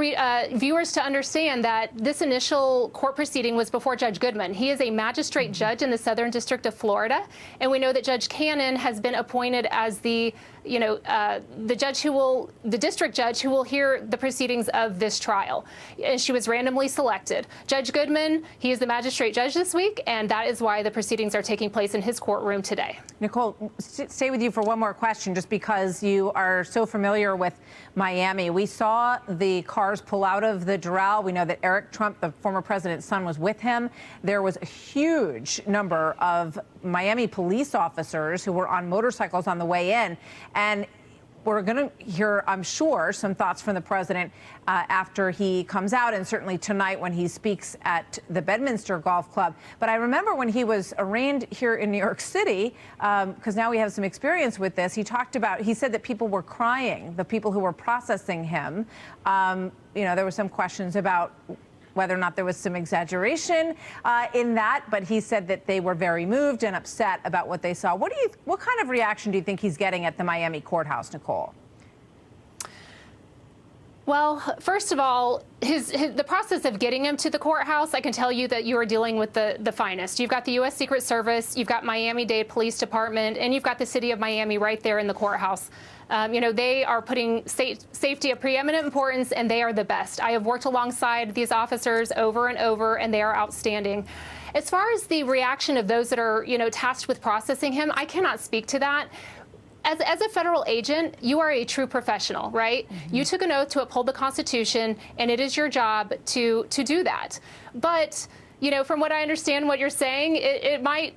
Speaker 21: viewers to understand that this initial court proceeding was before Judge Goodman. He is a magistrate judge in the Southern District of Florida, and we know that Judge Cannon has been appointed as the district judge who will hear the proceedings of this trial. And she was randomly selected. Judge Goodman, he is the magistrate judge this week, and that is why the proceedings are taking place in his courtroom today.
Speaker 10: Nicole, stay with you for one more question, just because you are so familiar with Miami. We saw the cars pull out of the Doral. We know that Eric Trump, the former president's son, was with him. There was a huge number of Miami police officers who were on motorcycles on the way in. And we're going to hear, I'm sure, some thoughts from the president after he comes out, and certainly tonight when he speaks at the Bedminster Golf Club. But I remember when he was arraigned here in New York City, because now we have some experience with this, he said that people were crying, the people who were processing him. You know, there were some questions about whether or not there was some exaggeration in that, but he said that they were very moved and upset about what they saw. What kind of reaction do you think he's getting at the Miami courthouse, Nicole?
Speaker 21: Well, first of all, the process of getting him to the courthouse, I can tell you that you are dealing with the finest. You've got the U.S. Secret Service, you've got Miami-Dade Police Department, and you've got the city of Miami right there in the courthouse. They are putting safety of preeminent importance, and they are the best. I have worked alongside these officers over and over, and they are outstanding. As far as the reaction of those that are, tasked with processing him, I cannot speak to that. As a federal agent, you are a true professional, right? Mm-hmm. You took an oath to uphold the Constitution, and it is your job to do that. But, from what I understand what you're saying, it might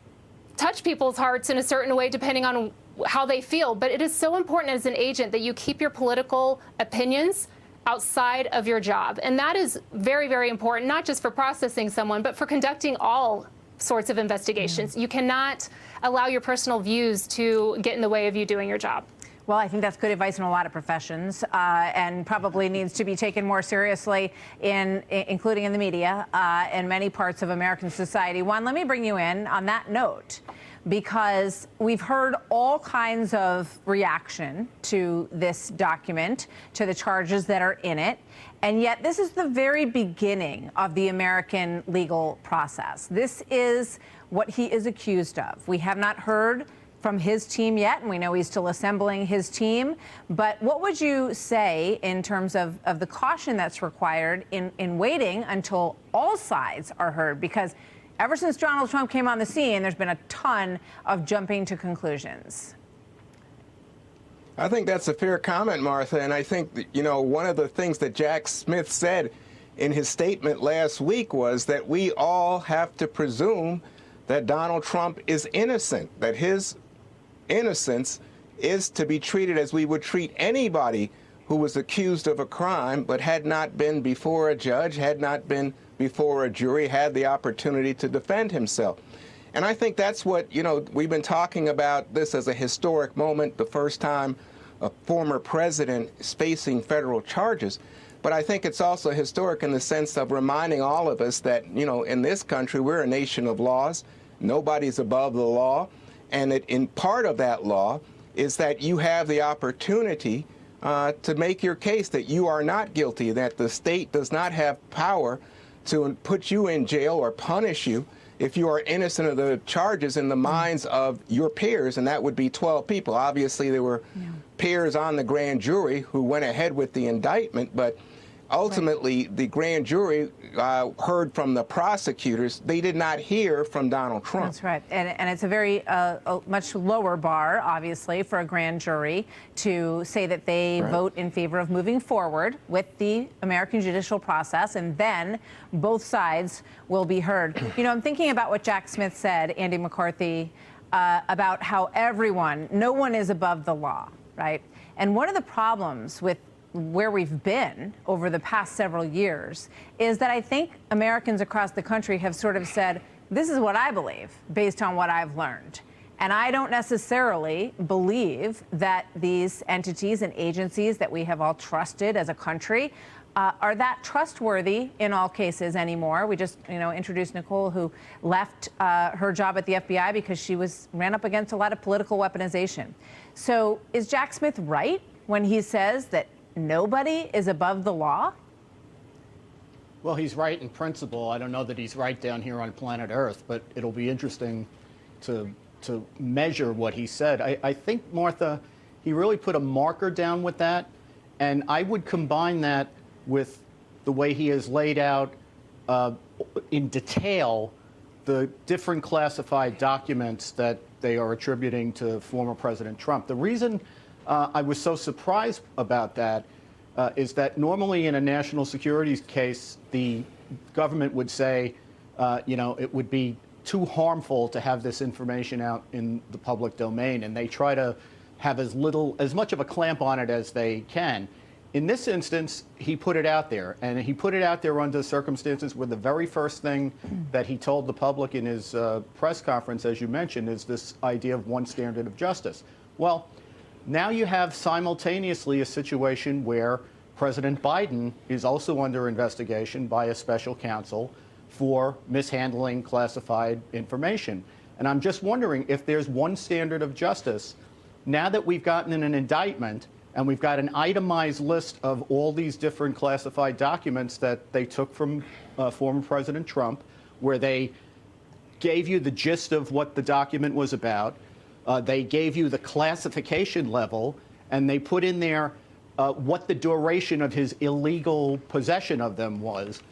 Speaker 21: touch people's hearts in a certain way depending on how they feel. But it is so important as an agent that you keep your political opinions outside of your job. And that is very, very important, not just for processing someone, but for conducting all sorts of investigations. Mm-hmm. You cannot allow your personal views to get in the way of you doing your job.
Speaker 10: Well, I think that's good advice in a lot of professions, and probably needs to be taken more seriously, including in the media and many parts of American society. Juan, let me bring you in on that note, because we've heard all kinds of reaction to this document, to the charges that are in it. And yet this is the very beginning of the American legal process. This is what he is accused of. We have not heard from his team yet, and we know he's still assembling his team. But what would you say in terms of the caution that's required in waiting until all sides are heard? Because ever since Donald Trump came on the scene, there's been a ton of jumping to conclusions.
Speaker 1: I think that's a fair comment, Martha. And I think, one of the things that Jack Smith said in his statement last week was that we all have to presume that Donald Trump is innocent, that his innocence is to be treated as we would treat anybody who was accused of a crime but had not been before a judge, had not been before a jury, had the opportunity to defend himself. And I think that's what, we've been talking about this as a historic moment, the first time a former president is facing federal charges. But I think it's also historic in the sense of reminding all of us that, in this country, we're a nation of laws. Nobody's above the law. And in part of that law is that you have the opportunity to make your case that you are not guilty, that the state does not have power to put you in jail or punish you if you are innocent of the charges in the minds of your peers, and that would be 12 people. Obviously, there were peers on the grand jury who went ahead with the indictment, but ultimately, the grand jury heard from the prosecutors. They did not hear from Donald Trump.
Speaker 10: That's right. And it's a very much lower bar, obviously, for a grand jury to say that they vote in favor of moving forward with the American judicial process, and then both sides will be heard. I'm thinking about what Jack Smith said, Andy McCarthy, about how no one is above the law, right? And one of the problems with where we've been over the past several years is that I think Americans across the country have sort of said, this is what I believe based on what I've learned. And I don't necessarily believe that these entities and agencies that we have all trusted as a country are that trustworthy in all cases anymore. We just, introduced Nicole, who left her job at the FBI because she ran up against a lot of political weaponization. So is Jack Smith right when he says that nobody is above the law?
Speaker 19: Well, he's right in principle. I don't know that he's right down here on planet Earth, but it'll be interesting to measure what he said. I think, Martha, he really put a marker down with that, and I would combine that with the way he has laid out in detail the different classified documents that they are attributing to former President Trump. The reason I was so surprised about that is that normally in a national security case, the government would say, it would be too harmful to have this information out in the public domain, and they try to have as much of a clamp on it as they can. In this instance, he put it out there, and he put it out there under circumstances where the very first thing that he told the public in his press conference, as you mentioned, is this idea of one standard of justice. Well, now you have simultaneously a situation where President Biden is also under investigation by a special counsel for mishandling classified information. And I'm just wondering if there's one standard of justice now that we've gotten an indictment And we've got an itemized list of all these different classified documents that they took from former President Trump, where they gave you the gist of what the document was about. They gave you the classification level, and they put in there what the duration of his illegal possession of them was.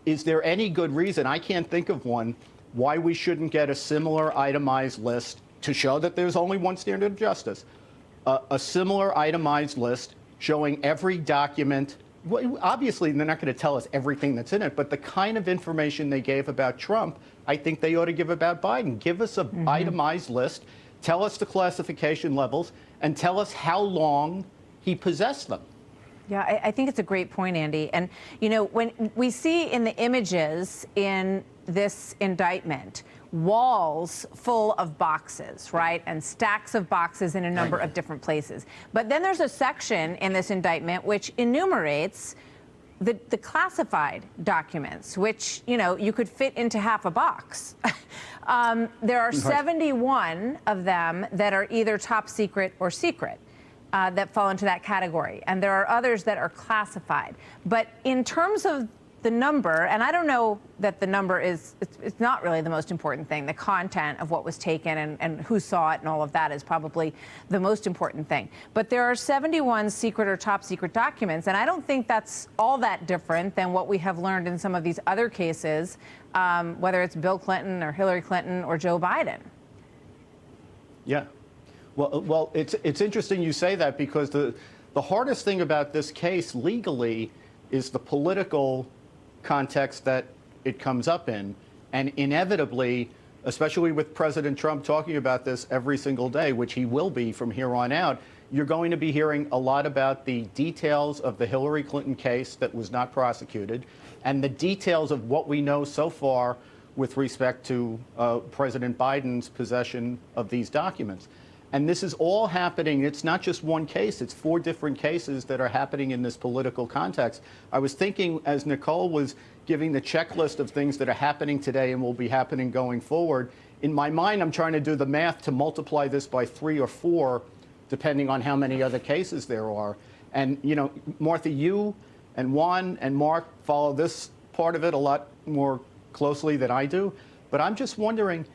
Speaker 19: Is there any good reason, I can't think of one, why we shouldn't get a similar itemized list to show that there's only one standard of justice? A similar itemized list showing every document. Well, obviously, they're not going to tell us everything that's in it, but the kind of information they gave about Trump, I think they ought to give about Biden. Give us an itemized list, tell us the classification levels, and tell us how long he possessed them.
Speaker 10: Yeah, I think it's a great point, Andy. And, you know, when we see in the images in this indictment, walls full of boxes, right? And stacks of boxes in a number of different places. But then there's a section in this indictment which enumerates the classified documents, which, you know, you could fit into half a box. There are 71 of them that are either top secret or secret. That fall into that category. And there are others that are classified. But in terms of the number, and I don't know that the number is, it's not really the most important thing. The content of what was taken and who saw it and all of that is probably the most important thing. But there are 71 secret or top secret documents, and I don't think that's all that different than what we have learned in some of these other cases, whether it's Bill Clinton or Hillary Clinton or Joe Biden.
Speaker 19: Yeah. Well, it's interesting you say that, because the hardest thing about this case legally is the political context that it comes up in. And inevitably, especially with President Trump talking about this every single day, which he will be from here on out, you're going to be hearing a lot about the details of the Hillary Clinton case that was not prosecuted, and the details of what we know so far with respect to President Biden's possession of these documents. And this is all happening. It's not just one case. It's 4 different cases that are happening in this political context. I was thinking, as Nicole was giving the checklist of things that are happening today and will be happening going forward, in my mind, I'm trying to do the math to multiply this by 3 or 4, depending on how many other cases there are. And, you know, Martha, you and Juan and Mark follow this part of it a lot more closely than I do. But I'm just wondering,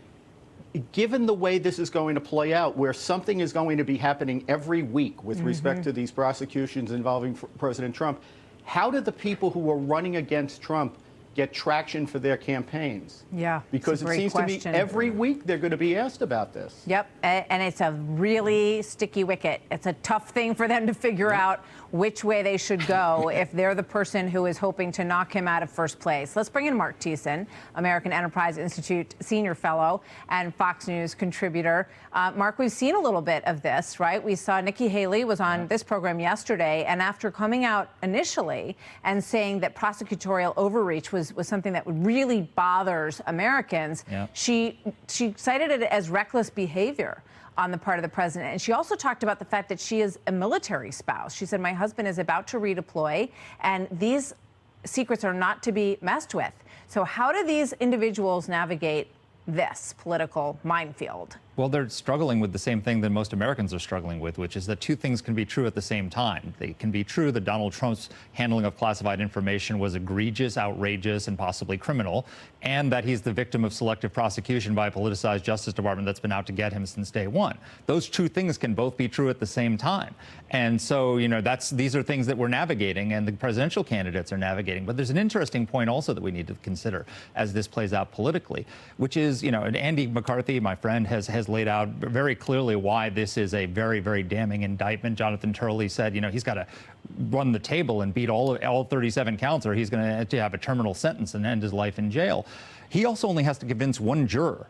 Speaker 19: given the way this is going to play out, where something is going to be happening every week with respect to these prosecutions involving President Trump, how do the people who are running against Trump get traction for their campaigns?
Speaker 10: Yeah,
Speaker 19: because it seems to me every week they're going to be asked about this.
Speaker 10: Yep, and it's a really sticky wicket. It's a tough thing for them to figure out which way they should go if they're the person who is hoping to knock him out of first place. Let's bring in Mark Thiessen, American Enterprise Institute Senior Fellow and Fox News contributor. Mark, we've seen a little bit of this, right? We saw Nikki Haley was on this program yesterday, and after coming out initially and saying that prosecutorial overreach was something that really bothers Americans, she cited it as reckless behavior on the part of the president. And she also talked about the fact that she is a military spouse. She said, my husband is about to redeploy, and these secrets are not to be messed with. So how do these individuals navigate this political minefield?
Speaker 3: Well, they're struggling with the same thing that most Americans are struggling with, which is that 2 things can be true at the same time. They can be true that Donald Trump's handling of classified information was egregious, outrageous, and possibly criminal, and that he's the victim of selective prosecution by a politicized Justice Department that's been out to get him since day one. Those 2 things can both be true at the same time. And so, you know, these are things that we're navigating and the presidential candidates are navigating. But there's an interesting point also that we need to consider as this plays out politically, which is, you know, and Andy McCarthy, my friend, has laid out very clearly why this is a very, very damning indictment. Jonathan Turley said, you know, he's got to run the table and beat all 37 counts, or he's going to have a terminal sentence and end his life in jail. He also only has to convince 1 juror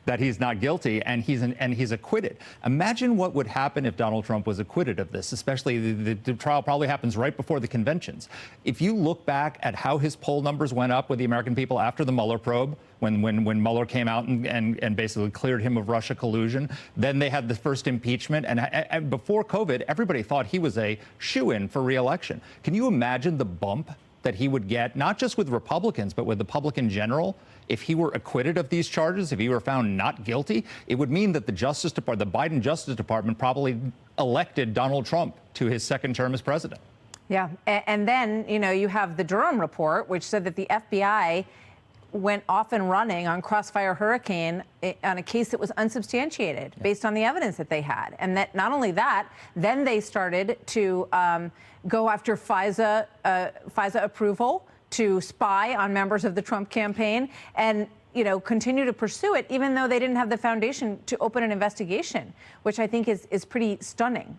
Speaker 3: that he's not guilty, and he's acquitted. Imagine what would happen if Donald Trump was acquitted of this, especially the trial probably happens right before the conventions. If you look back at how his poll numbers went up with the American people after the Mueller probe, when Mueller came out and basically cleared him of Russia collusion, then they had the first impeachment, and before COVID, everybody thought he was a shoo-in for re-election. Can you imagine the bump that he would get, not just with Republicans, but with the public in general, if he were acquitted of these charges, if he were found not guilty, it would mean that the Biden Justice Department probably elected Donald Trump to his second term as president.
Speaker 10: Yeah. And then, you have the Durham report, which said that the FBI went off and running on Crossfire Hurricane on a case that was unsubstantiated based on the evidence that they had. And that not only that, then they started to go after FISA approval to spy on members of the Trump campaign and, continue to pursue it, even though they didn't have the foundation to open an investigation, which I think is pretty stunning.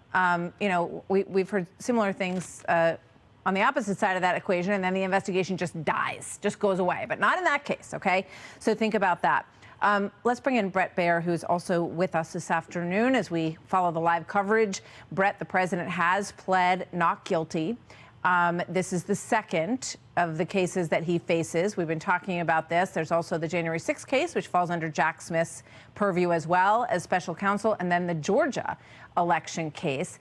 Speaker 10: We've heard similar things on the opposite side of that equation, and then the investigation just dies, just goes away. But not in that case, okay? So think about that. Let's bring in Bret Baier, who's also with us this afternoon as we follow the live coverage. Bret, the president has pled not guilty. This is the second of the cases that he faces. We've been talking about this. There's also the January 6th case, which falls under Jack Smith's purview as well as special counsel, and then the Georgia election case.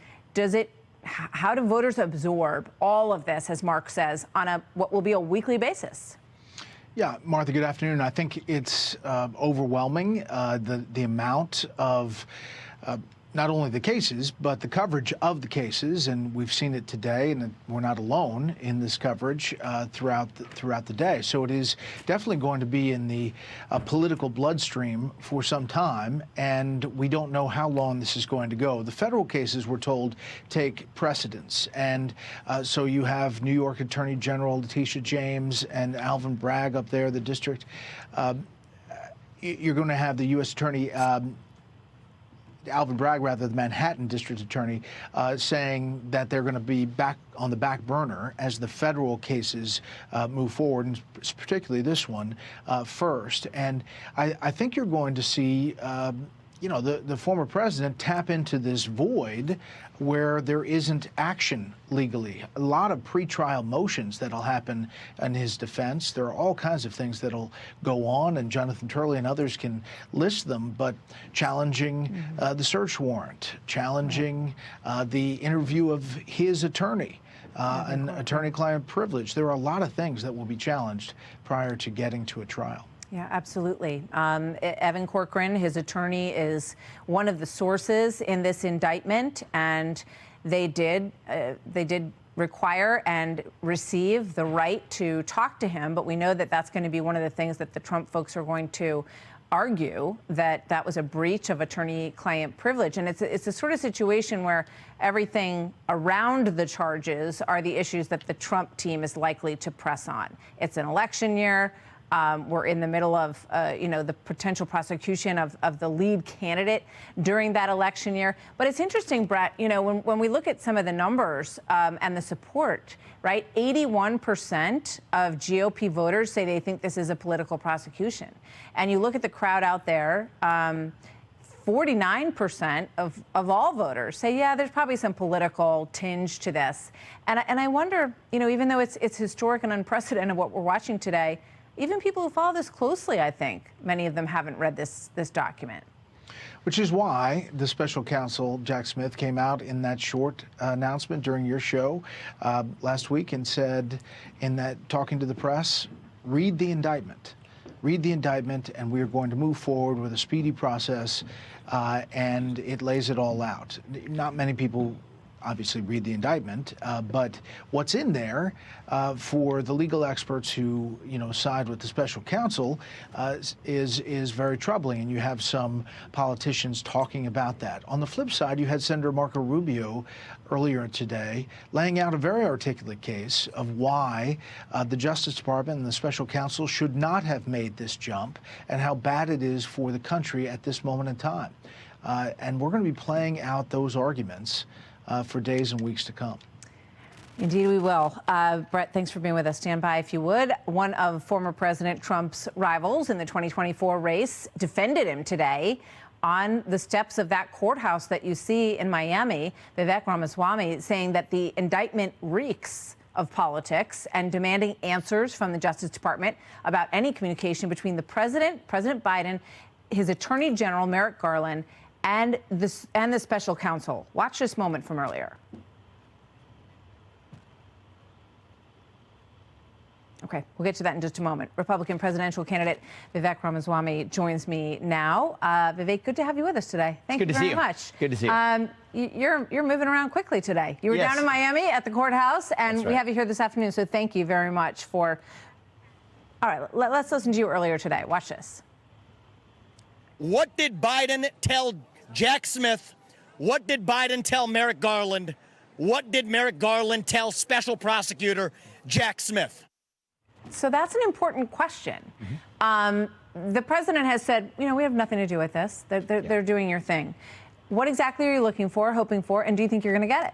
Speaker 10: How do voters absorb all of this, as Mark says, on what will be a weekly basis?
Speaker 11: Yeah, Martha, good afternoon. I think it's overwhelming, the amount of not only the cases, but the coverage of the cases. And we've seen it today, and we're not alone in this coverage throughout the day. So it is definitely going to be in the political bloodstream for some time, and we don't know how long this is going to go. The federal cases, we're told, take precedence. And so you have New York Attorney General Letitia James and Alvin Bragg up there, the district. You're going to have the U.S. Attorney Alvin Bragg, rather, the Manhattan District Attorney, saying that they're going to be back on the back burner as the federal cases move forward, and particularly this one first. And I think you're going to see the former president tap into this void where there isn't action legally. A lot of pretrial motions that'll happen in his defense. There are all kinds of things that'll go on, and Jonathan Turley and others can list them, but challenging the search warrant, challenging the interview of his attorney, and attorney-client privilege. There are a lot of things that will be challenged prior to getting to a trial.
Speaker 10: Yeah, absolutely. Evan Corcoran, his attorney, is one of the sources in this indictment, and they did require and receive the right to talk to him. But we know that that's going to be one of the things that the Trump folks are going to argue, that was a breach of attorney-client privilege. And it's a sort of situation where everything around the charges are the issues that the Trump team is likely to press on. It's an election year. We're in the middle of, the potential prosecution of the lead candidate during that election year. But it's interesting, Bret, when we look at some of the numbers and the support, right, 81% of GOP voters say they think this is a political prosecution. And you look at the crowd out there, 49% of all voters say, yeah, there's probably some political tinge to this. And I wonder, even though it's historic and unprecedented what we're watching today, even people who follow this closely, I think, many of them haven't read this document.
Speaker 11: Which is why the special counsel, Jack Smith, came out in that short announcement during your show last week and said, in that talking to the press, read the indictment. Read the indictment, and we're going to move forward with a speedy process, and it lays it all out. Not many people obviously read the indictment, but what's in there for the legal experts who side with the special counsel is very troubling, and you have some politicians talking about that. On the flip side, you had Senator Marco Rubio earlier today laying out a very articulate case of why the Justice Department and the special counsel should not have made this jump, and how bad it is for the country at this moment in time. And we're going to be playing out those arguments for days and weeks to come.
Speaker 10: Indeed, we will. Bret, thanks for being with us. Stand by if you would. One of former President Trump's rivals in the 2024 race defended him today on the steps of that courthouse that you see in Miami, Vivek Ramaswamy, saying that the indictment reeks of politics and demanding answers from the Justice Department about any communication between the President Biden, his Attorney General, Merrick Garland, and the special counsel. Watch this moment from earlier. Okay, we'll get to that in just a moment. Republican presidential candidate Vivek Ramaswamy joins me now. Vivek, good to have you with us today. Thank you very much.
Speaker 2: Good to see you.
Speaker 10: You're moving around quickly today. You were
Speaker 2: Yes.
Speaker 10: down in Miami at the courthouse, and we have you here this afternoon, so thank you very much for... All right, let's listen to you earlier today. Watch this.
Speaker 22: What did Biden tell Jack Smith? What did Biden tell Merrick Garland? What did Merrick Garland tell Special Prosecutor Jack Smith?
Speaker 10: So that's an important question. The president has said, you know, we have nothing to do with this. They're doing your thing. What exactly are you looking for, hoping for, and do you think you're going to get it?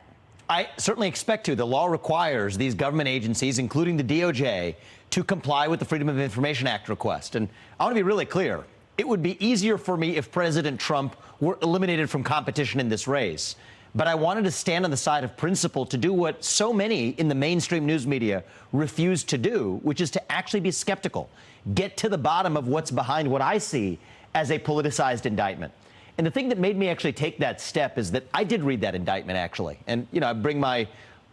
Speaker 2: I certainly expect to. The law requires these government agencies, including the DOJ, to comply with the Freedom of Information Act request. And I want to be really clear. It would be easier for me if President Trump were eliminated from competition in this race. But I wanted to stand on the side of principle to do what so many in the mainstream news media refuse to do, which is to actually be skeptical, get to the bottom of what's behind what I see as a politicized indictment. And the thing that made me actually take that step is that I did read that indictment, actually. And, you know, I bring my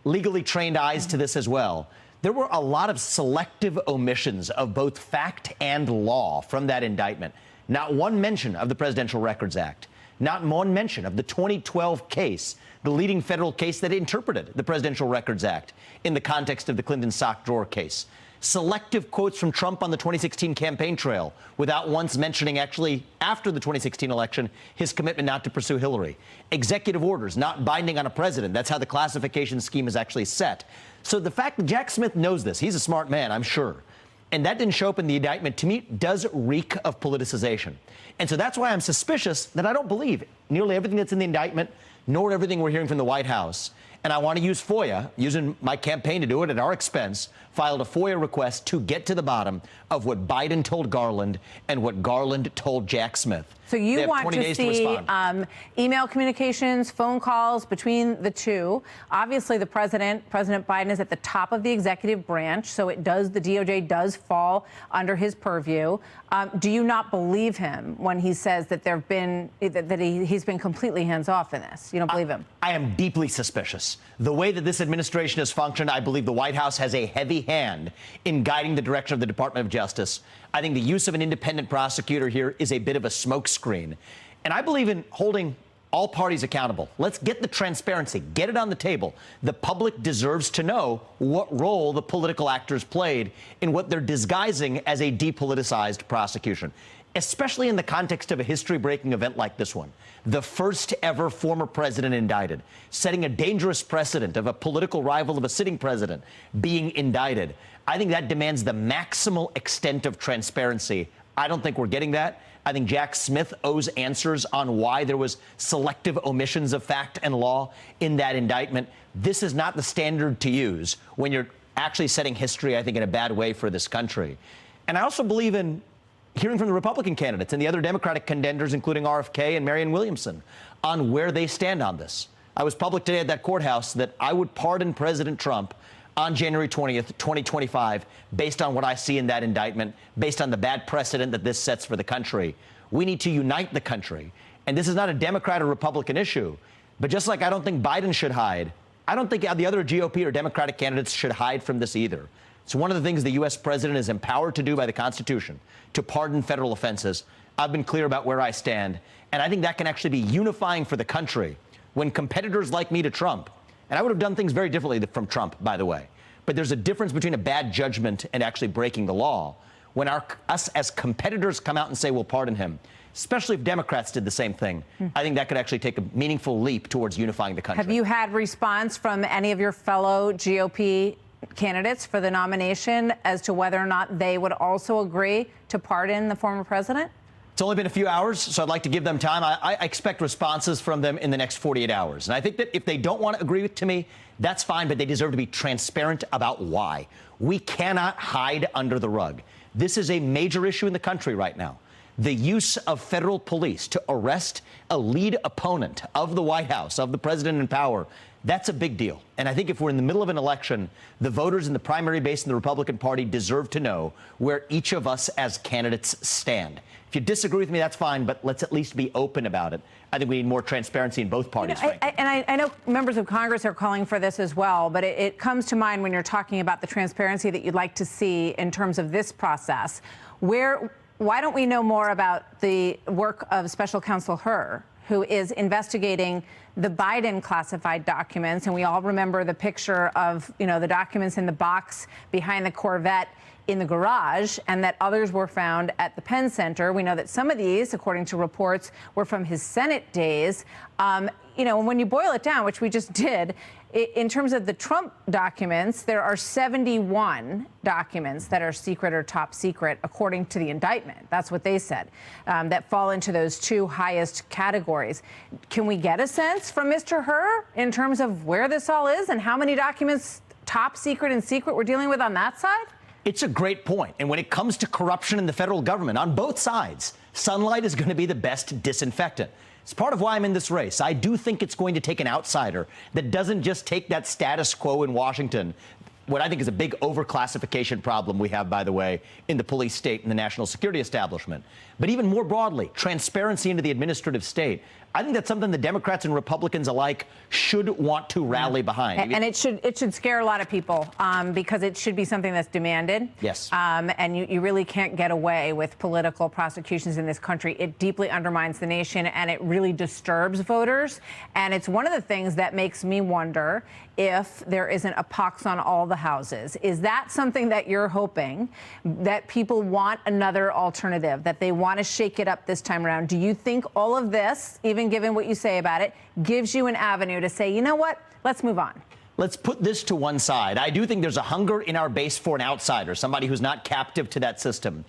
Speaker 2: legally trained eyes to this as well. There were a lot of selective omissions of both fact and law from that indictment. Not one mention of the Presidential Records Act. Not one mention of the 2012 case, the leading federal case that interpreted the Presidential Records Act in the context of the Clinton sock drawer case. Selective quotes from Trump on the 2016 campaign trail without once mentioning, actually, after the 2016 election, his commitment not to pursue Hillary. Executive orders not binding on a president. That's how the classification scheme is actually set. So the fact that Jack Smith knows this, he's a smart man, I'm sure. And that didn't show up in the indictment, to me, does reek of politicization. And so that's why I'm suspicious that I don't believe nearly everything that's in the indictment, nor everything we're hearing from the White House. And I want to use FOIA, using my campaign to do it at our expense, filed a FOIA request to get to the bottom of what Biden told Garland and what Garland told Jack Smith.
Speaker 10: So you want to see email communications, phone calls between the two. Obviously, President Biden is at the top of the executive branch, so the DOJ does fall under his purview. Do you not believe him when he says that he's been completely hands off in this? You don't believe him?
Speaker 2: I am deeply suspicious. The way that this administration has functioned, I believe the White House has a heavy hand in guiding the direction of the Department of Justice. I think the use of an independent prosecutor here is a bit of a smokescreen. And I believe in holding all parties accountable. Let's get the transparency, get it on the table. The public deserves to know what role the political actors played in what they're disguising as a depoliticized prosecution, especially in the context of a history-breaking event like this one. The first ever former president indicted, setting a dangerous precedent of a political rival of a sitting president being indicted. I think that demands the maximal extent of transparency. I don't think we're getting that. I think Jack Smith owes answers on why there was selective omissions of fact and law in that indictment. This is not the standard to use when you're actually setting history, I think, in a bad way for this country. And I also believe in hearing from the Republican candidates and the other Democratic contenders, including RFK and Marianne Williamson, on where they stand on this. I was public today at that courthouse that I would pardon President Trump on January 20th, 2025, based on what I see in that indictment, based on the bad precedent that this sets for the country. We need to unite the country. And this is not a Democrat or Republican issue. But just like I don't think Biden should hide, I don't think the other GOP or Democratic candidates should hide from this either. It's one of the things the U.S. president is empowered to do by the Constitution, to pardon federal offenses. I've been clear about where I stand. And I think that can actually be unifying for the country when competitors like me to Trump, and I would have done things very differently from Trump, by the way. But there's a difference between a bad judgment and actually breaking the law. When us as competitors come out and say we'll pardon him, especially if Democrats did the same thing, I think that could actually take a meaningful leap towards unifying the country.
Speaker 10: Have you had response from any of your fellow GOP candidates for the nomination as to whether or not they would also agree to pardon the former president?
Speaker 2: It's only been a few hours, so I'd like to give them time. I expect responses from them in the next 48 hours. And I think that if they don't want to agree to me, that's fine, but they deserve to be transparent about why. We cannot hide under the rug. This is a major issue in the country right now. the use of federal police to arrest a lead opponent of the White House, of the president in power, that's a big deal. And I think if we're in the middle of an election, the voters in the primary base in the Republican Party deserve to know where each of us as candidates stand. If you disagree with me, that's fine, but let's at least be open about it. I think we need more transparency in both parties.
Speaker 10: I know members of Congress are calling for this as well, but it comes to mind when you're talking about the transparency that you'd like to see in terms of this process. Why don't we know more about the work of Special Counsel Hur, who is investigating the Biden classified documents? And we all remember the picture of, the documents in the box behind the Corvette in the garage, and that others were found at the Penn Center. We know that some of these, according to reports, were from his Senate days. When you boil it down, which we just did, in terms of the Trump documents, there are 71 documents that are secret or top secret, according to the indictment. That's what they said, that fall into those two highest categories. Can we get a sense from Mr. Hur in terms of where this all is and how many documents, top secret and secret, we're dealing with on that side?
Speaker 2: It's a great point. And when it comes to corruption in the federal government, on both sides, sunlight is going to be the best disinfectant. It's part of why I'm in this race. I do think it's going to take an outsider that doesn't just take that status quo in Washington, what I think is a big overclassification problem we have, by the way, in the police state and the national security establishment. But even more broadly, transparency into the administrative state. I think that's something the Democrats and Republicans alike should want to rally behind.
Speaker 10: And it should scare a lot of people because it should be something that's demanded.
Speaker 2: Yes.
Speaker 10: And you really can't get away with political prosecutions in this country. It deeply undermines the nation, and it really disturbs voters. And it's one of the things that makes me wonder if there isn't a pox on all the houses. Is that something that you're hoping, that people want another alternative, that they want to shake it up this time around? Do you think all of this, even given what you say about it, gives you an avenue to say, you know what, let's move on?
Speaker 2: Let's put this to one side. I do think there's a hunger in our base for an outsider, somebody who's not captive to that system.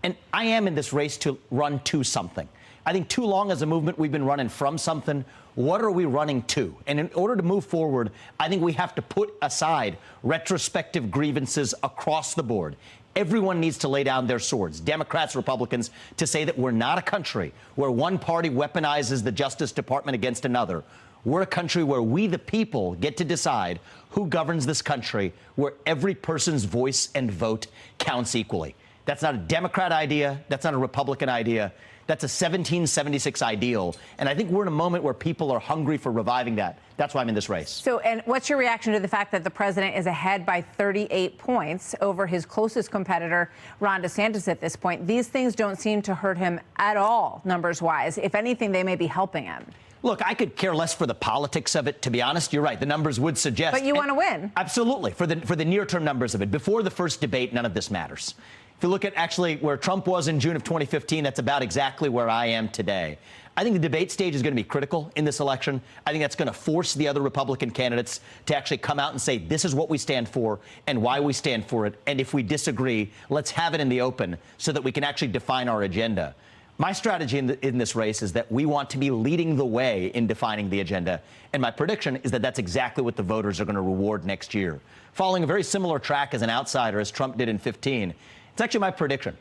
Speaker 2: And I am in this race to run to something. I think too long as a movement we've been running from something. What are we running to? And in order to move forward, I think we have to put aside retrospective grievances across the board. Everyone needs to lay down their swords, Democrats, Republicans, to say that we're not a country where one party weaponizes the Justice Department against another. We're a country where we, the people, get to decide who governs this country, where every person's voice and vote counts equally. That's not a Democrat idea. That's not a Republican idea. That's a 1776 ideal. And I think we're in a moment where people are hungry for reviving that. That's why I'm in this race.
Speaker 10: So, and what's your reaction to the fact that the president is ahead by 38 points over his closest competitor, Ron DeSantis, at this point? These things don't seem to hurt him at all, numbers-wise. If anything, they may be helping him.
Speaker 2: Look, I could care less for the politics of it, to be honest. You're right. The numbers would suggest.
Speaker 10: But you want to win.
Speaker 2: Absolutely. For the near-term numbers of it. Before the first debate, none of this matters. If you look at actually where Trump was in June of 2015, that's about exactly where I am today. I think the debate stage is going to be critical in this election. I think that's going to force the other Republican candidates to actually come out and say, this is what we stand for and why we stand for it. And if we disagree, let's have it in the open so that we can actually define our agenda. My strategy in this race is that we want to be leading the way in defining the agenda. And my prediction is that that's exactly what the voters are going to reward next year. Following a very similar track as an outsider as Trump did in 2015, it's actually my prediction.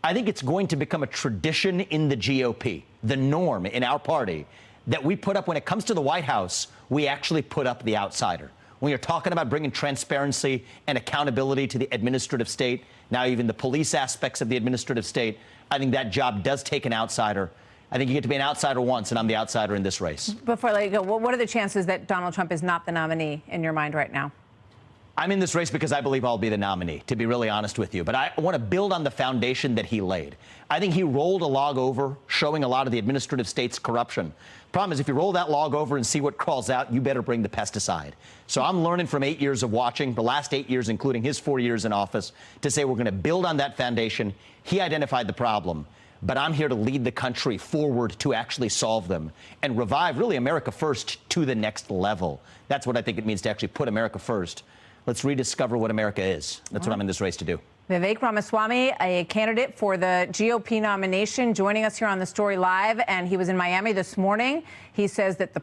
Speaker 2: I think it's going to become a tradition in the GOP, the norm in our party, that we put up, when it comes to the White House, we actually put up the outsider. When you're talking about bringing transparency and accountability to the administrative state, now even the police aspects of the administrative state, I think that job does take an outsider. I think you get to be an outsider once, and I'm the outsider in this race.
Speaker 10: Before I let you go, what are the chances that Donald Trump is not the nominee in your mind right now?
Speaker 2: I'm in this race because I believe I'll be the nominee, to be really honest with you. But I want to build on the foundation that he laid. I think he rolled a log over, showing a lot of the administrative state's corruption. Problem is, if you roll that log over and see what crawls out, you better bring the pesticide. So I'm learning from 8 years of watching, the last 8 years, including his 4 years in office, to say we're going to build on that foundation. He identified the problem, but I'm here to lead the country forward to actually solve them and revive, really, America first to the next level. That's what I think it means to actually put America first. Let's rediscover what America is. That's what I'm in this race to do.
Speaker 10: Vivek Ramaswamy, a candidate for the GOP nomination, joining us here on The Story Live, and he was in Miami this morning. He says that the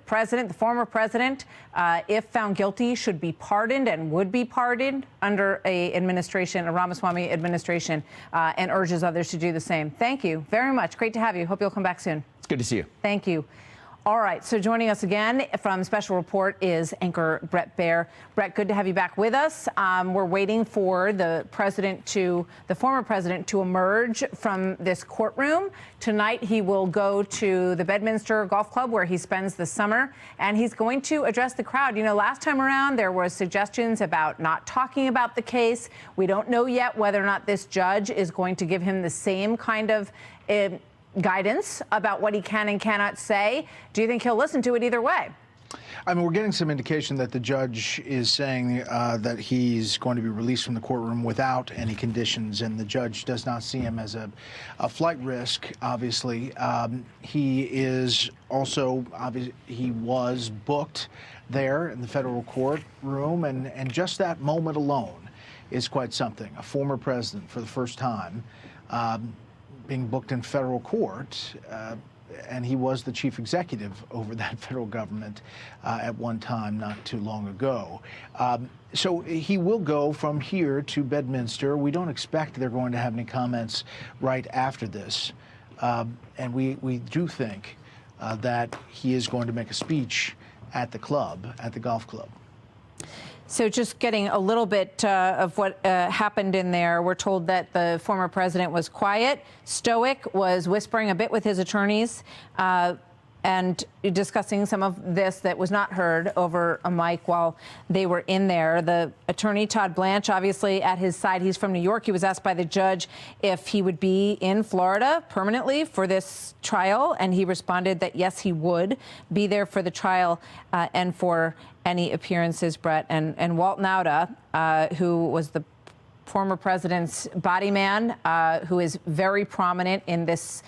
Speaker 10: former president, if found guilty, should be pardoned and would be pardoned under a Ramaswamy administration, and urges others to do the same. Thank you very much. Great to have you. Hope you'll come back soon.
Speaker 2: It's good to see you.
Speaker 10: Thank you. All right, so joining us again from Special Report is anchor Bret Baier. Bret, good to have you back with us. We're waiting for the former president to emerge from this courtroom. Tonight, he will go to the Bedminster Golf Club where he spends the summer, and he's going to address the crowd. You know, last time around, there were suggestions about not talking about the case. We don't know yet whether or not this judge is going to give him the same kind of guidance about what he can and cannot say. Do you think he'll listen to it either way?
Speaker 11: I mean, we're getting some indication that the judge is saying that he's going to be released from the courtroom without any conditions, and the judge does not see him as a flight risk, obviously. He is also, he was booked there in the federal courtroom, and just that moment alone is quite something. A former president for the first time being booked in federal court, and he was the chief executive over that federal government at one time not too long ago. So he will go from here to Bedminster. We don't expect they're going to have any comments right after this. And we do think that he is going to make a speech at the club, at the golf club.
Speaker 10: So just getting a little bit of what happened in there, we're told that the former president was quiet, stoic, was whispering a bit with his attorneys, and discussing some of this that was not heard over a mic while they were in there. The attorney, Todd Blanche, obviously at his side. He's from New York. He was asked by the judge if he would be in Florida permanently for this trial, and he responded that yes, he would be there for the trial and for any appearances, Bret. And Walt Nauta, who was the former president's body man, who is very prominent in this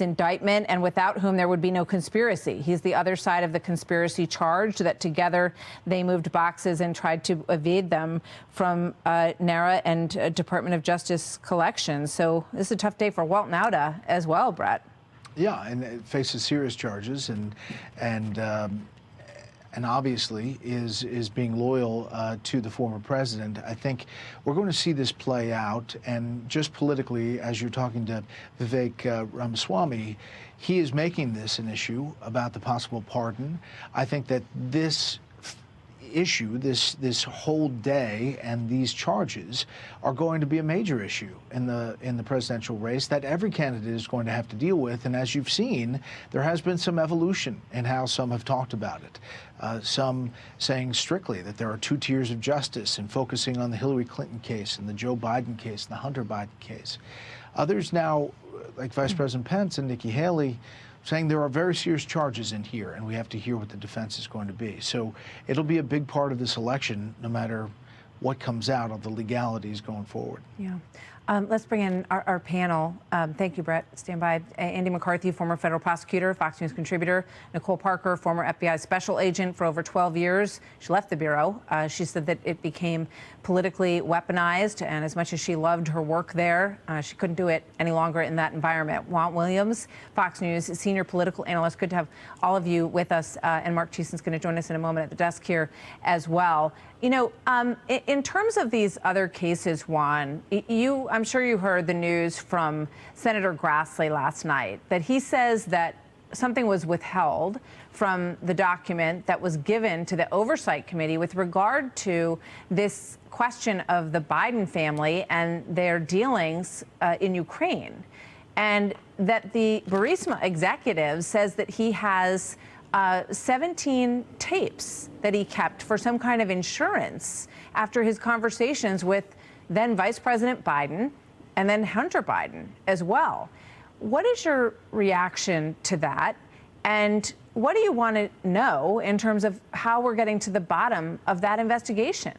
Speaker 10: indictment, and without whom there would be no conspiracy. He's the other side of the conspiracy charge, that together they moved boxes and tried to evade them from NARA and Department of Justice collections. So this is a tough day for Walt Nauta as well, Bret.
Speaker 11: Yeah, and it faces serious charges, and obviously is being loyal to the former president. I think we're going to see this play out, and just politically, as you're talking to Vivek Ramaswamy, he is making this an issue about the possible pardon. I think that this issue, this whole day, and these charges are going to be a major issue in the presidential race that every candidate is going to have to deal with. And as you've seen, there has been some evolution in how some have talked about it. Some saying strictly that there are two tiers of justice and focusing on the Hillary Clinton case and the Joe Biden case and the Hunter Biden case. Others now, like Vice President Pence and Nikki Haley, saying there are very serious charges in here, and we have to hear what the defense is going to be. So it'll be a big part of this election, no matter what comes out of the legalities going forward.
Speaker 10: Yeah. Let's bring in our panel. Thank you, Bret. Stand by. Andy McCarthy, former federal prosecutor, Fox News contributor. Nicole Parker, former FBI special agent for over 12 years. She left the Bureau. She said that it became politically weaponized, and as much as she loved her work there, she couldn't do it any longer in that environment. Walt Williams, Fox News senior political analyst. Good to have all of you with us, and Mark Cheeson's going to join us in a moment at the desk here as well. You know, in terms of these other cases, Juan, I'm sure you heard the news from Senator Grassley last night that he says that something was withheld from the document that was given to the Oversight Committee with regard to this question of the Biden family and their dealings in Ukraine. And that the Burisma executive says that he has 17 tapes that he kept for some kind of insurance after his conversations with then Vice President Biden and then Hunter Biden as well. What is your reaction to that? And what do you want to know in terms of how we're getting to the bottom of that investigation?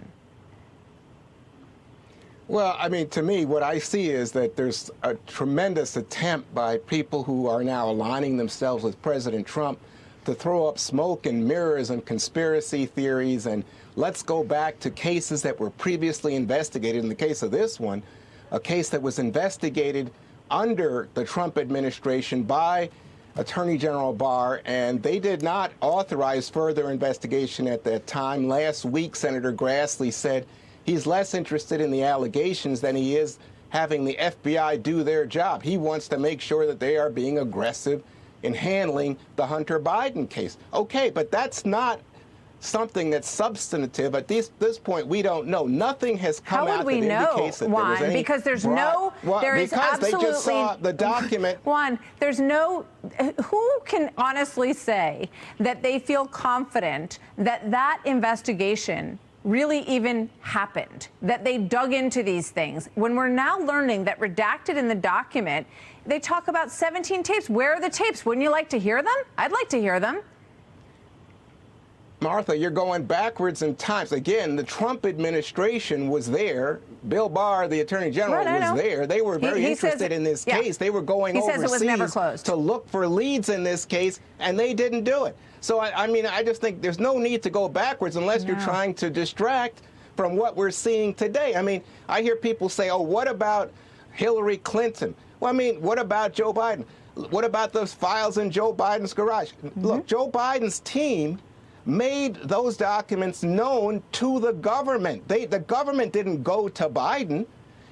Speaker 1: Well, I mean, to me, what I see is that there's a tremendous attempt by people who are now aligning themselves with President Trump to throw up smoke and mirrors and conspiracy theories and let's go back to cases that were previously investigated. In the case of this one, a case that was investigated under the Trump administration by Attorney General Barr, and they did not authorize further investigation at that time. Last week, Senator Grassley said he's less interested in the allegations than he is having the FBI do their job. He wants to make sure that they are being aggressive in handling the Hunter Biden case. Okay, but that's not something that's substantive. At this point, we don't know. Nothing has come out that indicates that there was any
Speaker 10: because there's no, there is absolutely,
Speaker 1: they just saw the document.
Speaker 10: Juan, there's no, who can honestly say that they feel confident that that investigation really even happened, that they dug into these things, when we're now learning that redacted in the document, they talk about 17 tapes. Where are the tapes? Wouldn't you like to hear them? I'd like to hear them.
Speaker 1: Martha, you're going backwards in times. Again, the Trump administration was there. Bill Barr, the Attorney General, was there. They were very interested in this case. They were going overseas to look for leads in this case, and they didn't do it. So, I mean, I just think there's no need to go backwards unless you're trying to distract from what we're seeing today. I mean, I hear people say, oh, what about Hillary Clinton? Well, I mean, what about Joe Biden? What about those files in Joe Biden's garage? Look, Joe Biden's team made those documents known to the government. The government didn't go to Biden.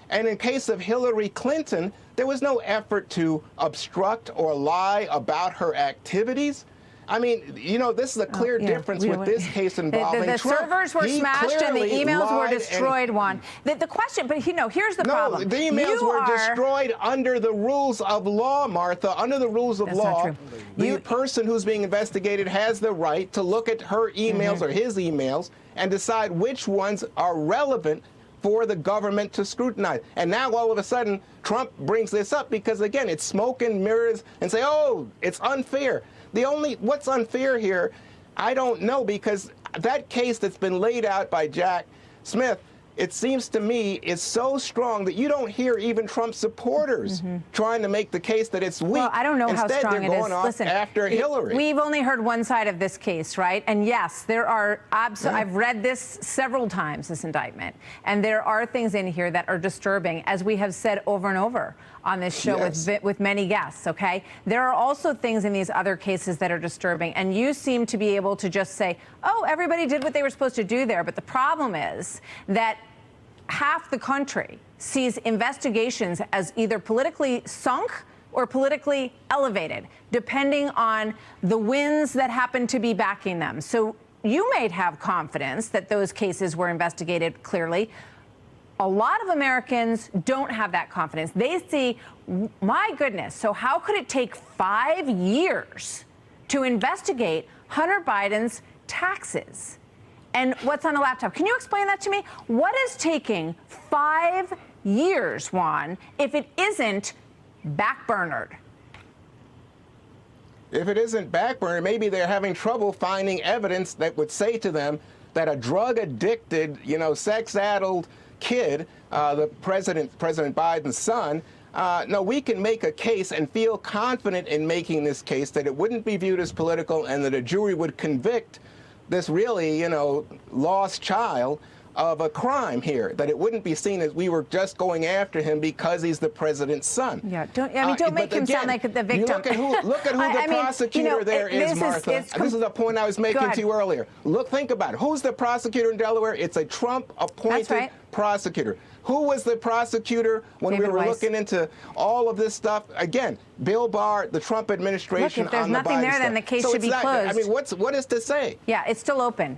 Speaker 1: And in case of Hillary Clinton, there was no effort to obstruct or lie about her activities. I mean, you know, this is a clear difference with this case involving
Speaker 10: the
Speaker 1: Trump.
Speaker 10: servers were smashed and the emails were destroyed, Juan. The question, but you know, here's the problem.
Speaker 1: No, the emails were destroyed under the rules of law, Martha. Under the rules of law, the person who's being investigated has the right to look at her emails or his emails and decide which ones are relevant for the government to scrutinize. And now all of a sudden, Trump brings this up because, again, it's smoke and mirrors and say, oh, it's unfair. What's unfair here, I don't know, because that case that's been laid out by Jack Smith, it seems to me, is so strong that you don't hear even Trump supporters trying to make the case that it's weak.
Speaker 10: Well, I don't know how strong it is.
Speaker 1: Listen, after Hillary.
Speaker 10: We've only heard one side of this case, right? And yes, there are I've read this several times, this indictment, and there are things in here that are disturbing, as we have said over and over on this show with many guests, okay? There are also things in these other cases that are disturbing, and you seem to be able to just say, oh, everybody did what they were supposed to do there. But the problem is that half the country sees investigations as either politically sunk or politically elevated, depending on the winds that happen to be backing them. So you may have confidence that those cases were investigated clearly. A lot of Americans don't have that confidence. They see, my goodness, so how could it take 5 years to investigate Hunter Biden's taxes and what's on a laptop? Can you explain that to me? What is taking 5 years, Juan, if it isn't backburnered?
Speaker 1: If it isn't backburnered, maybe they're having trouble finding evidence that would say to them that a drug-addicted, sex-addled kid, the President Biden's son, no, we can make a case and feel confident in making this case that it wouldn't be viewed as political and that a jury would convict this really, lost child of a crime here, that it wouldn't be seen as we were just going after him because he's the president's son.
Speaker 10: Yeah, don't make him sound like the victim.
Speaker 1: Look at who the prosecutor there is, Martha. This is the point I was making to you earlier. Think about it. Who's the prosecutor in Delaware? It's a Trump-appointed prosecutor. Who was the prosecutor when we were looking into all of this stuff? Again, Bill Barr, the Trump administration.
Speaker 10: Look, if there's nothing there, then the case should be closed.
Speaker 1: I mean, what is to say?
Speaker 10: Yeah, it's still open.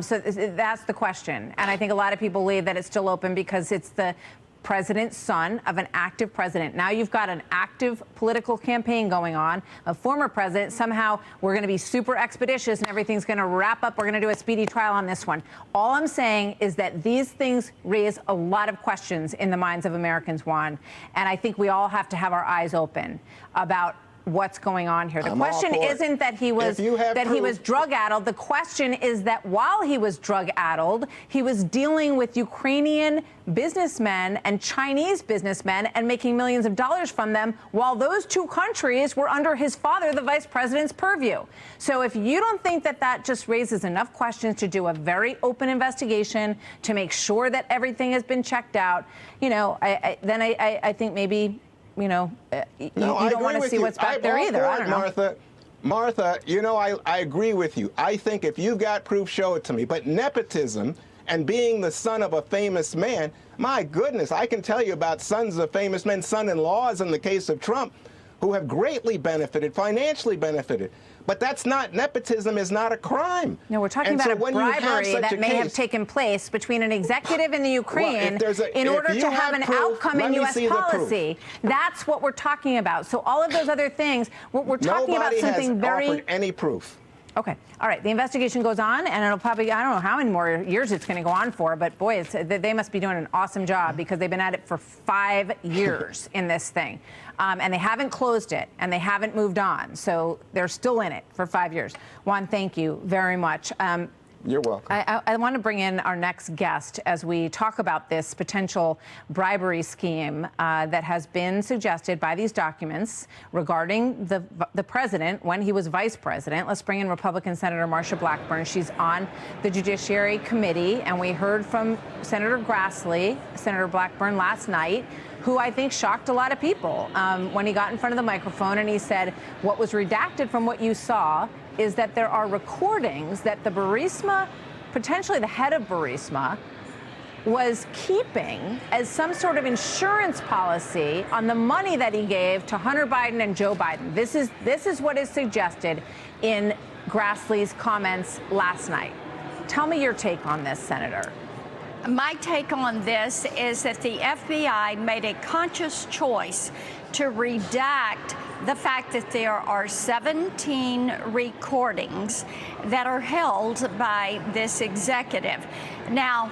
Speaker 10: So that's the question. And I think a lot of people believe that it's still open because it's the president's son of an active president. Now you've got an active political campaign going on, a former president. Somehow we're going to be super expeditious and everything's going to wrap up. We're going to do a speedy trial on this one. All I'm saying is that these things raise a lot of questions in the minds of Americans, Juan. And I think we all have to have our eyes open about what's going on here. The
Speaker 1: I'm all
Speaker 10: question
Speaker 1: for it.
Speaker 10: isn't that he was
Speaker 1: If you have
Speaker 10: he was
Speaker 1: proof-
Speaker 10: drug-addled. The question is that while he was drug-addled, he was dealing with Ukrainian businessmen and Chinese businessmen and making millions of dollars from them while those two countries were under his father, the vice president's purview. So if you don't think that that just raises enough questions to do a very open investigation to make sure that everything has been checked out, you know, I think maybe, you know, you don't want to see what's back there either. I don't know.
Speaker 1: Martha, you know, I agree with you. I think if you got proof, show it to me. But nepotism and being the son of a famous man, my goodness, I can tell you about sons of famous men, son-in-laws in the case of Trump, who have greatly benefited, financially benefited. But that's not, nepotism is not a crime.
Speaker 10: No, we're talking about a bribery that may have taken place between an executive in the Ukraine in order to have an outcome in U.S. policy. That's what we're talking about. So all of those other things, we're talking about something very...
Speaker 1: Nobody has offered any proof.
Speaker 10: Okay. All right. The investigation goes on, and it'll probably, I don't know how many more years it's going to go on for, but boy, they must be doing an awesome job because they've been at it for 5 years in this thing. And they haven't closed it, and they haven't moved on. So they're still in it for 5 years. Juan, thank you very much.
Speaker 1: You're welcome.
Speaker 10: I want to bring in our next guest as we talk about this potential bribery scheme that has been suggested by these documents regarding the president when he was vice president. Let's bring in Republican Senator Marsha Blackburn. She's on the Judiciary Committee, and we heard from Senator Grassley, Senator Blackburn, last night, who I think shocked a lot of people when he got in front of the microphone and he said, what was redacted from what you saw is that there are recordings that the Burisma, potentially the head of Burisma, was keeping as some sort of insurance policy on the money that he gave to Hunter Biden and Joe Biden. This is what is suggested in Grassley's comments last night. Tell me your take on this, Senator.
Speaker 7: My take on this is that the FBI made a conscious choice to redact the fact that there are 17 recordings that are held by this executive. Now,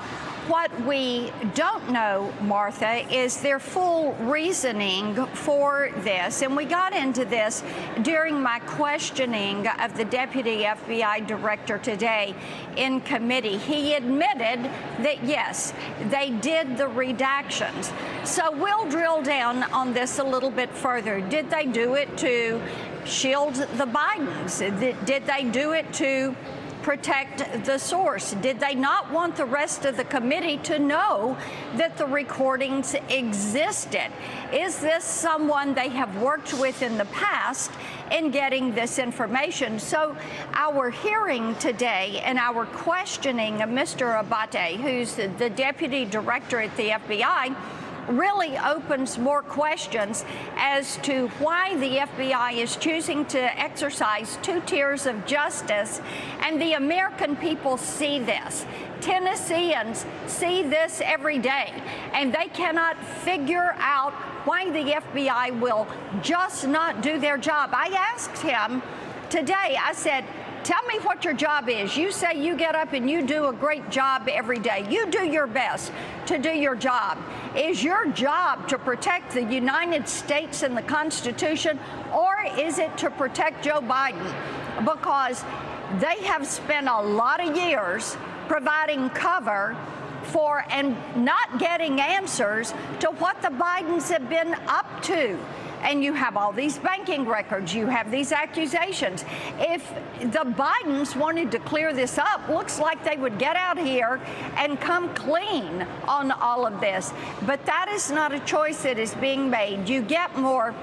Speaker 7: what we don't know, Martha, is their full reasoning for this. And we got into this during my questioning of the Deputy FBI Director today in committee. He admitted that, yes, they did the redactions. So we'll drill down on this a little bit further. Did they do it to shield the Bidens? Did they do it to protect the source? Did they not want the rest of the committee to know that the recordings existed? Is this someone they have worked with in the past in getting this information? So our hearing today and our questioning of Mr. Abate, who's the deputy director at the FBI, really opens more questions as to why the FBI is choosing to exercise 2 tiers of justice, and the American people see this. Tennesseans see this every day, and they cannot figure out why the FBI will just not do their job. I asked him today, I said, tell me what your job is. You say you get up and you do a great job every day. You do your best to do your job. Is your job to protect the United States and the Constitution, or is it to protect Joe Biden? Because they have spent a lot of years providing cover for and not getting answers to what the Bidens have been up to. And you have all these banking records, you have these accusations. If the Bidens wanted to clear this up, looks like they would get out here and come clean on all of this. But that is not a choice that is being made. You get more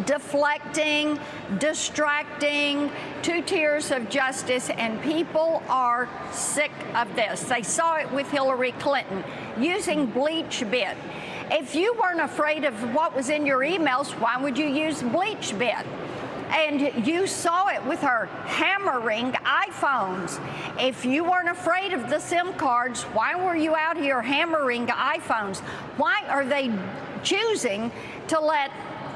Speaker 7: deflecting, distracting, 2 tiers of justice, and people are sick of this. They saw it with Hillary Clinton using bleach bit. If you weren't afraid of what was in your emails, why would you use bleach bit? And you saw it with her hammering iPhones. If you weren't afraid of the SIM cards, why were you out here hammering iPhones? Why are they choosing to let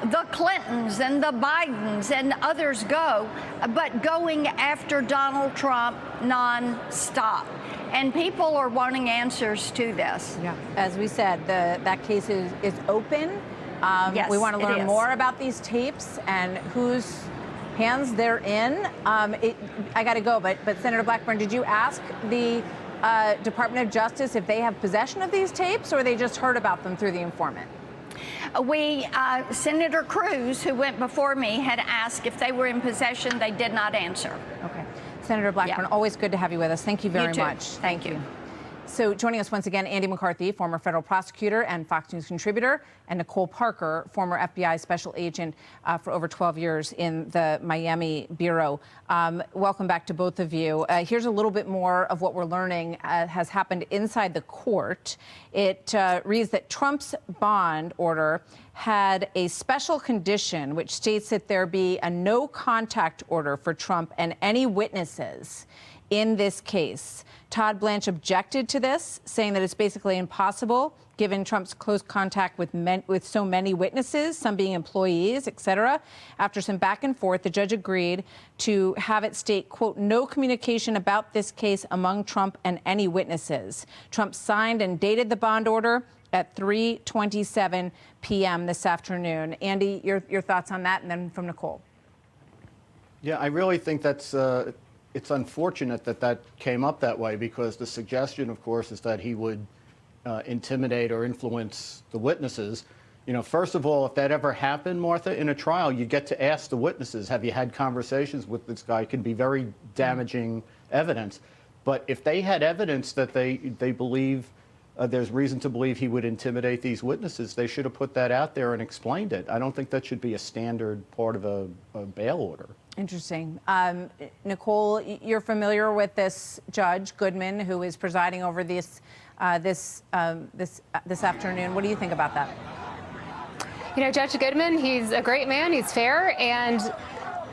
Speaker 7: the Clintons and the Bidens and others go, but going after Donald Trump nonstop? And people are wanting answers to this.
Speaker 10: Yeah. As we said, that case is open.
Speaker 7: Yes,
Speaker 10: we want to
Speaker 7: it
Speaker 10: learn
Speaker 7: is.
Speaker 10: more about these tapes and whose hands they're in. I got to go, but Senator Blackburn, did you ask the Department of Justice if they have possession of these tapes, or they just heard about them through the informant?
Speaker 7: Senator Cruz, who went before me, had asked if they were in possession. They did not answer.
Speaker 10: Okay. Senator Blackburn, always good to have you with us. Thank you very much.
Speaker 7: Thank you.
Speaker 10: So joining us once again, Andy McCarthy, former federal prosecutor and Fox News contributor, and Nicole Parker, former FBI special agent for over 12 years in the Miami Bureau. Welcome back to both of you. Here's a little bit more of what we're learning has happened inside the court. It reads that Trump's bond order had a special condition which states that there be a no contact order for Trump and any witnesses in this case. Todd Blanche objected to this, saying that it's basically impossible, given Trump's close contact with so many witnesses, some being employees, et cetera. After some back and forth, the judge agreed to have it state, quote, no communication about this case among Trump and any witnesses. Trump signed and dated the bond order at 3:27 p.m. this afternoon. Andy, your thoughts on that, and then from Nicole.
Speaker 19: Yeah, I really think that's it's unfortunate that that came up that way, because the suggestion, of course, is that he would intimidate or influence the witnesses. You know, first of all, if that ever happened, Martha, in a trial, you get to ask the witnesses, have you had conversations with this guy? It can be very damaging evidence. But if they had evidence that they believe there's reason to believe he would intimidate these witnesses, they should have put that out there and explained it. I don't think that should be a standard part of a bail order.
Speaker 10: Interesting. Nicole, you're familiar with this Judge Goodman, who is presiding over this afternoon. What do you think about that?
Speaker 21: You know, Judge Goodman, he's a great man. He's fair, and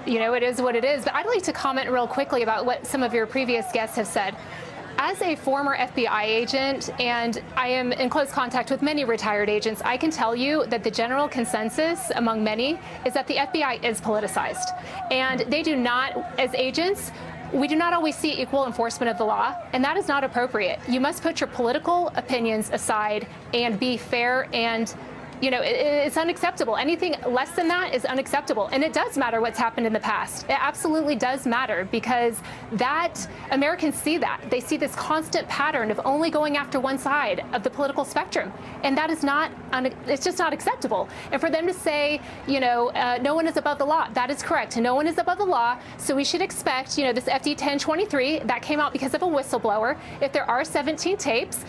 Speaker 21: you know, it is what it is. But I'd like to comment real quickly about what some of your previous guests have said. As a former FBI agent, and I am in close contact with many retired agents, I can tell you that the general consensus among many is that the FBI is politicized. And they do not, as agents, we do not always see equal enforcement of the law, and that is not appropriate. You must put your political opinions aside and be fair, and you know, it's unacceptable. Anything less than that is unacceptable. And it does matter what's happened in the past. It absolutely does matter, because that Americans see that. They see this constant pattern of only going after one side of the political spectrum. And that is not, it's just not acceptable. And for them to say, you know, no one is above the law, that is correct. No one is above the law. So we should expect, you know, this FD 1023, that came out because of a whistleblower. If there are 17 tapes,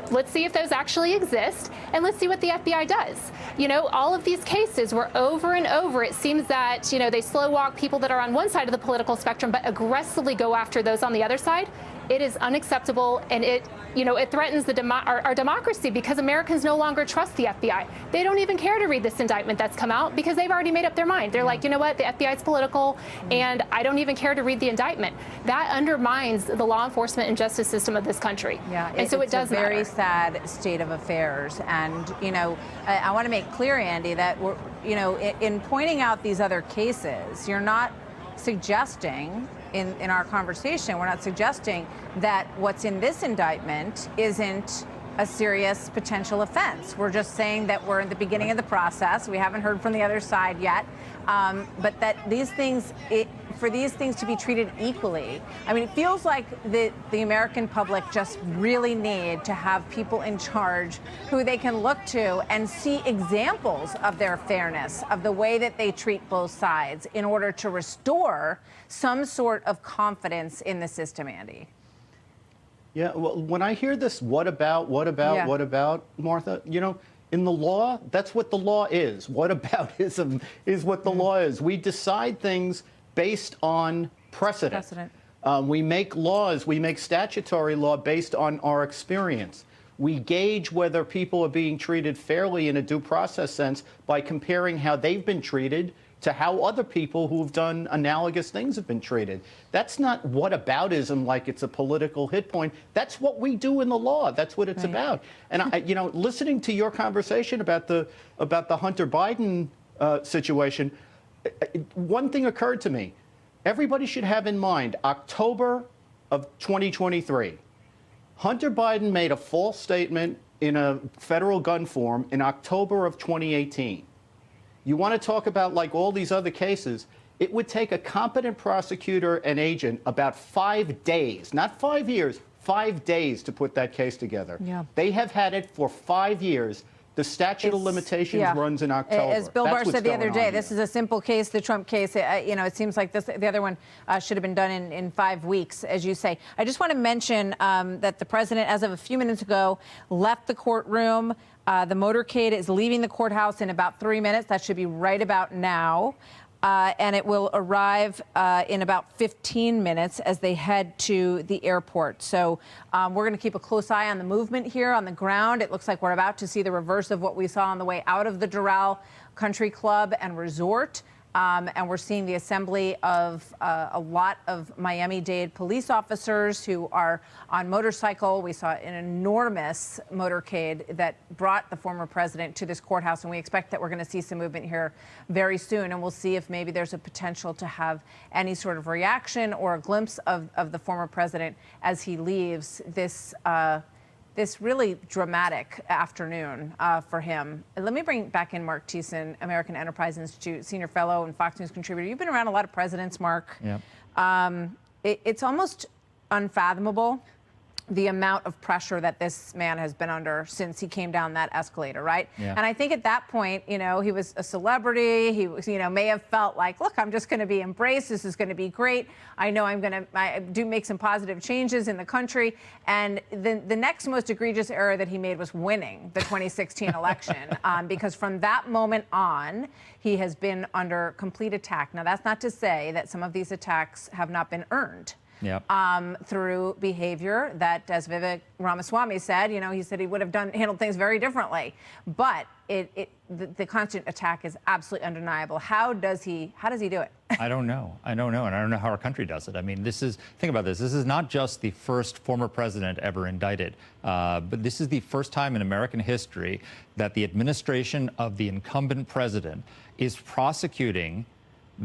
Speaker 21: let's see if those actually exist, and let's see what the FBI does. You know, all of these cases where over and over it seems that, you know, they slow walk people that are on one side of the political spectrum but aggressively go after those on the other side. It is unacceptable, and it, you know, it threatens our democracy, because Americans no longer trust the FBI. They don't even care to read this indictment that's come out, because they've already made up their mind. They're like, you know what, the FBI is political, and I don't even care to read the indictment. That undermines the law enforcement and justice system of this country.
Speaker 10: Yeah,
Speaker 21: and so it does matter.
Speaker 10: It's a very sad state of affairs. And, you know, I want to make clear, Andy, that we're, you know, in pointing out these other cases, you're not suggesting in our conversation, we're not suggesting that what's in this indictment isn't a serious potential offense. We're just saying that we're in the beginning of the process. We haven't heard from the other side yet, but that these things, for these things to be treated equally, I mean, it feels like the American public just really need to have people in charge who they can look to and see examples of their fairness, of the way that they treat both sides, in order to restore some sort of confidence in the system, Andy.
Speaker 19: Yeah, well, when I hear this, what about, Martha, you know, in the law, that's what the law is. Whataboutism is what the law is. We decide things based on precedent. We make laws, we make statutory law based on our experience. We gauge whether people are being treated fairly in a due process sense by comparing how they've been treated to how other people who've done analogous things have been treated. That's not whataboutism like it's a political hit point. That's what we do in the law. That's what it's about. And I, you know, listening to your conversation about the Hunter Biden situation, one thing occurred to me. Everybody should have in mind October of 2023. Hunter Biden made a false statement in a federal gun form in October of 2018. You want to talk about like all these other cases, it would take a competent prosecutor and agent about 5 days, not 5 years, 5 days to put that case together.
Speaker 10: Yeah.
Speaker 19: They have had it for 5 years. The statute of limitations runs in October.
Speaker 10: As Bill Barr said the other day, this
Speaker 19: is
Speaker 10: a simple case, the Trump case. It seems like the other one should have been done in 5 weeks, as you say. I just want to mention that the president, as of a few minutes ago, left the courtroom. The motorcade is leaving the courthouse in about 3 minutes. That should be right about now. And it will arrive in about 15 minutes as they head to the airport. So we're going to keep a close eye on the movement here on the ground. It looks like we're about to see the reverse of what we saw on the way out of the Doral Country Club and Resort. And we're seeing the assembly of a lot of Miami-Dade police officers who are on motorcycle. We saw an enormous motorcade that brought the former president to this courthouse, and we expect that we're going to see some movement here very soon. And we'll see if maybe there's a potential to have any sort of reaction or a glimpse of the former president as he leaves this really dramatic afternoon for him. Let me bring back in Mark Thiessen, American Enterprise Institute senior fellow and Fox News contributor. You've been around a lot of presidents, Mark.
Speaker 3: Yeah.
Speaker 10: It's almost unfathomable the amount of pressure that this man has been under since he came down that escalator, right?
Speaker 3: Yeah.
Speaker 10: And I think at that point, he was a celebrity. He was, may have felt like, look, I'm just going to be embraced. This is going to be great. I know I do make some positive changes in the country. And the next most egregious error that he made was winning the 2016 election, because from that moment on, he has been under complete attack. Now, that's not to say that some of these attacks have not been earned.
Speaker 3: Yep.
Speaker 10: Through behavior that, as Vivek Ramaswamy said, he said he would have handled things very differently. But the constant attack is absolutely undeniable. How does he do it?
Speaker 3: I don't know. And I don't know how our country does it. I mean, think about this. This is not just the first former president ever indicted, but this is the first time in American history that the administration of the incumbent president is prosecuting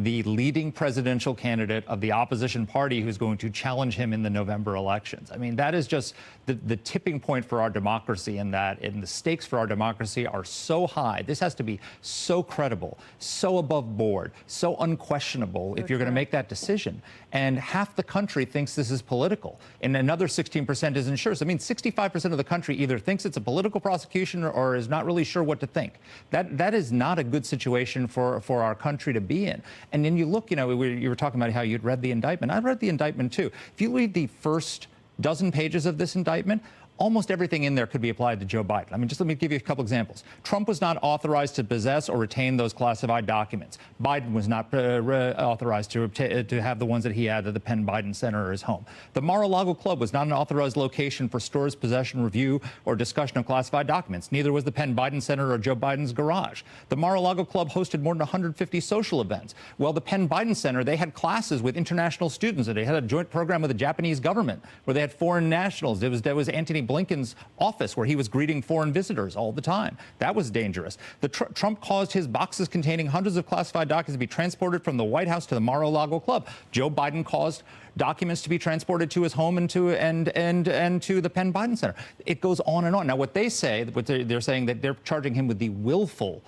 Speaker 3: the leading presidential candidate of the opposition party who's going to challenge him in the November elections. I mean, that is just the tipping point for our democracy, and the stakes for our democracy are so high. This has to be so credible, so above board, so unquestionable if you're going to make that decision. And half the country thinks this is political, and another 16% isn't sure. So, I mean, 65% of the country either thinks it's a political prosecution or is not really sure what to think. That is not a good situation for our country to be in. And then you look, you were talking about how you'd read the indictment. I read the indictment, too. If you read the first dozen pages of this indictment, almost everything in there could be applied to Joe Biden. I mean, just let me give you a couple examples. Trump was not authorized to possess or retain those classified documents. Biden was not authorized to have the ones that he had at the Penn Biden Center or his home. The Mar-a-Lago Club was not an authorized location for stores, possession, review, or discussion of classified documents. Neither was the Penn Biden Center or Joe Biden's garage. The Mar-a-Lago Club hosted more than 150 social events. Well, the Penn Biden Center, they had classes with international students, and they had a joint program with the Japanese government where they had foreign nationals. There was Antony Blinken's office where he was greeting foreign visitors all the time. That was dangerous. Trump caused his boxes containing hundreds of classified documents to be transported from the White House to the Mar-a-Lago Club. Joe Biden caused documents to be transported to his home and to the Penn Biden Center. It goes on and on. Now, what they're saying that they're charging him with the willful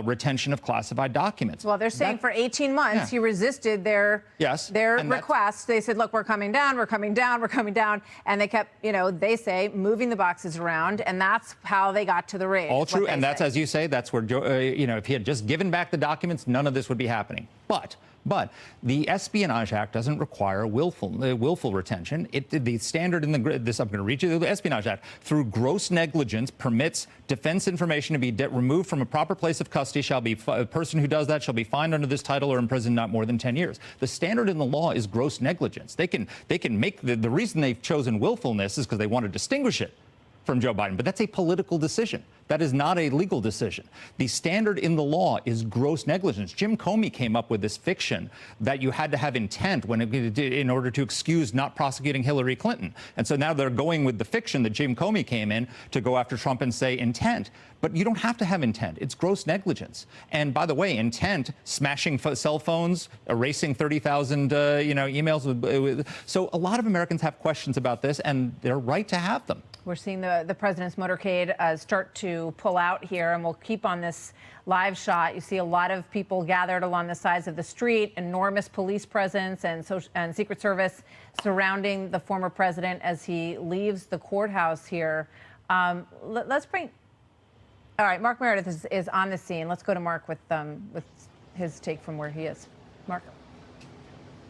Speaker 3: retention of classified documents.
Speaker 10: Well, they're saying for 18 months he resisted their requests. They said, look, we're coming down, we're coming down, we're coming down. And they kept, they say, moving the boxes around. And that's how they got to the raid.
Speaker 3: All true. And that's, as you say, that's where, if he had just given back the documents, none of this would be happening. But the Espionage Act doesn't require willful retention. The standard in this, I'm going to read you the Espionage Act, through gross negligence permits defense information to be removed from a proper place of custody. A person who does that shall be fined under this title or imprisoned not more than 10 years. The standard in the law is gross negligence. They can make the reason they've chosen willfulness is because they want to distinguish it from Joe Biden, but that's a political decision. That is not a legal decision. The standard in the law is gross negligence. Jim Comey came up with this fiction that you had to have intent in order to excuse not prosecuting Hillary Clinton. And so now they're going with the fiction that Jim Comey came in to go after Trump and say intent. But you don't have to have intent. It's gross negligence. And by the way, intent, smashing cell phones, erasing 30,000 emails. So a lot of Americans have questions about this, and they're right to have them.
Speaker 10: We're seeing the president's motorcade start to pull out here, and we'll keep on this live shot. You see a lot of people gathered along the sides of the street, enormous police presence and Secret Service surrounding the former president as he leaves the courthouse here. Let's bring. All right, Mark Meredith is on the scene. Let's go to Mark with his take from where he is. Mark.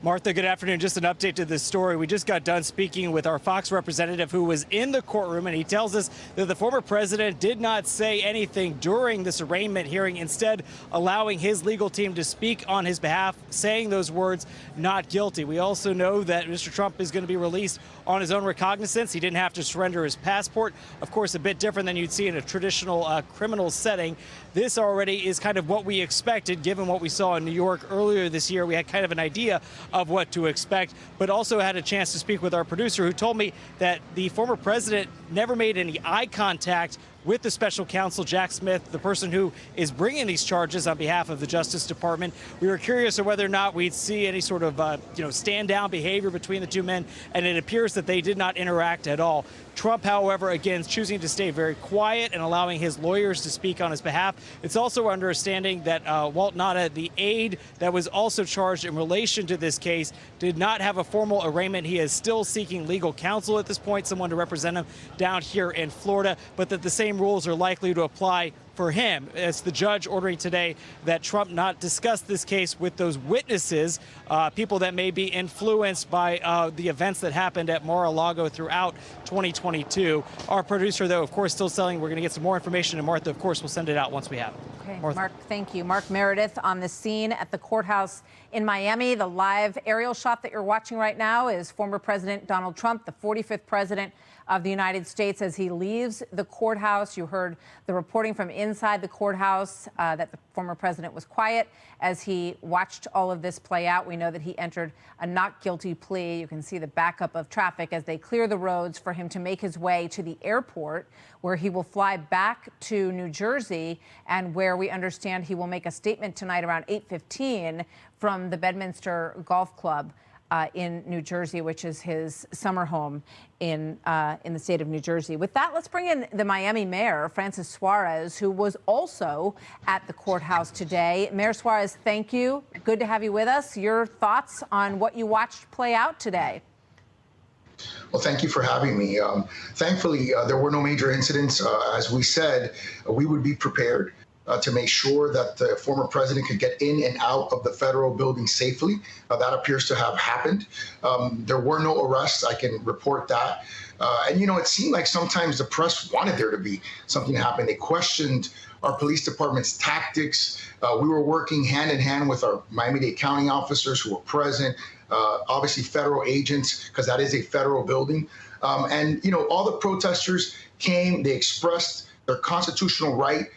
Speaker 12: Martha, good afternoon. Just an update to this story. We just got done speaking with our Fox representative who was in the courtroom, and he tells us that the former president did not say anything during this arraignment hearing, instead allowing his legal team to speak on his behalf, saying those words, not guilty. We also know that Mr. Trump is going to be released on his own recognizance. He didn't have to surrender his passport. Of course, a bit different than you'd see in a traditional criminal setting. This already is kind of what we expected, given what we saw in New York earlier this year. We had kind of an idea of what to expect, but also had a chance to speak with our producer, who told me that the former president never made any eye contact with the special counsel, Jack Smith, the person who is bringing these charges on behalf of the Justice Department. We were curious of whether or not we'd see any sort of, stand down behavior between the two men, and it appears that they did not interact at all. Trump, however, again, choosing to stay very quiet and allowing his lawyers to speak on his behalf. It's also our understanding that Walt Nauta, the aide that was also charged in relation to this case, did not have a formal arraignment. He is still seeking legal counsel at this point, someone to represent him down here in Florida, but that the same rules are likely to apply for him. It's the judge ordering today that Trump not discuss this case with those witnesses, people that may be influenced by the events that happened at Mar-a-Lago throughout 2022. Our producer, though, of course, still saying we're going to get some more information, and Martha, of course, will send it out once we have it.
Speaker 10: Okay,
Speaker 12: Martha.
Speaker 10: Mark, thank you. Mark Meredith on the scene at the courthouse in Miami. The live aerial shot that you're watching right now is former President Donald Trump, the 45th president of the United States, as he leaves the courthouse. You heard the reporting from inside the courthouse that the former president was quiet as he watched all of this play out. We know that he entered a not guilty plea. You can see the backup of traffic as they clear the roads for him to make his way to the airport, where he will fly back to New Jersey, and where we understand he will make a statement tonight around 8:15 from the Bedminster Golf Club in New Jersey, which is his summer home in the state of New Jersey. With that, let's bring in the Miami mayor, Francis Suarez, who was also at the courthouse today. Mayor Suarez, thank you. Good to have you with us. Your thoughts on what you watched play out today?
Speaker 8: Well, thank you for having me. Thankfully, there were no major incidents. As we said, we would be prepared to make sure that the former president could get in and out of the federal building safely. That appears to have happened. There were no arrests. I can report that. And, it seemed like sometimes the press wanted there to be something to happen. They questioned our police department's tactics. We were working hand in hand with our Miami-Dade County officers who were present, obviously federal agents, because that is a federal building. And, all the protesters came, they expressed their constitutional right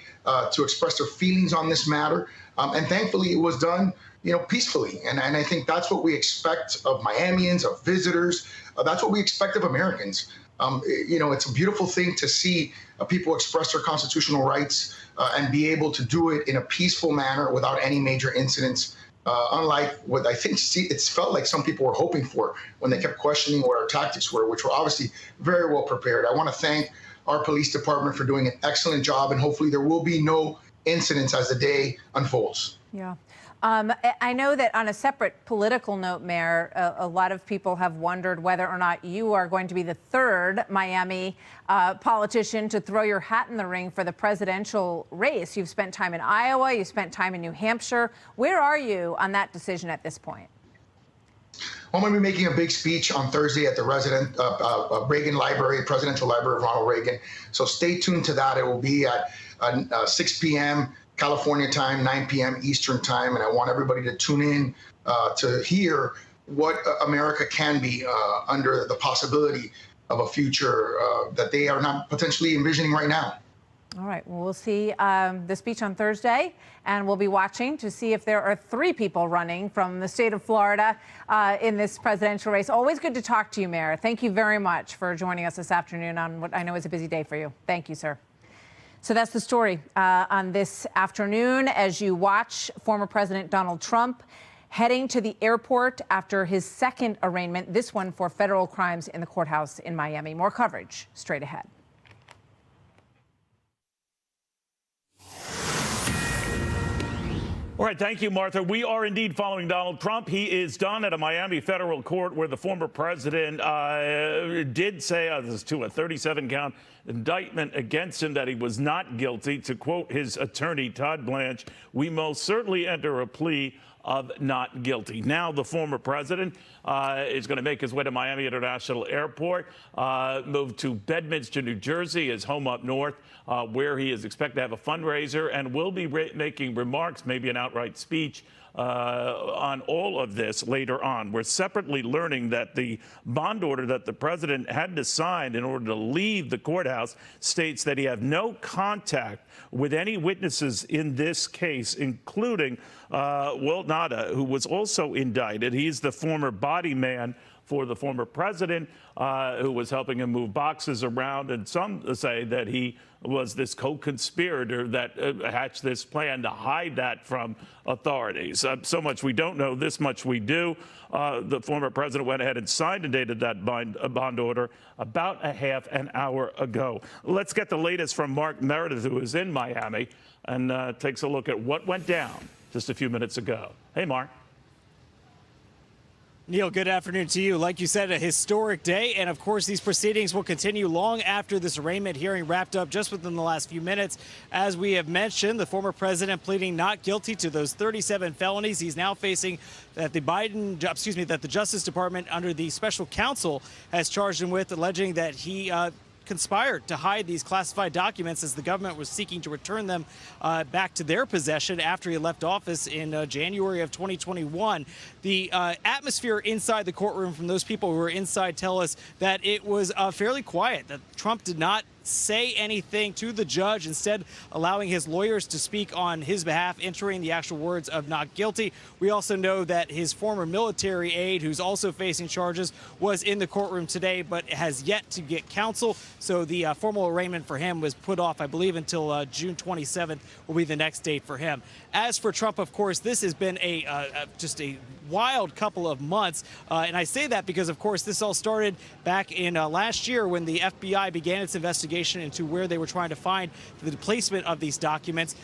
Speaker 8: to express their feelings on this matter. And thankfully, it was done, peacefully. And I think that's what we expect of Miamians, of visitors. That's what we expect of Americans. It's a beautiful thing to see people express their constitutional rights and be able to do it in a peaceful manner without any major incidents. Unlike what I think it's felt like some people were hoping for when they kept questioning what our tactics were, which were obviously very well prepared. I want to thank our police department for doing an excellent job, and hopefully there will be no incidents as the day unfolds.
Speaker 10: Yeah. I know that on a separate political note, Mayor, a lot of people have wondered whether or not you are going to be the third Miami politician to throw your hat in the ring for the presidential race. You've spent time in Iowa, you spent time in New Hampshire. Where are you on that decision at this point?
Speaker 8: I'm going to be making a big speech on Thursday at the Reagan Library, Presidential Library of Ronald Reagan. So stay tuned to that. It will be at 6 p.m. California time, 9 p.m. Eastern time. And I want everybody to tune in to hear what America can be under the possibility of a future that they are not potentially envisioning right now.
Speaker 10: All right. Well, we'll see the speech on Thursday, and we'll be watching to see if there are 3 people running from the state of Florida in this presidential race. Always good to talk to you, Mayor. Thank you very much for joining us this afternoon on what I know is a busy day for you. Thank you, sir. So that's the story on this afternoon as you watch former President Donald Trump heading to the airport after his second arraignment, this one for federal crimes in the courthouse in Miami. More coverage straight ahead.
Speaker 4: All right, thank you, Martha. We are indeed following Donald Trump. He is done at a Miami federal court where the former president did say, this is to a 37-count indictment against him, that he was not guilty. To quote his attorney, Todd Blanche, "We most certainly enter a plea of not guilty." Now the former president is going to make his way to Miami International Airport, move to Bedminster, New Jersey, his home up north, where he is expected to have a fundraiser and will be making remarks, maybe an outright speech, on all of this later on. We're separately learning that the bond order that the president had to sign in order to leave the courthouse states that he have no contact with any witnesses in this case, including Walt Nauta, who was also indicted. He's the former body man for the former president, who was helping him move boxes around. And some say that he was this co-conspirator that hatched this plan to hide that from authorities. So much we don't know, this much we do. The former president went ahead and signed and dated that bond order about a half an hour ago. Let's get the latest from Mark Meredith, who is in Miami, and takes a look at what went down just a few minutes ago. Hey, Mark.
Speaker 12: Neil, good afternoon to you. Like you said, a historic day, and of course these proceedings will continue long after this arraignment hearing wrapped up just within the last few minutes. As we have mentioned, the former president pleading not guilty to those 37 felonies he's now facing that the Justice Department under the special counsel has charged him with, alleging that he conspired to hide these classified documents as the government was seeking to return them back to their possession after he left office in January of 2021. The atmosphere inside the courtroom from those people who were inside tell us that it was fairly quiet, that Trump did not say anything to the judge, instead allowing his lawyers to speak on his behalf, entering the actual words of not guilty. We also know that his former military aide, who's also facing charges, was in the courtroom today but has yet to get counsel. So the formal arraignment for him was put off, I believe, until June 27th will be the next date for him. As for Trump, of course, this has been just a wild couple of months. And I say that because, of course, this all started back in last year when the FBI began its investigation into where they were trying to find the placement of these documents.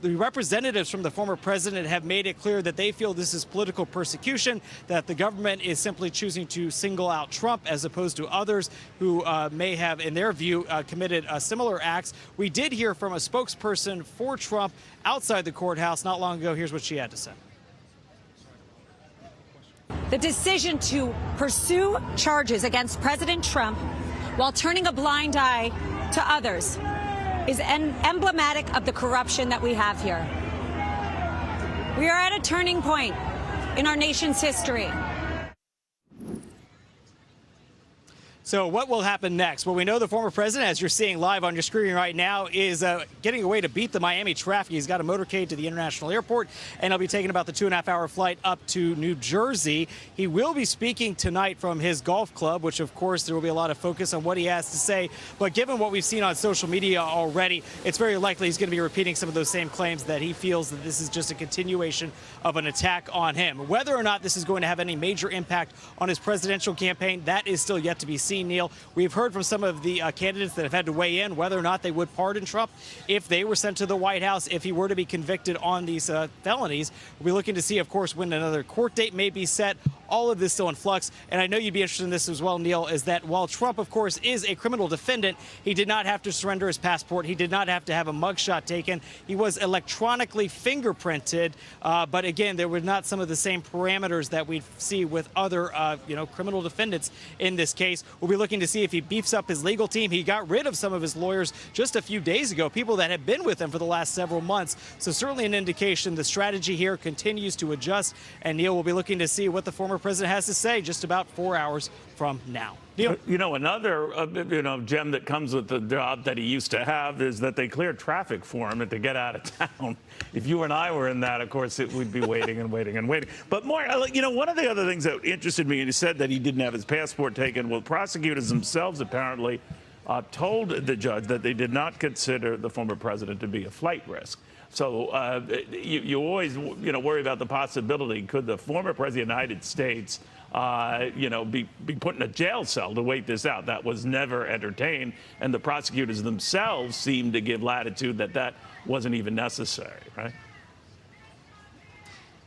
Speaker 12: The representatives from the former president have made it clear that they feel this is political persecution, that the government is simply choosing to single out Trump as opposed to others who may have, in their view, committed similar acts. We did hear from a spokesperson for Trump outside the courthouse not long ago. Here's what she had to say.
Speaker 16: The decision to pursue charges against President Trump while turning a blind eye to others is emblematic of the corruption that we have here. We are at a turning point in our nation's history.
Speaker 12: So what will happen next? Well, we know the former president, as you're seeing live on your screen right now, is getting away to beat the Miami traffic. He's got a motorcade to the international airport, and he'll be taking about the 2.5-hour flight up to New Jersey. He will be speaking tonight from his golf club, which, of course, there will be a lot of focus on what he has to say. But given what we've seen on social media already, it's very likely he's going to be repeating some of those same claims, that he feels that this is just a continuation of an attack on him. Whether or not this is going to have any major impact on his presidential campaign, that is still yet to be seen. Neil, we've heard from some of the candidates that have had to weigh in whether or not they would pardon Trump if they were sent to the White House, if he were to be convicted on these felonies. We'll be looking to see, of course, when another court date may be set. All of this still in flux. And I know you'd be interested in this as well, Neil, is that while Trump, of course, is a criminal defendant, he did not have to surrender his passport. He did not have to have a mugshot taken. He was electronically fingerprinted. But again, there were not some of the same parameters that we see with other, criminal defendants in this case. We'll be looking to see if he beefs up his legal team. He got rid of some of his lawyers just a few days ago, people that have been with him for the last several months. So certainly an indication the strategy here continues to adjust. And Neil, will be looking to see what the former president has to say just about 4 hours from now. Neil?
Speaker 4: Another gem that comes with the job that he used to have is that they cleared traffic for him to get out of town. If you and I were in that, of course, we'd be waiting and waiting and waiting. But more, one of the other things that interested me, and he said that he didn't have his passport taken. Well, prosecutors themselves apparently told the judge that they did not consider the former president to be a flight risk. So you always, worry about the possibility, could the former president of the United States, be put in a jail cell to wait this out? That was never entertained. And the prosecutors themselves seem to give latitude that wasn't even necessary, right?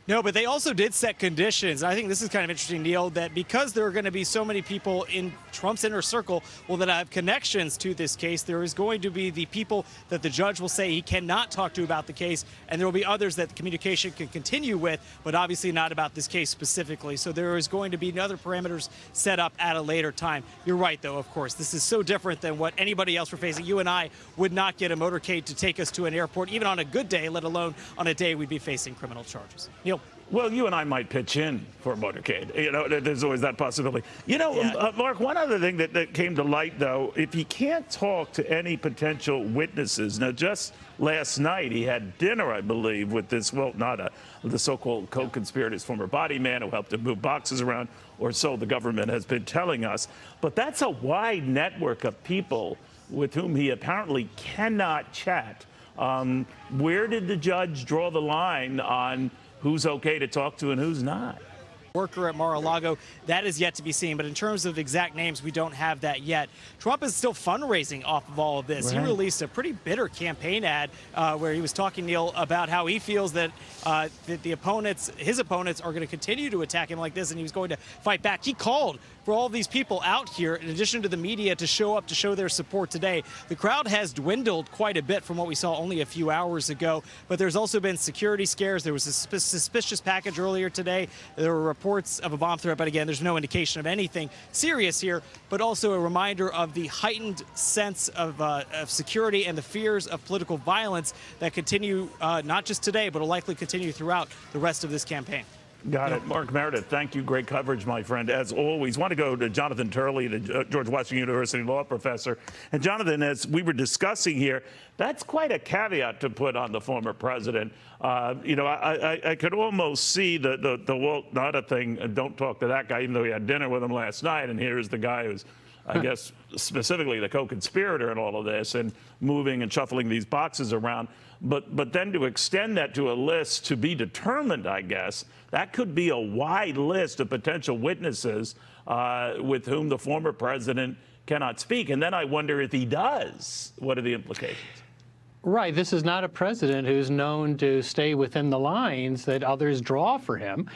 Speaker 12: No, but they also did set conditions. I think this is kind of interesting, Neil, that because there are going to be so many people in Trump's inner circle, that have connections to this case, there is going to be the people that the judge will say he cannot talk to about the case, and there will be others that the communication can continue with, but obviously not about this case specifically. So there is going to be other parameters set up at a later time. You're right, though, of course. This is so different than what anybody else we're facing. You and I would not get a motorcade to take us to an airport, even on a good day, let alone on a day we'd be facing criminal charges. Neil.
Speaker 4: Well, you and I might pitch in for a motorcade. There's always that possibility. Mark, one other thing that came to light, though, if he can't talk to any potential witnesses, now just last night he had dinner, I believe, with this, the so-called co-conspirator's former body man who helped him move boxes around, or so the government has been telling us. But that's a wide network of people with whom he apparently cannot chat. Where did the judge draw the line on who's okay to talk to and who's not?
Speaker 12: Worker at Mar-a-Lago, that is yet to be seen. But in terms of exact names, we don't have that yet. Trump is still fundraising off of all of this. Right. He released a pretty bitter campaign ad where he was talking, Neil, about how he feels that his opponents are going to continue to attack him like this, and he was going to fight back. He called for all these people out here, in addition to the media, to show up to show their support today. The crowd has dwindled quite a bit from what we saw only a few hours ago, but there's also been security scares. There was a suspicious package earlier today. There were reports of a bomb threat, but again, there's no indication of anything serious here, but also a reminder of the heightened sense of security and the fears of political violence that continue not just today, but will likely continue throughout the rest of this campaign.
Speaker 4: Got it. Mark Meredith, thank you. Great coverage, my friend, as always. Want to go to Jonathan Turley, the George Washington University law professor. And Jonathan, as we were discussing here, that's quite a caveat to put on the former president. I could almost see the Walt Nauta thing, don't talk to that guy, even though he had dinner with him last night. And here's the guy who's, I guess, specifically the co-conspirator in all of this and moving and shuffling these boxes around. But then to extend that to a list to be determined, I guess, that could be a wide list of potential witnesses with whom the former president cannot speak. And then I wonder if he does, what are the implications?
Speaker 18: Right. This is not a president who's known to stay within the lines that others draw for him.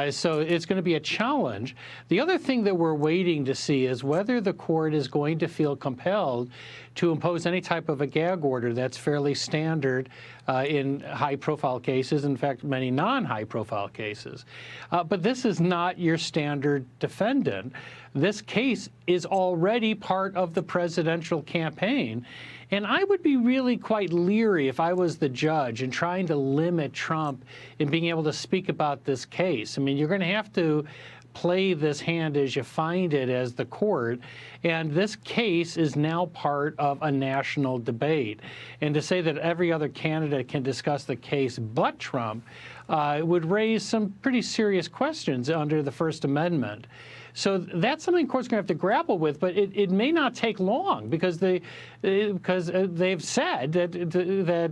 Speaker 18: So it's going to be a challenge. The other thing that we're waiting to see is whether the court is going to feel compelled to impose any type of a gag order that's fairly standard in high-profile cases, in fact, many non-high-profile cases. But this is not your standard defendant. This case is already part of the presidential campaign. And I would be really quite leery if I was the judge in trying to limit Trump in being able to speak about this case. I mean, you're going to have to play this hand as you find it as the court. And this case is now part of a national debate. And to say that every other candidate can discuss the case but Trump would raise some pretty serious questions under the First Amendment. So that's something the court's going to have to grapple with, but it may not take long because they've said that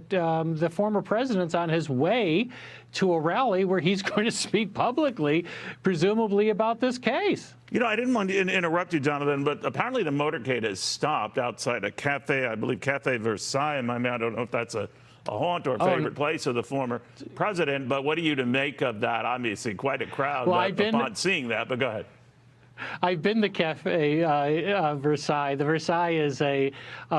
Speaker 18: the former president's on his way to a rally where he's going to speak publicly, presumably about this case.
Speaker 4: I didn't want to interrupt you, Jonathan, but apparently the motorcade has stopped outside a cafe, I believe Cafe Versailles. I don't know if that's a haunt or a favorite place of the former president, but what are you to make of that? Obviously, quite a crowd upon seeing that, but go ahead.
Speaker 18: I've been to Cafe Versailles. The Versailles is a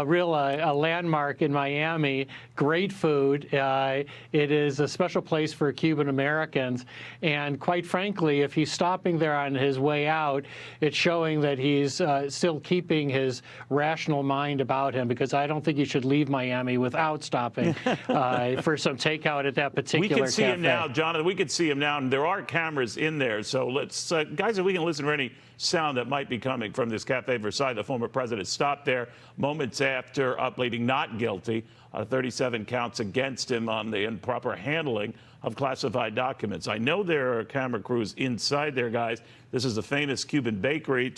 Speaker 18: real landmark in Miami. Great food. It is a special place for Cuban Americans. And quite frankly, if he's stopping there on his way out, it's showing that he's still keeping his rational mind about him, because I don't think you should leave Miami without stopping for some takeout at that particular cafe.
Speaker 4: We can see him now, Jonathan. We can see him now, and there are cameras in there. So let's, guys, if we can listen for any sound that might be coming from this Cafe Versailles. The former president stopped there moments after pleading not guilty. 37 counts against him on the improper handling of classified documents. I know there are camera crews inside there, guys. This is a famous Cuban bakery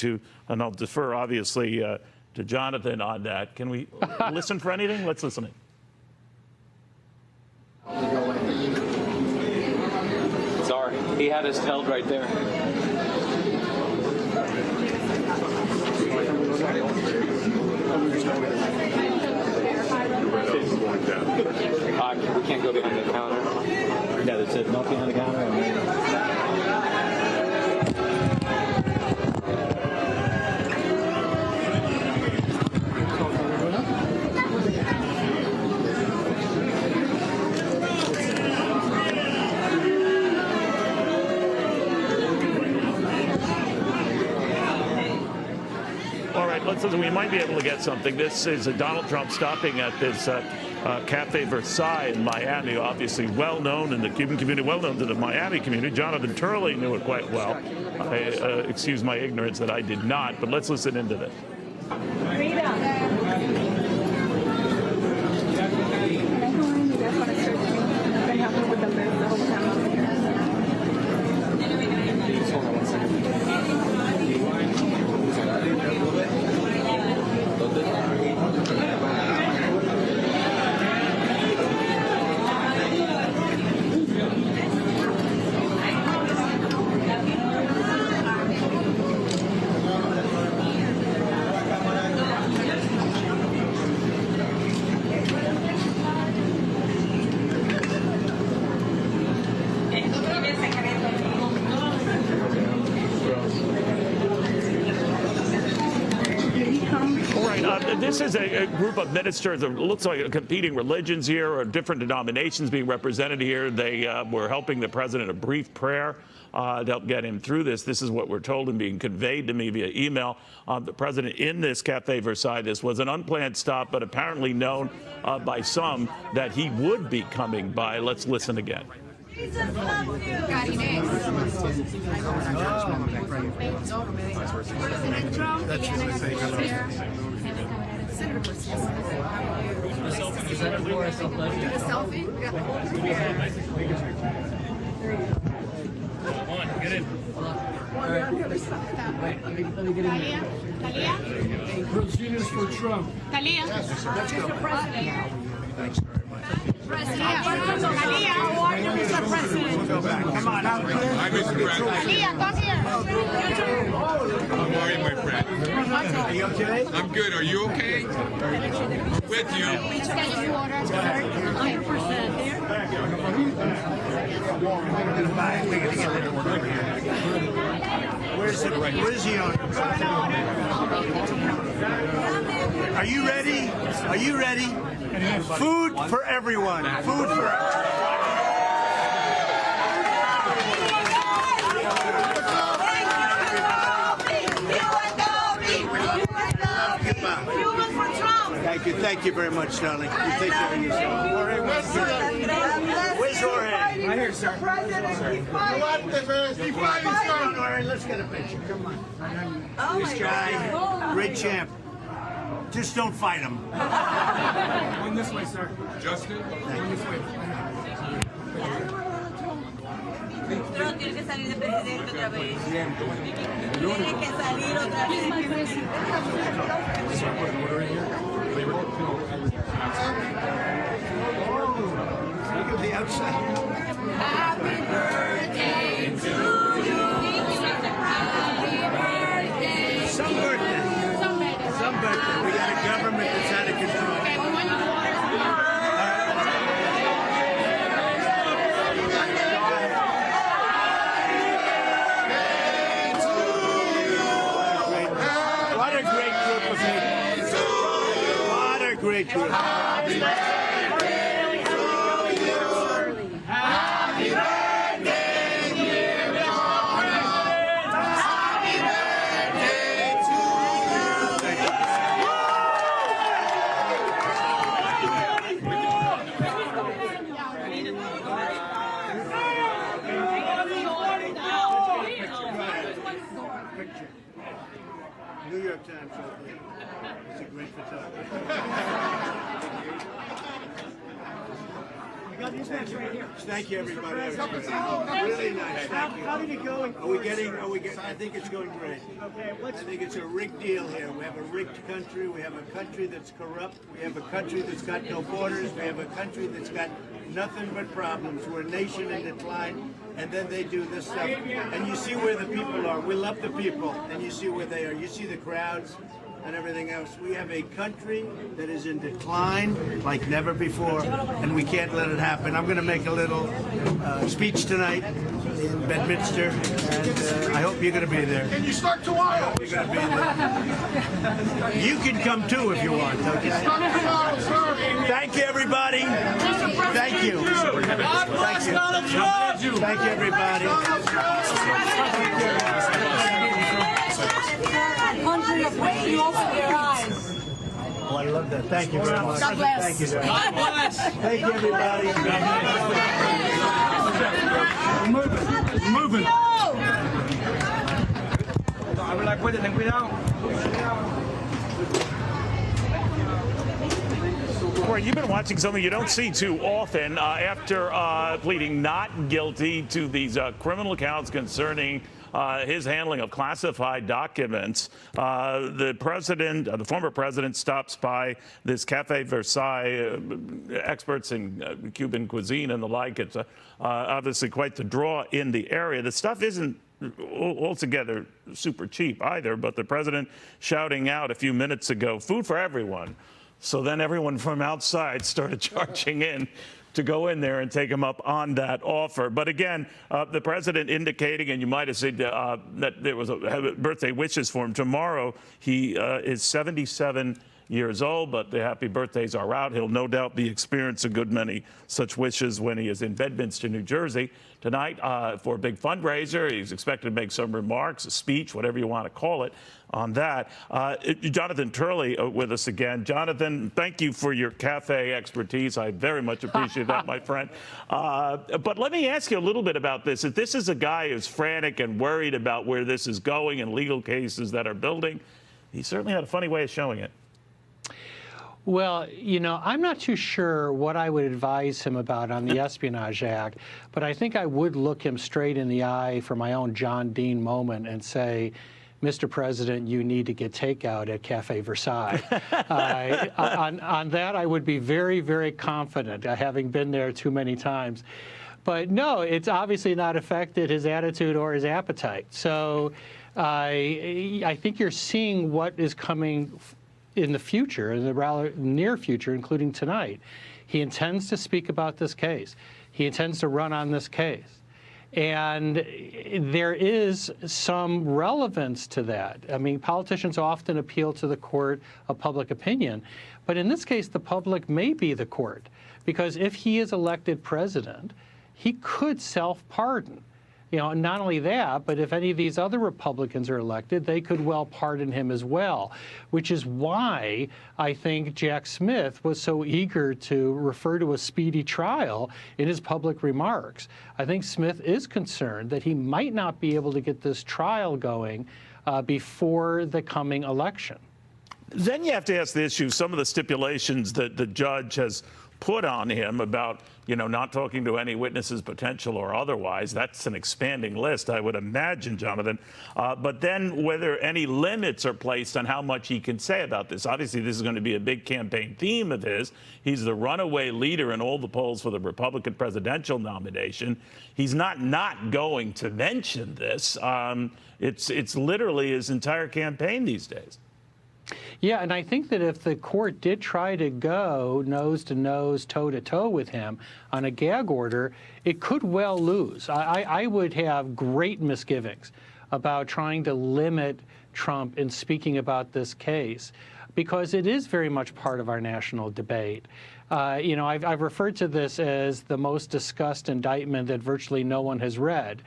Speaker 4: and I'll defer, obviously, to Jonathan on that. Can we listen for anything? Let's listen in.
Speaker 9: Sorry, he had us held right there. We can't go behind the counter.
Speaker 2: Yeah, they said not behind the counter.
Speaker 4: All right, let's listen. We might be able to get something. This is Donald Trump stopping at this Cafe Versailles in Miami, obviously well known in the Cuban community, well known to the Miami community. Jonathan Turley knew it quite well. Excuse my ignorance that I did not, but let's listen into this. This is a group of ministers that looks like competing religions here or different denominations being represented here. They were helping the president a brief prayer to help get him through this. This is what we're told and being conveyed to me via email. The president in this Cafe Versailles. This was an unplanned stop, but apparently known by some that he would be coming by. Let's listen again.
Speaker 14: Jesus loves you. President Trump. Is that for a selfie?
Speaker 23: Come on, get in.
Speaker 14: All right. Wait, let me get in here. Talia? Procedures for Trump. Talia? Mr. President. Thanks very much. President. Talia, how are you, Mr. President?
Speaker 23: Come on. Hi, Mr. President.
Speaker 14: Talia, come here.
Speaker 23: How are you, my friend?
Speaker 14: Are you okay?
Speaker 23: I'm good. Are you okay? With you.
Speaker 14: 100%.
Speaker 24: Where's he on? Are you ready? Are you ready? Food for everyone. Food for everyone. Thank you very much, darling. You take care of yourself. Where's Jorge? Right here, sir. All right, let's get a picture. Come on. This guy, great champ. Just don't fight him.
Speaker 23: One this way, sir. Justin, one this way.
Speaker 14: Pero tiene que salir de presidente otra vez. Tiene que salir otra vez.
Speaker 24: Look at the outside.
Speaker 14: Happy birthday to you. Happy birthday.
Speaker 24: Some birthday. Some birthday. We got a government that's out of control. Great group. Happy birthday to you. Happy birthday, dear Donald. Happy birthday to you. New York Times. It's a great photographer. Thank you, everybody. Really nice. Thank you.
Speaker 17: How did it go?
Speaker 24: I think it's going great.
Speaker 17: Okay,
Speaker 24: I think it's a rigged deal here. We have a rigged country. We have a country that's corrupt. We have a country that's got no borders. We have a country that's got nothing but problems. We're a nation in decline, and then they do this stuff. And you see where the people are. We love the people, and you see where they are. You see the crowds and everything else. We have a country that is in decline like never before, and we can't let it happen. I'm going to make a little speech tonight in Bedminster, and I hope you're going to be there.
Speaker 23: Can you start tomorrow?
Speaker 24: You're going to be there. You can come too if you want. Okay? Thank you, everybody. Thank you. Thank you. Thank you, everybody.
Speaker 5: Country of which you open your eyes.
Speaker 24: Oh, I love that. Thank you very much.
Speaker 5: God bless.
Speaker 24: Thank you very much.
Speaker 5: God bless.
Speaker 24: Thank you, everybody.
Speaker 23: We're moving.
Speaker 4: Corey, you've been watching something you don't see too often. After pleading not guilty to these criminal counts concerning his handling of classified documents, the former president, stops by this Cafe Versailles, experts in Cuban cuisine and the like. It's obviously quite the draw in the area. The stuff isn't altogether super cheap either, but the president shouting out a few minutes ago, food for everyone. So then everyone from outside started charging in to go in there and take him up on that offer. But again, the president indicating, and you might have said that there was birthday wishes for him. Tomorrow, he is 77 years old, but the happy birthdays are out. He'll no doubt be experiencing a good many such wishes when he is in Bedminster, New Jersey tonight for a big fundraiser. He's expected to make some remarks, a speech, whatever you want to call it, on that. Jonathan Turley with us again. Jonathan, thank you for your cafe expertise. I very much appreciate that, my friend. But let me ask you a little bit about this. If this is a guy who's frantic and worried about where this is going and legal cases that are building, he certainly had a funny way of showing it.
Speaker 18: Well, you know, I'm not too sure what I would advise him about on the Espionage Act, but I think I would look him straight in the eye for my own John Dean moment and say, Mr. President, you need to get takeout at Cafe Versailles. On that, I would be very, very confident, having been there too many times. But no, it's obviously not affected his attitude or his appetite. So I think you're seeing what is coming in the future, in the rather near future, including tonight. He intends to speak about this case. He intends to run on this case. And there is some relevance to that. I mean, politicians often appeal to the court of public opinion, but in this case, the public may be the court, because if he is elected president, he could self-pardon. You know, not only that, but if any of these other Republicans are elected, they could well pardon him as well, which is why I think Jack Smith was so eager to refer to a speedy trial in his public remarks. I think Smith is concerned that he might not be able to get this trial going before the coming election.
Speaker 4: Then you have to ask the issue, some of the stipulations that the judge has put on him about, you know, not talking to any witnesses, potential or otherwise. That's an expanding list, I would imagine, Jonathan. But then whether any limits are placed on how much he can say about this. Obviously, this is going to be a big campaign theme of his. He's the runaway leader in all the polls for the Republican presidential nomination. He's not going to mention this. It's literally his entire campaign these days.
Speaker 18: Yeah, and I think that if the court did try to go nose to nose, toe to toe with him on a gag order, it could well lose. I would have great misgivings about trying to limit Trump in speaking about this case, because it is very much part of our national debate. You know, I've referred to this as the most discussed indictment that virtually no one has read.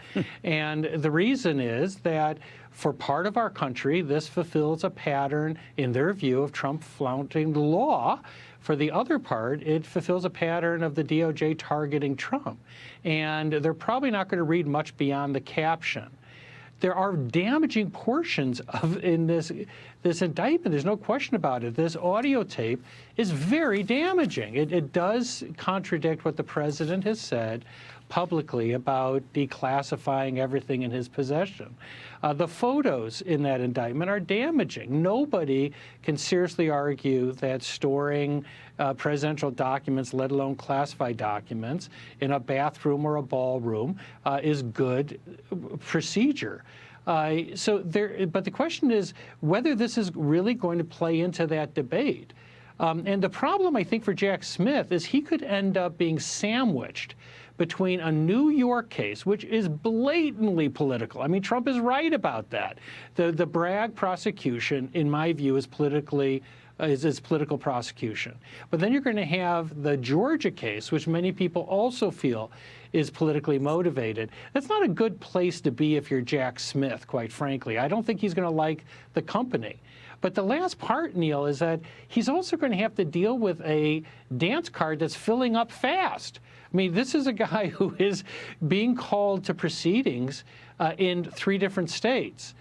Speaker 18: And the reason is that for part of our country, this fulfills a pattern, in their view, of Trump flouting the law. For the other part, it fulfills a pattern of the DOJ targeting Trump. And they're probably not going to read much beyond the caption. There are damaging portions in this indictment. There's no question about it. This audio tape is very damaging. It does contradict what the president has said publicly about declassifying everything in his possession. The photos in that indictment are damaging. Nobody can seriously argue that storing presidential documents, let alone classified documents, in a bathroom or a ballroom is good procedure. But the question is whether this is really going to play into that debate. And the problem, I think, for Jack Smith is he could end up being sandwiched between a New York case, which is blatantly political. I mean, Trump is right about that. The Bragg prosecution, in my view, is political prosecution. But then you're going to have the Georgia case, which many people also feel is politically motivated. That's not a good place to be if you're Jack Smith, quite frankly. I don't think he's going to like the company. But the last part, Neil, is that he's also going to have to deal with a dance card that's filling up fast. I mean, this is a guy who is being called to proceedings in 3 different states.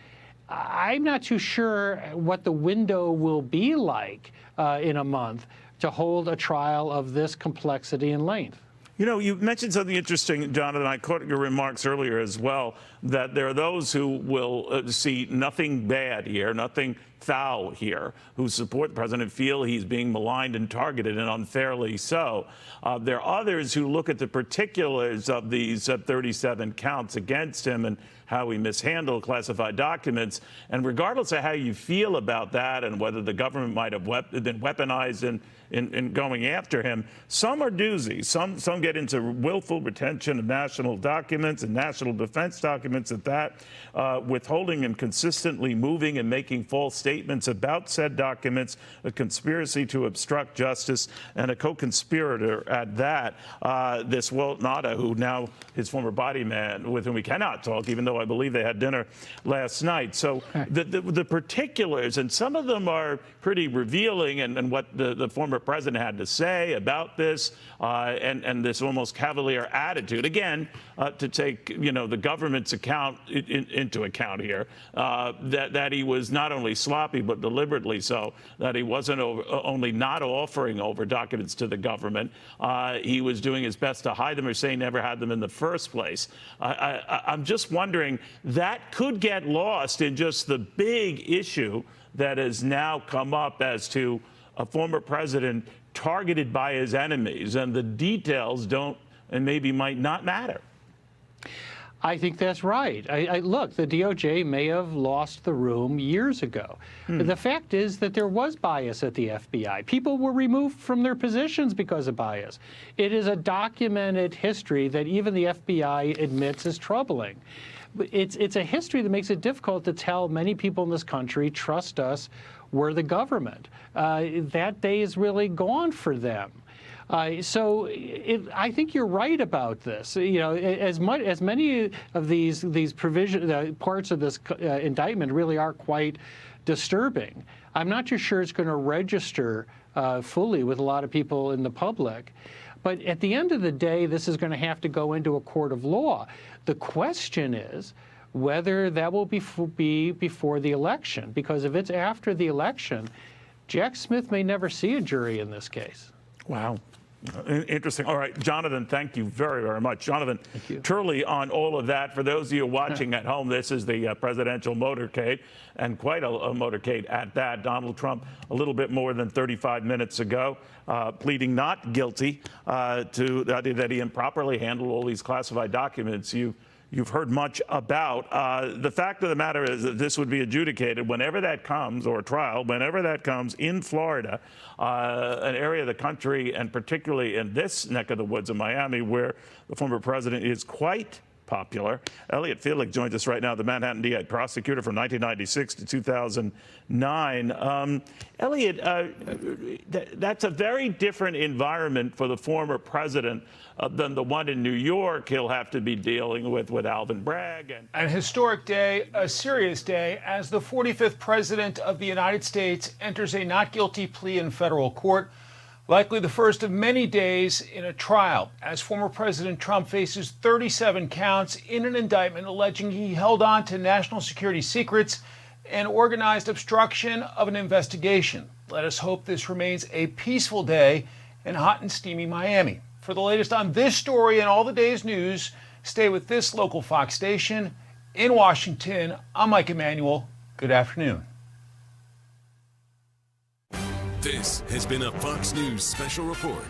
Speaker 18: I'm not too sure what the window will be like in a month to hold a trial of this complexity and length.
Speaker 4: You know, you mentioned something interesting, Jonathan. I caught your remarks earlier as well, that there are those who will see nothing bad here, nothing foul here, who support the president, feel he's being maligned and targeted, and unfairly so. There are others who look at the particulars of these 37 counts against him and how he mishandled classified documents. And regardless of how you feel about that and whether the government might have been weaponized in going after him, some are doozy. Some get into willful retention of national documents and national defense documents at that, withholding and consistently moving and making false statements about said documents, a conspiracy to obstruct justice, and a co-conspirator at that. This Walt Nauta, who now his former body man, with whom we cannot talk, even though I believe they had dinner last night. So the particulars, and some of them are pretty revealing, and what the former president had to say about this, and this almost cavalier attitude, again, to take the government's account into account here, that he was not only sloppy but deliberately so, that he wasn't only not offering over documents to the government, he was doing his best to hide them or say he never had them in the first place. I'm just wondering, that could get lost in just the big issue that has now come up as to a former president targeted by his enemies, and the details don't and maybe might not matter.
Speaker 18: I think that's right. Look, the DOJ may have lost the room years ago. The fact is that there was bias at the FBI. People were removed from their positions because of bias. It is a documented history that even the FBI admits is troubling. It's a history that makes it difficult to tell many people in this country, trust us, we're the government. That day is really gone for them. So I think you're right about this. As many of these parts of this indictment really are quite disturbing. I'm not too sure it's going to register fully with a lot of people in the public. But at the end of the day, this is going to have to go into a court of law. The question is whether that will be before the election, because if it's after the election, Jack Smith may never see a jury in this case.
Speaker 4: Wow. Interesting. All right, Jonathan, thank you very, very much. Jonathan Turley on all of that. For those of you watching at home, this is the presidential motorcade, and quite a motorcade at that. Donald Trump, a little bit more than 35 minutes ago, pleading not guilty to that he improperly handled all these classified documents. You've heard much about. The fact of the matter is that this would be adjudicated whenever that comes, or trial, whenever that comes in Florida, an area of the country, and particularly in this neck of the woods of Miami, where the former president is quite popular. Elliot Felix joins us right now, the Manhattan DA prosecutor from 1996 to 2009. Elliot, that's a very different environment for the former president than the one in New York he'll have to be dealing with Alvin Bragg.
Speaker 6: An historic day, a serious day, as the 45th president of the United States enters a not guilty plea in federal court. Likely the first of many days in a trial, as former President Trump faces 37 counts in an indictment alleging he held on to national security secrets and organized obstruction of an investigation. Let us hope this remains a peaceful day in hot and steamy Miami. For the latest on this story and all the day's news, stay with this local Fox station. In Washington, I'm Mike Emanuel. Good afternoon.
Speaker 13: This has been a Fox News special report.